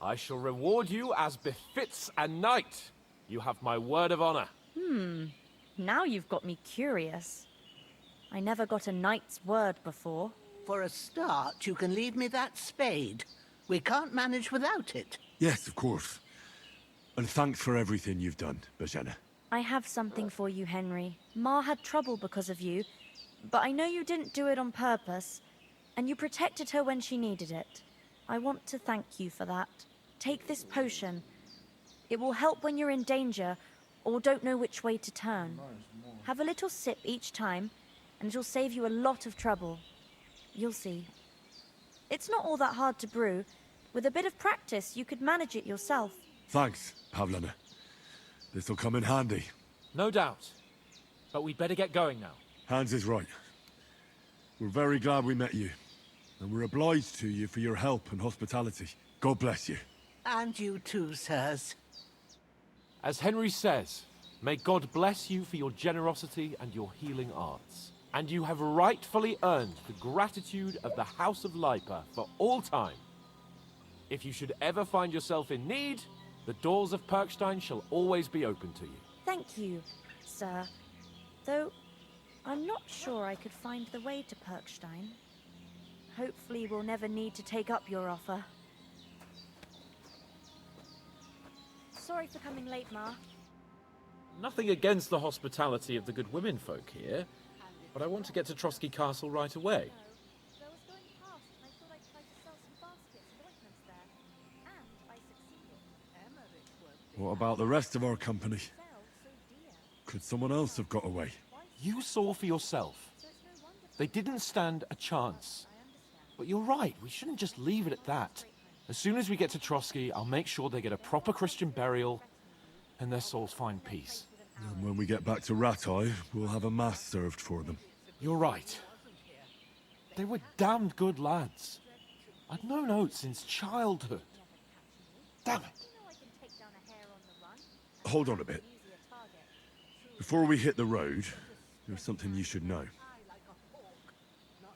I shall reward you as befits a knight. You have my word of honor. Now you've got me curious. I never got a knight's word before. For a start, you can leave me that spade. We can't manage without it. Yes, of course. And thanks for everything you've done, Bozhena. I have something for you, Henry. Ma had trouble because of you, but I know you didn't do it on purpose, and you protected her when she needed it. I want to thank you for that. Take this potion. It will help when you're in danger or don't know which way to turn. Have a little sip each time, and it'll save you a lot of trouble. You'll see. It's not all that hard to brew. With a bit of practice, you could manage it yourself. Thanks, Pavlana. This'll come in handy. No doubt. But we'd better get going now. Hans is right. We're very glad we met you. And we're obliged to you for your help and hospitality. God bless you. And you too, sirs. As Henry says, may God bless you for your generosity and your healing arts. And you have rightfully earned the gratitude of the House of Lipa for all time. If you should ever find yourself in need, the doors of Perkstein shall always be open to you. Thank you, sir. Though, I'm not sure I could find the way to Perkstein. Hopefully we'll never need to take up your offer. Sorry for coming late, Ma. Nothing against the hospitality of the good women folk here, but I want to get to Trotsky Castle right away. What about the rest of our company? Could someone else have got away? You saw for yourself. They didn't stand a chance. But you're right, we shouldn't just leave it at that. As soon as we get to Trotsky, I'll make sure they get a proper Christian burial and their souls find peace. And when we get back to Ratai, we'll have a mass served for them. You're right. They were damned good lads. I'd known Oates since childhood. Damn it. Hold on a bit. Before we hit the road, there's something you should know.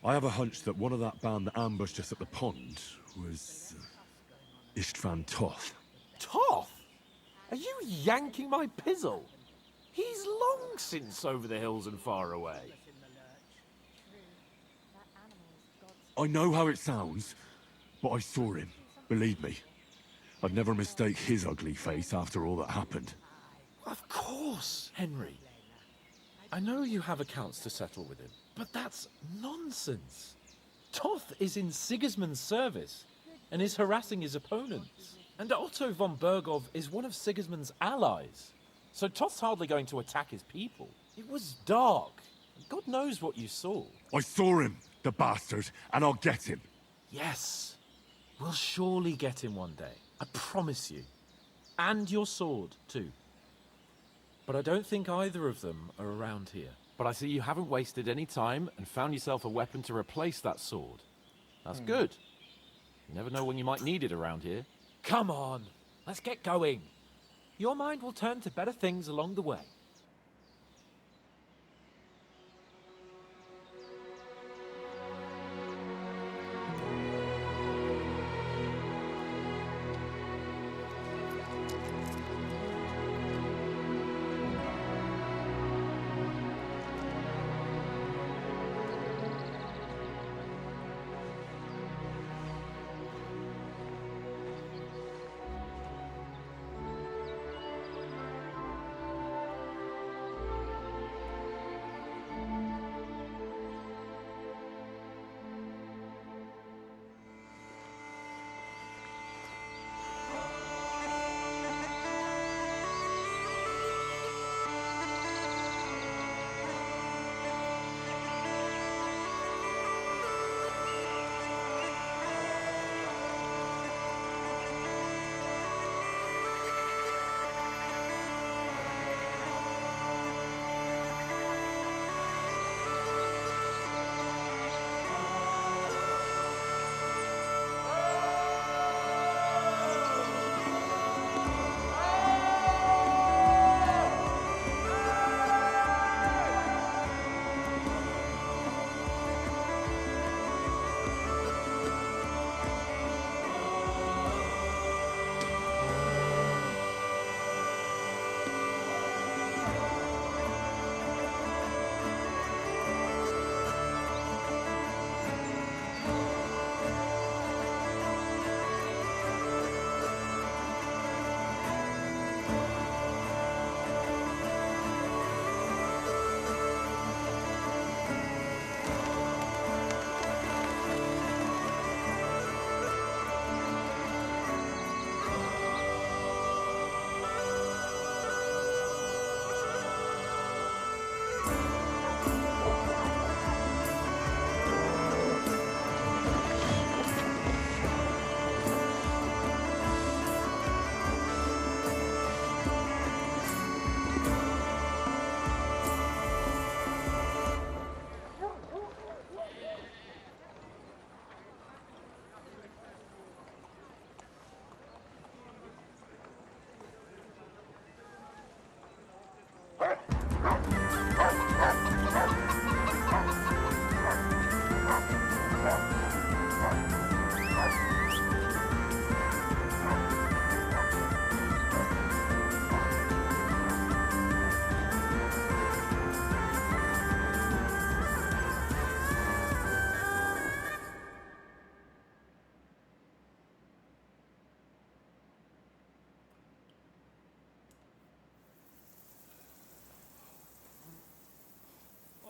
I have a hunch that one of that band that ambushed us at the pond was Istvan Toth. Toth? Are you yanking my pizzle? He's long since over the hills and far away. I know how it sounds, but I saw him. Believe me. I'd never mistake his ugly face after all that happened. Of course, Henry. I know you have accounts to settle with him, but that's nonsense. Toth is in Sigismund's service and is harassing his opponents. And Otto von Bergov is one of Sigismund's allies. So Toth's hardly going to attack his people. It was dark. God knows what you saw. I saw him, the bastard, and I'll get him. Yes. We'll surely get him one day. I promise you. And your sword, too. But I don't think either of them are around here. But I see you haven't wasted any time and found yourself a weapon to replace that sword. That's good. You never know when you might need it around here. Come on, let's get going. Your mind will turn to better things along the way.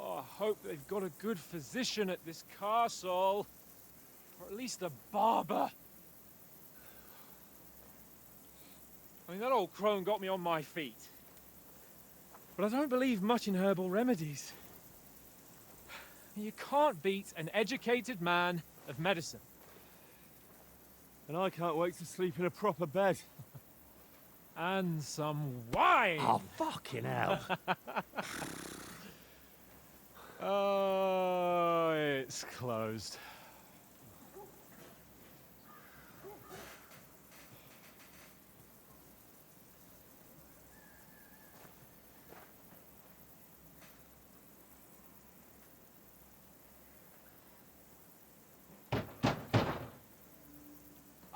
I hope they've got a good physician at this castle. Or at least a barber. I mean, that old crone got me on my feet. But I don't believe much in herbal remedies. You can't beat an educated man of medicine. And I can't wait to sleep in a proper bed. And some wine! Oh, fucking hell. Oh, it's closed.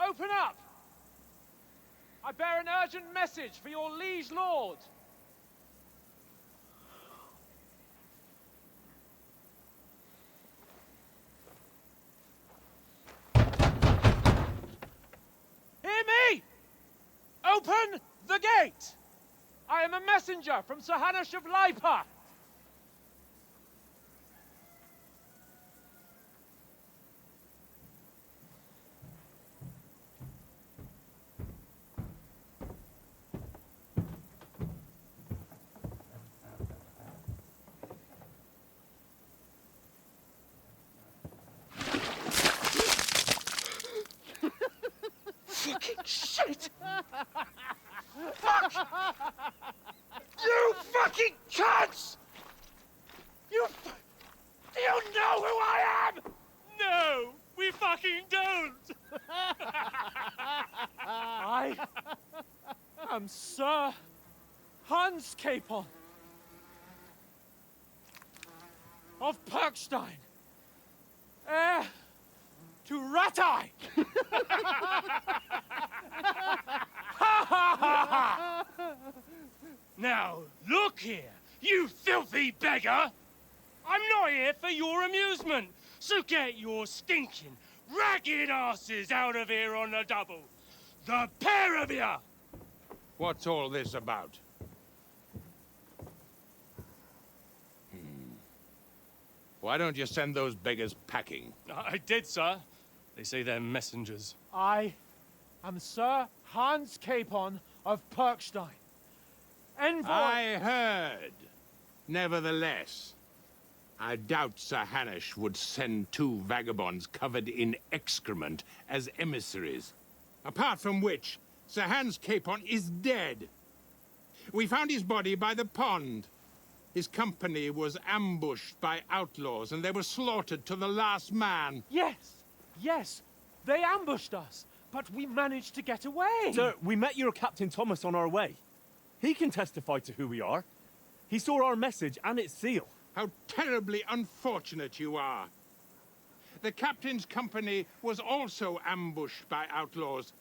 Open up! I bear an urgent message for your liege lord. Hear me! Open the gate! I am a messenger from Sir Hanush of Lipa. fucking shit! Fuck! You fucking cunts! Do you know who I am? No, we fucking don't! I am Sir Hans Capon of Perkstein, heir to Ratai! Now, look here, you filthy beggar! I'm not here for your amusement, so get your stinking, ragged asses out of here on the double. The pair of you! What's all this about? Why don't you send those beggars packing? I did, sir. They say they're messengers. I am Sir Hans Capon of Perkstein, envoy... I heard. Nevertheless, I doubt Sir Hanush would send two vagabonds covered in excrement as emissaries. Apart from which, Sir Hans Capon is dead. We found his body by the pond. His company was ambushed by outlaws, and they were slaughtered to the last man. Yes, they ambushed us, but we managed to get away. Sir, we met your Captain Thomas on our way. He can testify to who we are. He saw our message and its seal. How terribly unfortunate you are. The captain's company was also ambushed by outlaws.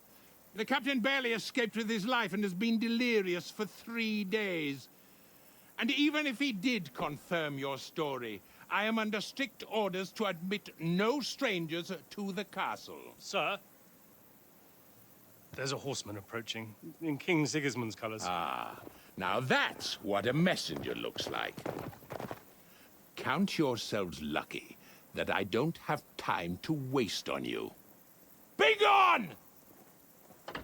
The captain barely escaped with his life and has been delirious for 3 days. And even if he did confirm your story, I am under strict orders to admit no strangers to the castle. Sir, there's a horseman approaching, in King Sigismund's colours. Ah, now that's what a messenger looks like. Count yourselves lucky that I don't have time to waste on you. Be gone! I'm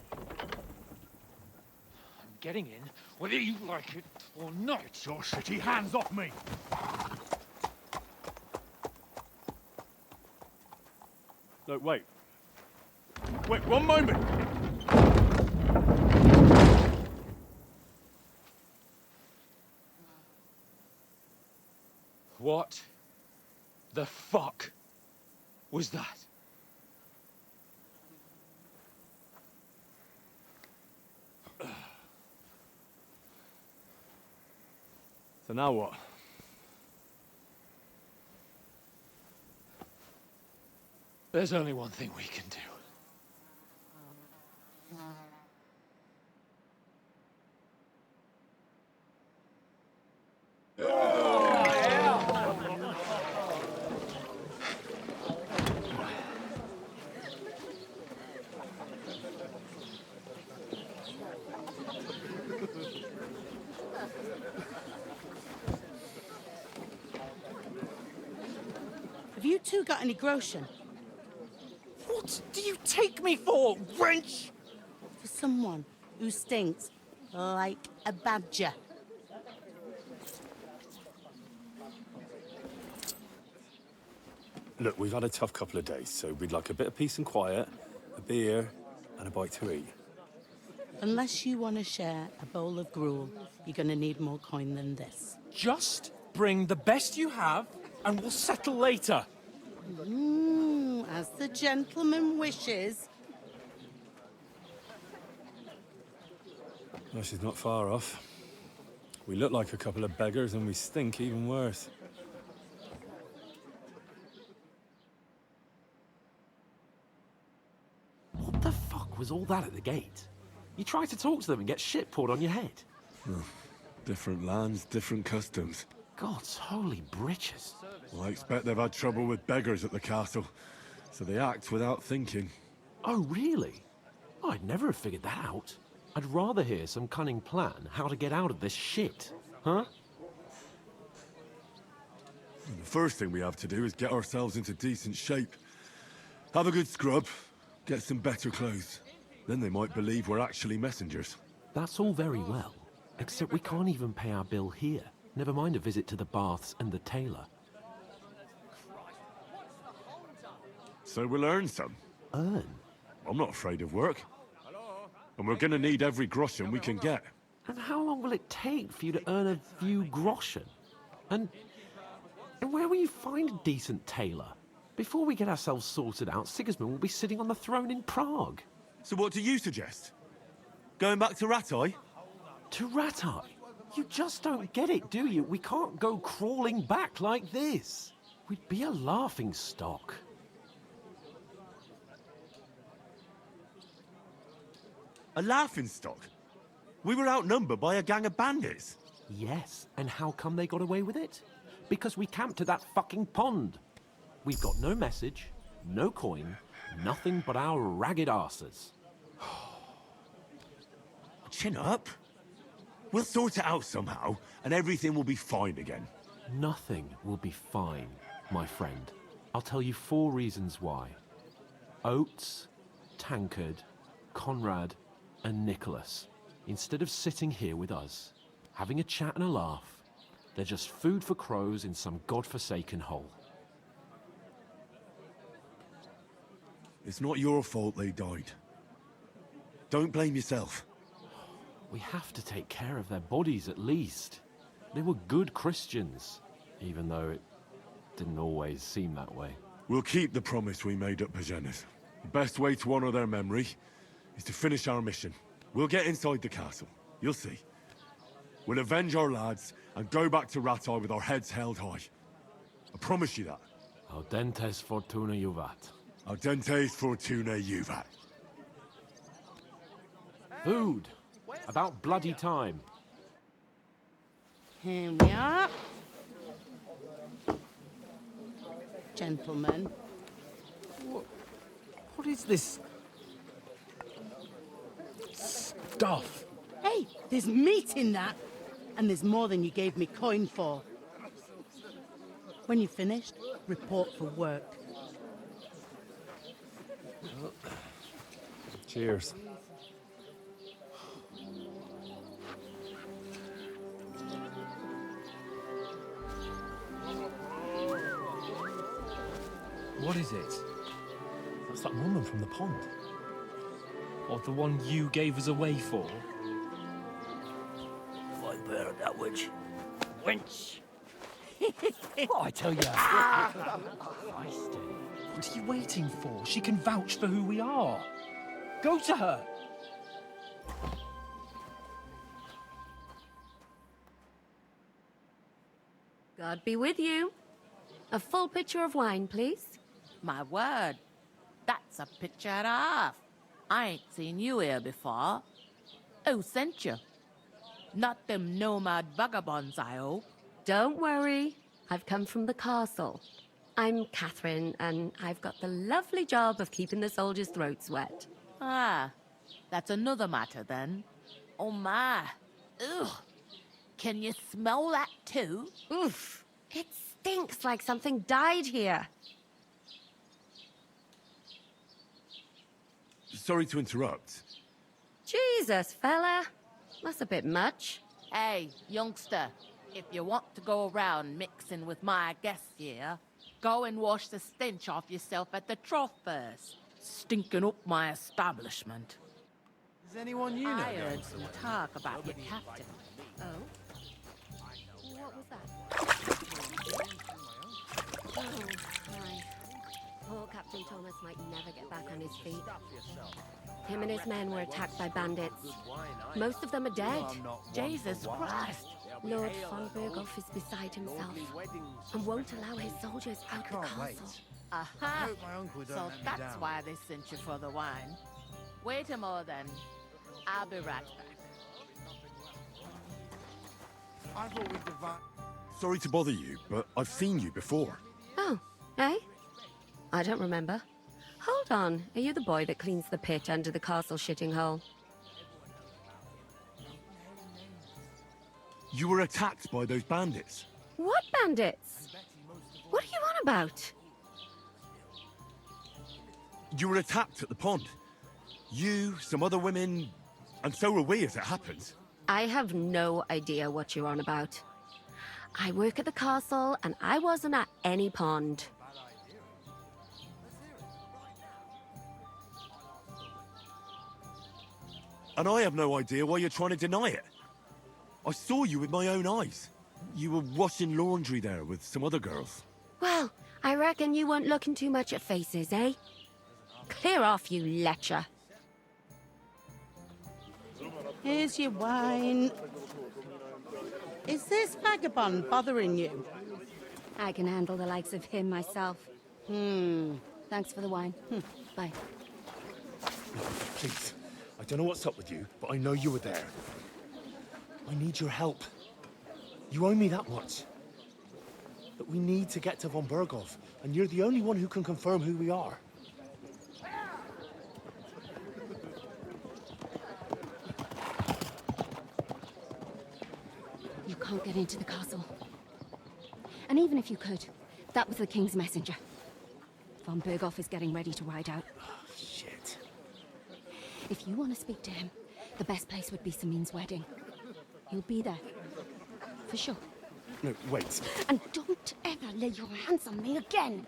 getting in, whether you like it or not. Get your shitty hands off me! No, wait. Wait, one moment! What the fuck was that? So now what? There's only one thing we can do. Have you two got any groschen? What do you take me for, wench? For someone who stinks like a badger. Look, we've had a tough couple of days, so we'd like a bit of peace and quiet, a beer, and a bite to eat. Unless you want to share a bowl of gruel, you're going to need more coin than this. Just bring the best you have, and we'll settle later. As the gentleman wishes. Well, she's not far off. We look like a couple of beggars, and we stink even worse. What the fuck was all that at the gate? You try to talk to them and get shit poured on your head. Different lands, different customs. God's holy britches. Well, I expect they've had trouble with beggars at the castle, so they act without thinking. Oh, really? Oh, I'd never have figured that out. I'd rather hear some cunning plan how to get out of this shit, huh? And the first thing we have to do is get ourselves into decent shape. Have a good scrub, get some better clothes. Then they might believe we're actually messengers. That's all very well, except we can't even pay our bill here. Never mind a visit to the baths and the tailor. So we'll earn some. Earn? I'm not afraid of work. And we're gonna need every groschen we can get. And how long will it take for you to earn a few groschen? And where will you find a decent tailor? Before we get ourselves sorted out, Sigismund will be sitting on the throne in Prague. So what do you suggest? Going back to Ratai? To Ratai? You just don't get it, do you? We can't go crawling back like this. We'd be a laughing stock. A laughingstock? We were outnumbered by a gang of bandits. Yes, and how come they got away with it? Because we camped at that fucking pond. We've got no message, no coin, nothing but our ragged arses. Chin up. We'll sort it out somehow, and everything will be fine again. Nothing will be fine, my friend. I'll tell you 4 reasons why. Oates, Tankard, Conrad, and Nicholas, instead of sitting here with us, having a chat and a laugh, they're just food for crows in some godforsaken hole. It's not your fault they died. Don't blame yourself. We have to take care of their bodies at least. They were good Christians, even though it didn't always seem that way. We'll keep the promise we made at Pagenes. The best way to honor their memory is to finish our mission. We'll get inside the castle. You'll see. We'll avenge our lads and go back to Ratai with our heads held high. I promise you that. Audentes fortuna juvat. Audentes fortuna juvat. Food. About bloody time. Here we are. Gentlemen. What is this stuff? Hey, there's meat in that. And there's more than you gave me coin for. When you're finished, report for work. Cheers. What is it? That's that woman from the pond. Or the one you gave us away for? I bear that witch. Wench! What I tell you? What are you waiting for? She can vouch for who we are. Go to her. God be with you. A full pitcher of wine, please. My word, that's a picture and a half. I ain't seen you here before. Who sent you? Not them nomad vagabonds, I hope. Don't worry. I've come from the castle. I'm Catherine, and I've got the lovely job of keeping the soldiers' throats wet. Ah, that's another matter then. Oh my. Ugh. Can you smell that too? Oof. It stinks like something died here. Sorry to interrupt. Jesus, fella. That's a bit much. Hey, youngster, if you want to go around mixing with my guests here, go and wash the stench off yourself at the trough first. Stinking up my establishment. Is anyone you know? I heard some talk about your captain. Oh? What was that? Oh, my. Poor Captain Thomas might never get back on his feet. Him and his men were attacked by bandits. Most of them are dead. Jesus Christ! Lord von Berghoff is beside himself and won't allow his soldiers out the castle. Aha! So that's why they sent you for the wine. Wait a moment then. I'll be right back. I thought we'd divide. Sorry to bother you, but I've seen you before. Oh, eh? I don't remember. Hold on, are you the boy that cleans the pit under the castle shitting hole? You were attacked by those bandits. What bandits? What are you on about? You were attacked at the pond. You, some other women, and so were we as it happens. I have no idea what you're on about. I work at the castle, and I wasn't at any pond. And I have no idea why you're trying to deny it. I saw you with my own eyes. You were washing laundry there with some other girls. Well, I reckon you weren't looking too much at faces, eh? Clear off, you lecher. Here's your wine. Is this vagabond bothering you? I can handle the likes of him myself. Thanks for the wine. Bye. Please, I don't know what's up with you, but I know you were there. I need your help. You owe me that much. But we need to get to von Berghoff, and you're the only one who can confirm who we are. You can't get into the castle. And even if you could, that was the King's messenger. Von Berghoff is getting ready to ride out. Shit. If you want to speak to him, the best place would be Samin's wedding. He'll be there. For sure. No, wait. And don't ever lay your hands on me again!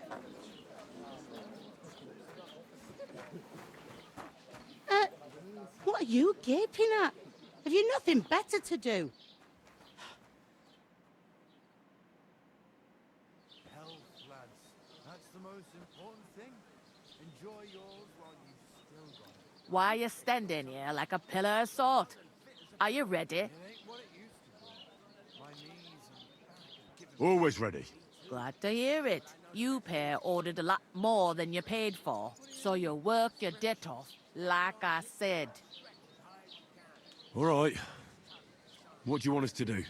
What are you gaping at? Have you nothing better to do? Health, lads. That's the most important thing. Enjoy yours while you've still got it. Why are you standing here like a pillar of salt? Are you ready? It ain't what it used to be. My knees Always ready. Glad to hear it. You pair ordered a lot more than you paid for, so you work your debt off, like I said. All right. What do you want us to do?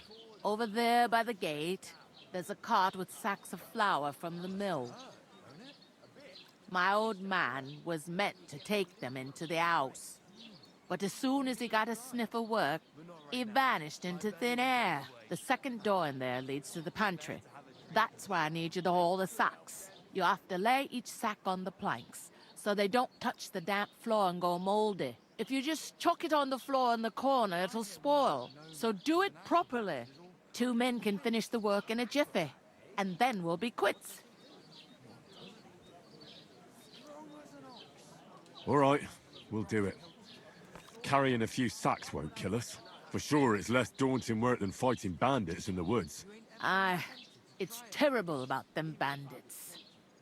Over there by the gate, there's a cart with sacks of flour from the mill. My old man was meant to take them into the house. But as soon as he got a sniff of work, he vanished into thin air. The second door in there leads to the pantry. That's where I need you to haul the sacks. You have to lay each sack on the planks, so they don't touch the damp floor and go moldy. If you just chuck it on the floor in the corner, it'll spoil. So do it properly. 2 men can finish the work in a jiffy, and then we'll be quits. All right, we'll do it. Carrying a few sacks won't kill us. For sure, it's less daunting work than fighting bandits in the woods. Aye, it's terrible about them bandits.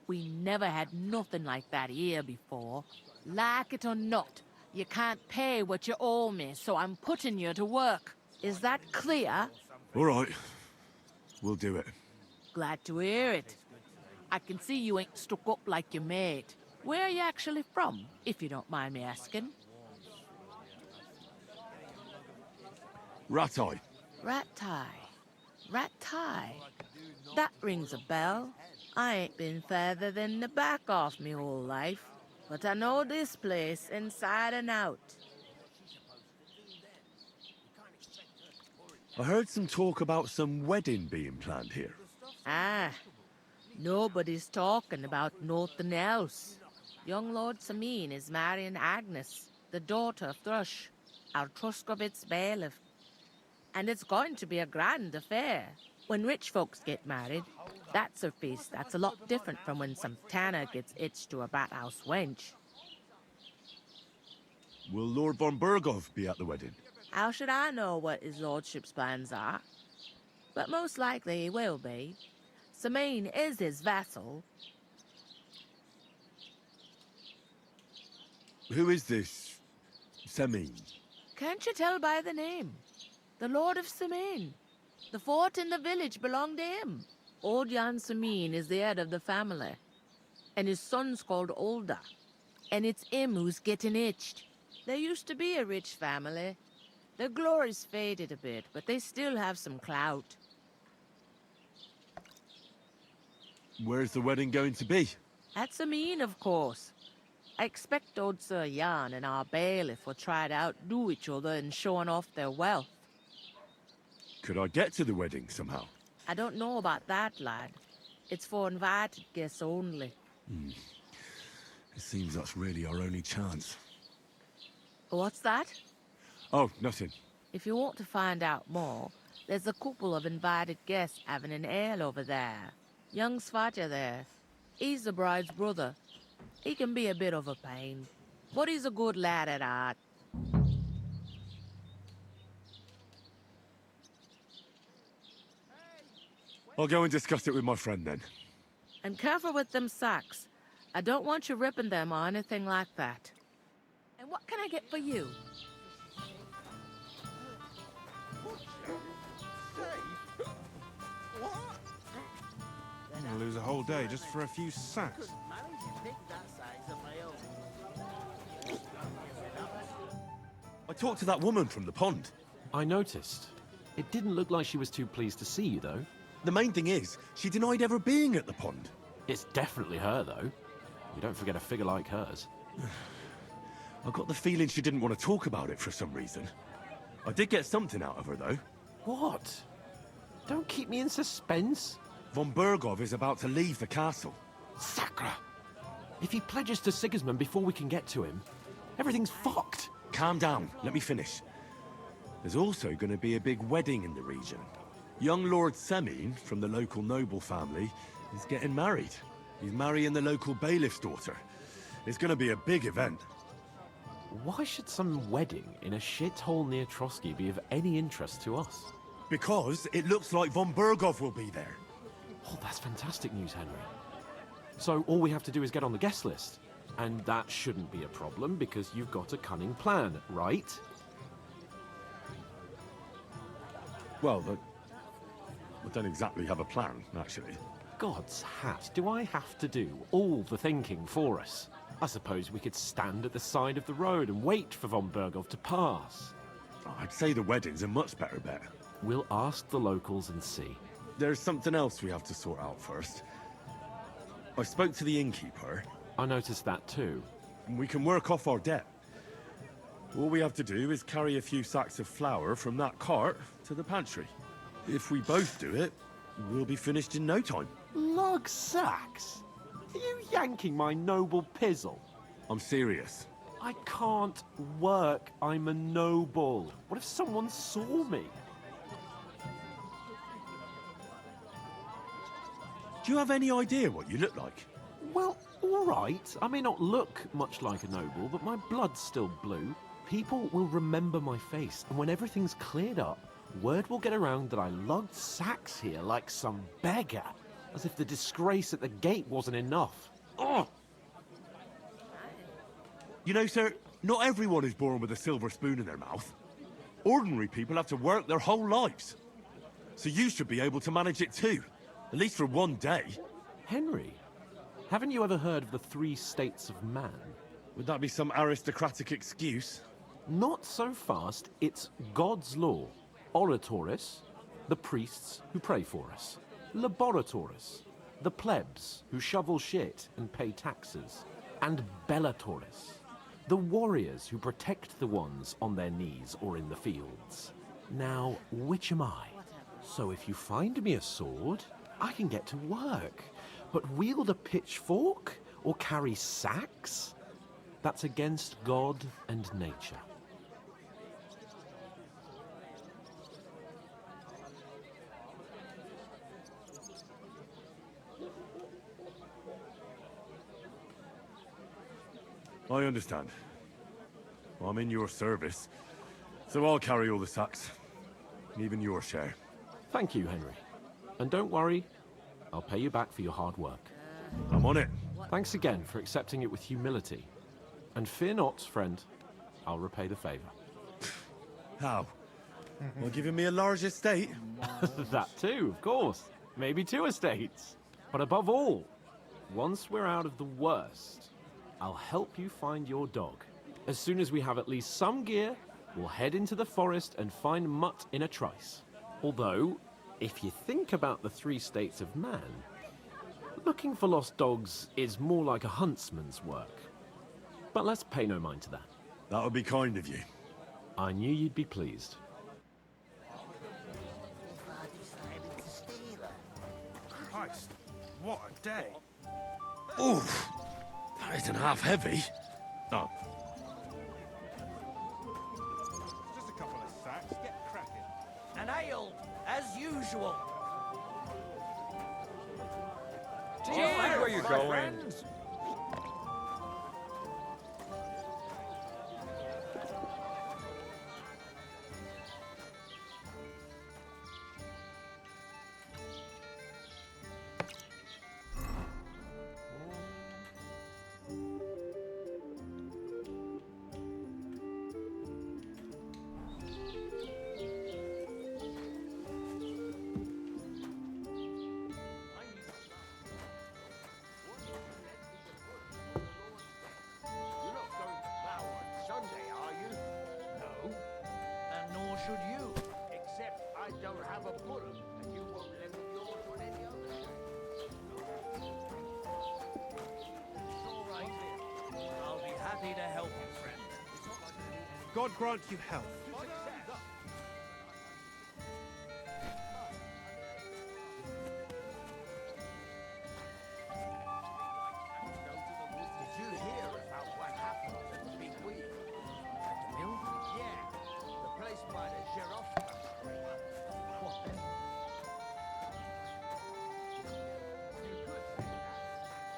We never had nothing like that here before. Like it or not, you can't pay what you owe me, so I'm putting you to work. Is that clear? All right, we'll do it. Glad to hear it. I can see you ain't stuck up like your mate. Where are you actually from, if you don't mind me asking? Ratai. Ratai. Ratai. That rings a bell. I ain't been further than the back off me whole life, but I know this place inside and out. I heard some talk about some wedding being planned here. Ah, nobody's talking about nothing else. Young Lord Samin is marrying Agnes, the daughter of Thrush, our Truskovitz bailiff. And it's going to be a grand affair. When rich folks get married, that's a feast that's a lot different from when some tanner gets hitched to a bat-house wench. Will Lord von Berghoff be at the wedding? How should I know what his lordship's plans are? But most likely he will be. Samin is his vassal. Who is this Samin? Can't you tell by the name? The Lord of Samin. The fort and the village belong to him. Old Jan Samin is the head of the family. And his son's called Olda. And it's him who's getting itched. There used to be a rich family. Their glory's faded a bit, but they still have some clout. Where's the wedding going to be? At Samin, of course. I expect old Sir Jan and our bailiff will try to outdo each other in showing off their wealth. Could I get to the wedding somehow? I don't know about that, lad. It's for invited guests only. It seems that's really our only chance. What's that? Oh, nothing. If you want to find out more, there's a couple of invited guests having an ale over there. Young Svatja there. He's the bride's brother. He can be a bit of a pain, but he's a good lad at heart. I'll go and discuss it with my friend then. And careful with them sacks. I don't want you ripping them or anything like that. And what can I get for you? I'm gonna lose a whole day just for a few sacks. I talked to that woman from the pond. I noticed. It didn't look like she was too pleased to see you, though. The main thing is, she denied ever being at the pond. It's definitely her, though. You don't forget a figure like hers. I got the feeling she didn't want to talk about it for some reason. I did get something out of her, though. What? Don't keep me in suspense. Von Bergov is about to leave the castle. Sacra! If he pledges to Sigismund before we can get to him, everything's fucked. Calm down, let me finish. There's also going to be a big wedding in the region. Young Lord Semine, from the local noble family, is getting married. He's marrying the local bailiff's daughter. It's going to be a big event. Why should some wedding in a shithole near Trotsky be of any interest to us? Because it looks like von Bergov will be there. Oh, that's fantastic news, Henry. So all we have to do is get on the guest list. And that shouldn't be a problem because you've got a cunning plan, right? Well, I don't exactly have a plan, actually. God's hat, do I have to do all the thinking for us? I suppose we could stand at the side of the road and wait for von Bergov to pass. I'd say the wedding's a much better bet. We'll ask the locals and see. There's something else we have to sort out first. I spoke to the innkeeper. I noticed that too. We can work off our debt. All we have to do is carry a few sacks of flour from that cart to the pantry. If we both do it, we'll be finished in no time. Lug sacks? Are you yanking my noble pizzle? I'm serious. I can't work. I'm a noble. What if someone saw me? Do you have any idea what you look like? Well, all right. I may not look much like a noble, but my blood's still blue. People will remember my face, and when everything's cleared up, word will get around that I lugged sacks here like some beggar, as if the disgrace at the gate wasn't enough. Ugh! You know, sir, not everyone is born with a silver spoon in their mouth. Ordinary people have to work their whole lives. So you should be able to manage it too, at least for one day. Henry, haven't you ever heard of the 3 states of man? Would that be some aristocratic excuse? Not so fast. It's God's law. Oratoris, the priests who pray for us. Laboratoris, the plebs who shovel shit and pay taxes. And Bellatoris, the warriors who protect the ones on their knees or in the fields. Now, which am I? So if you find me a sword, I can get to work. But wield a pitchfork or carry sacks? That's against God and nature. I understand. I'm in your service, so I'll carry all the sacks. Even your share. Thank you, Henry. And don't worry, I'll pay you back for your hard work. I'm on it. Thanks again for accepting it with humility. And fear not, friend. I'll repay the favor. How? Well, giving me a large estate? That too, of course. Maybe 2 estates. But above all, once we're out of the worst, I'll help you find your dog. As soon as we have at least some gear, we'll head into the forest and find Mutt in a trice. Although, if you think about the 3 states of man, looking for lost dogs is more like a huntsman's work. But let's pay no mind to that. That would be kind of you. I knew you'd be pleased. Christ, what a day. Oof! That isn't half heavy. Oh. Just a couple of sacks, get cracking. An ale, as usual. Cheers, where you going? Friends. God grant you health. Did you hear about what happened at the big wheel? At the mill? Yeah. The place by the sheriff. What then? You could say that.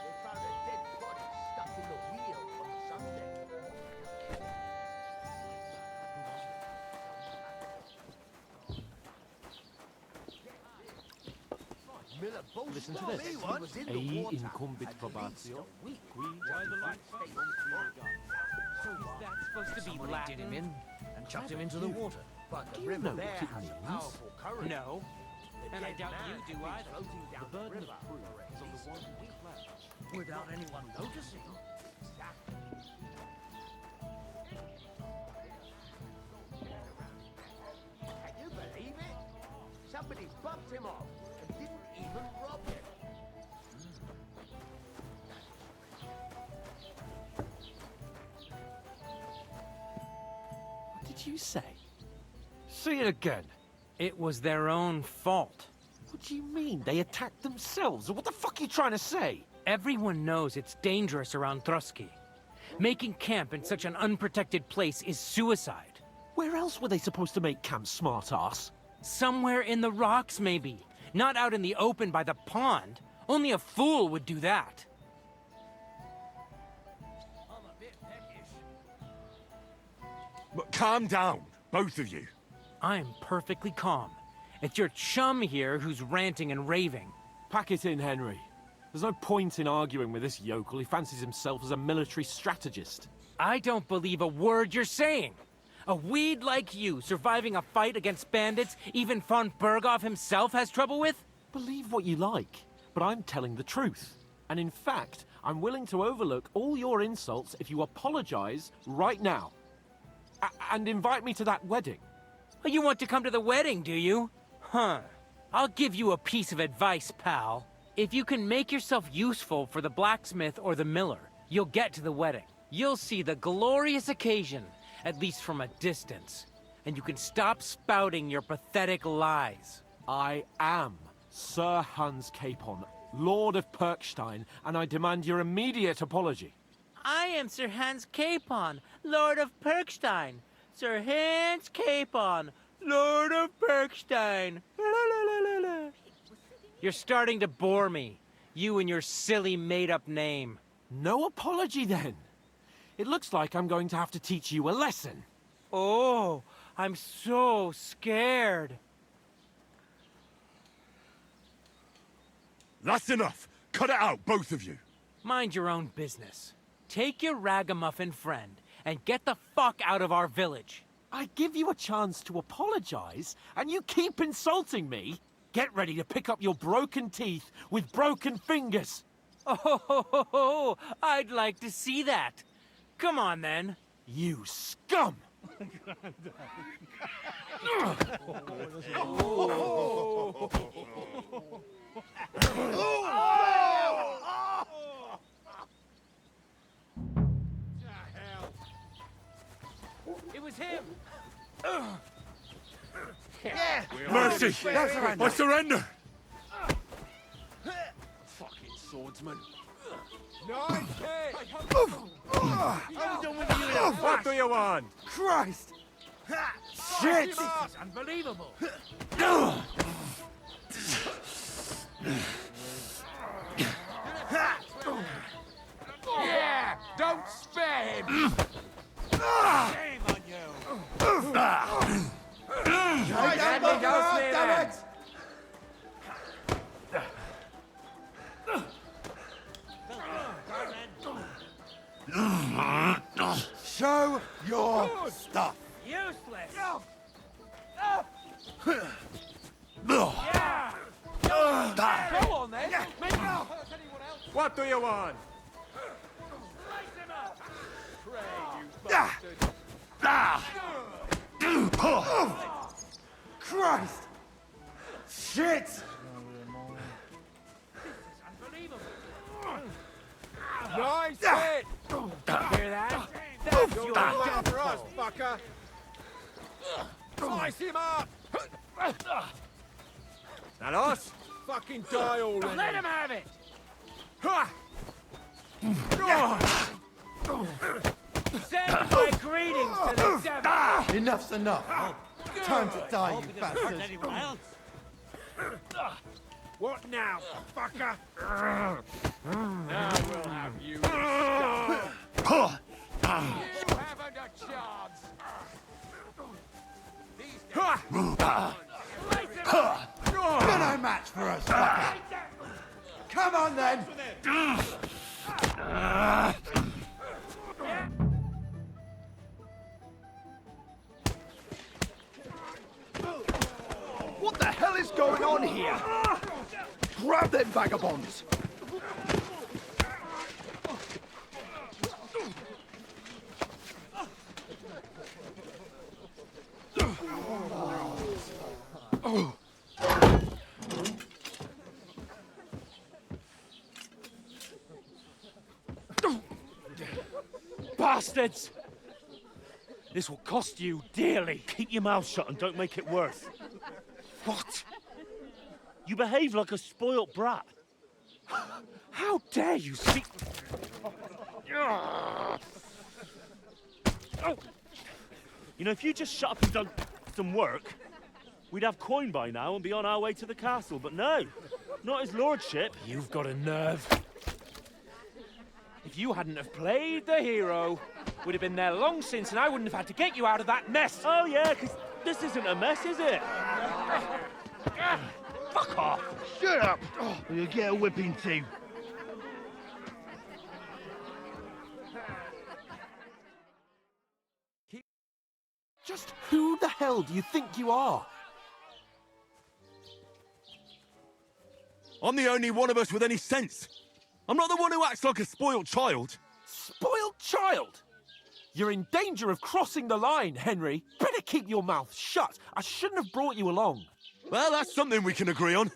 They found a dead body stuck in the wheel on Sunday. Miller boasted Listen to that this. he was in the Ei water incumbit at least probatio, a week. qui by the light stay on So that's supposed to be somebody Latin? did him in and chucked him into the water. But the Do you river know there what it has a means? powerful current. No. The And I dead doubt man you do had been either. floating down The burden river of proof for at is on the least one a who week claims. without anyone noticing. Can you believe it? Somebody bumped him off and didn't even rob him. What did you say? Say it again. It was their own fault. What do you mean? They attacked themselves? What the fuck are you trying to say? Everyone knows it's dangerous around Trotsky. Making camp in such an unprotected place is suicide. Where else were they supposed to make camp, smartass? Somewhere in the rocks, maybe. Not out in the open by the pond. Only a fool would do that. I'm a bit peckish. But calm down, both of you. I'm perfectly calm. It's your chum here who's ranting and raving. Pack it in, Henry. There's no point in arguing with this yokel. He fancies himself as a military strategist. I don't believe a word you're saying. A weed like you surviving a fight against bandits even von Berghoff himself has trouble with? Believe what you like, but I'm telling the truth. And in fact, I'm willing to overlook all your insults if you apologize right now. And invite me to that wedding. You want to come to the wedding, do you? Huh. I'll give you a piece of advice, pal. If you can make yourself useful for the blacksmith or the miller, you'll get to the wedding. You'll see the glorious occasion, at least from a distance. And you can stop spouting your pathetic lies. I am Sir Hans Capon, Lord of Perkstein, and I demand your immediate apology. I am Sir Hans Capon, Lord of Perkstein. Sir Hans Capon, Lord of Perkstein. You're starting to bore me. You and your silly made-up name. No apology, then. It looks like I'm going to have to teach you a lesson. Oh, I'm so scared. That's enough. Cut it out, both of you. Mind your own business. Take your ragamuffin friend and get the fuck out of our village. I give you a chance to apologize, and you keep insulting me. Get ready to pick up your broken teeth with broken fingers. Oh, I'd like to see that. Come on, then. You scum! It was him. Yeah. Mercy! I surrender! Fucking swordsman. Nice hit! I'm done with you. What do you want? Christ! Shit! This is unbelievable. Yeah! Don't spare him! Shame on you. Damn it! Show your stuff! Useless. Yeah! Go on then! Make it up! What do you want? Slice him up. Pray, you bastard! Christ! Shit! Unbelievable. Nice hit! Hear that? That's your death for us, fuck! fucker! Slice him up! Talos? Fucking die already! Let him have it! Send my greetings to the devil! Enough's enough. Time to die, you bastard. What now, fucker? Now we'll have you. You haven't a chance. You're no match for us, fucker. Come on then. What the hell is going on here? Grab them vagabonds! Bastards! This will cost you dearly. Keep your mouth shut and don't make it worse. What? You behave like a spoilt brat. How dare you speak... You know, if you just shut up and done some work, we'd have coin by now and be on our way to the castle. But no, not his lordship. You've got a nerve. If you hadn't have played the hero, we'd have been there long since and I wouldn't have had to get you out of that mess. Oh yeah, because this isn't a mess, is it? Fuck off. Shut up, or you'll get a whipping too. Just who the hell do you think you are? I'm the only one of us with any sense. I'm not the one who acts like a spoiled child. Spoiled child? You're in danger of crossing the line, Henry. Better keep your mouth shut. I shouldn't have brought you along. Well, that's something we can agree on.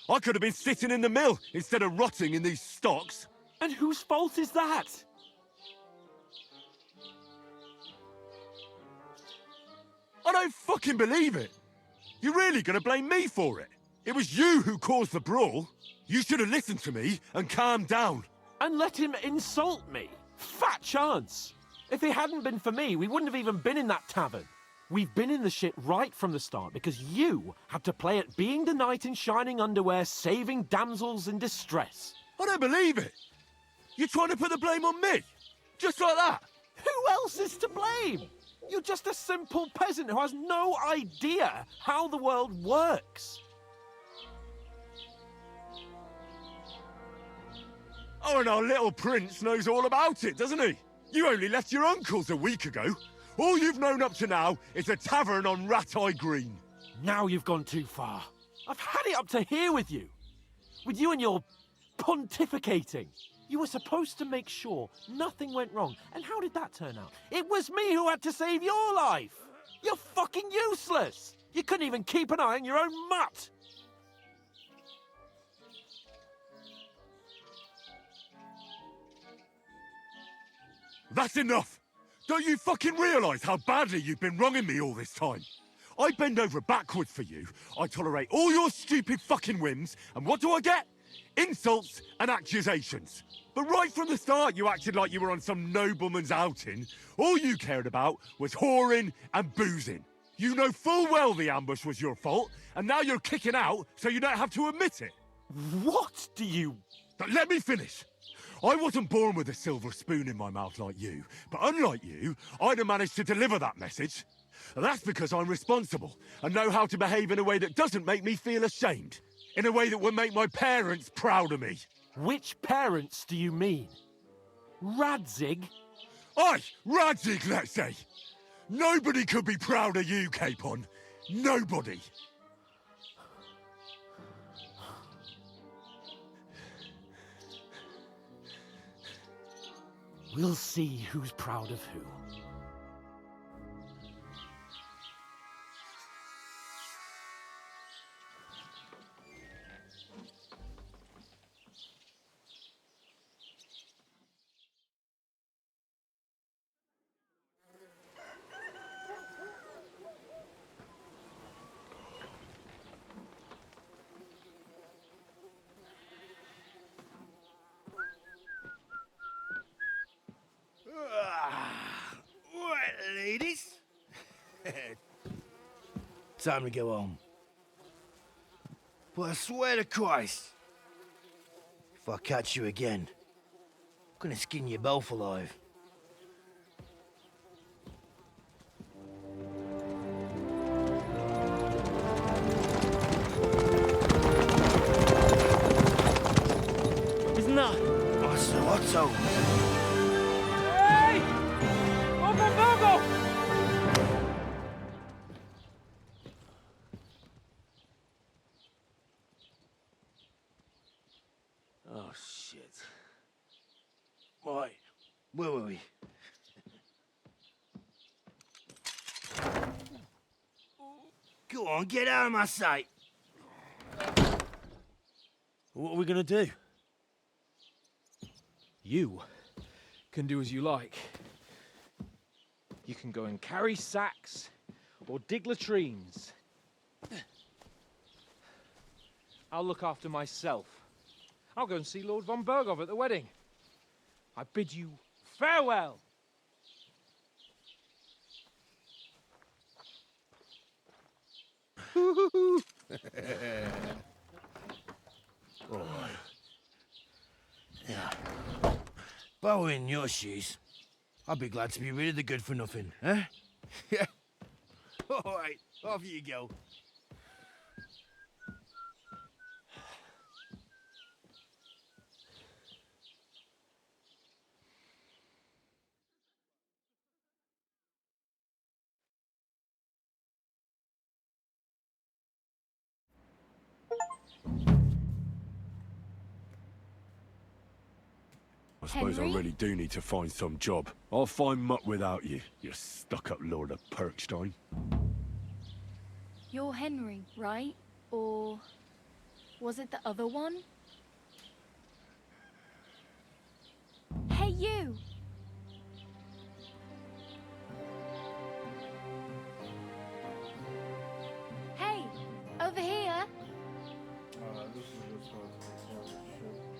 I could have been sitting in the mill instead of rotting in these stocks. And whose fault is that? I don't fucking believe it. You're really gonna blame me for it? It was you who caused the brawl. You should have listened to me and calmed down. And let him insult me? Fat chance. If it hadn't been for me, we wouldn't have even been in that tavern. We've been in the shit right from the start because you had to play at being the knight in shining underwear, saving damsels in distress. I don't believe it. You're trying to put the blame on me? Just like that? Who else is to blame? You're just a simple peasant who has no idea how the world works. Oh, and our little prince knows all about it, doesn't he? You only left your uncle's a week ago. All you've known up to now is a tavern on Rat-Eye Green. Now you've gone too far. I've had it up to here with you. With you and your pontificating. You were supposed to make sure nothing went wrong. And how did that turn out? It was me who had to save your life. You're fucking useless. You couldn't even keep an eye on your own mutt. That's enough! Don't you fucking realise how badly you've been wronging me all this time? I bend over backwards for you, I tolerate all your stupid fucking whims, and what do I get? Insults and accusations. But right from the start you acted like you were on some nobleman's outing. All you cared about was whoring and boozing. You know full well the ambush was your fault, and now you're kicking out so you don't have to admit it. What do you... But let me finish. I wasn't born with a silver spoon in my mouth like you, but unlike you, I'd have managed to deliver that message. That's because I'm responsible and know how to behave in a way that doesn't make me feel ashamed. In a way that would make my parents proud of me. Which parents do you mean? Radzig? Aye, Radzig, let's say. Nobody could be proud of you, Capon. Nobody. We'll see who's proud of who. Time to go home. But I swear to Christ, if I catch you again, I'm gonna skin you both alive. Isn't that? Otto. Hey! Open Virgo! Oh, shit. Right, where were we? Go on, get out of my sight. What are we gonna do? You can do as you like. You can go and carry sacks or dig latrines. I'll look after myself. I'll go and see Lord von Bergov at the wedding. I bid you farewell. All right. Yeah. If I were in your shoes, I'd be glad to be rid of the good-for-nothing, huh? Yeah. All right, off you go. I suppose I really do need to find some job. I'll find Mutt without you, you stuck-up Lord of Perkstein. You're Henry, right? Or was it the other one? Hey, you! Hey, over here! This is just how it's recorded. Shit.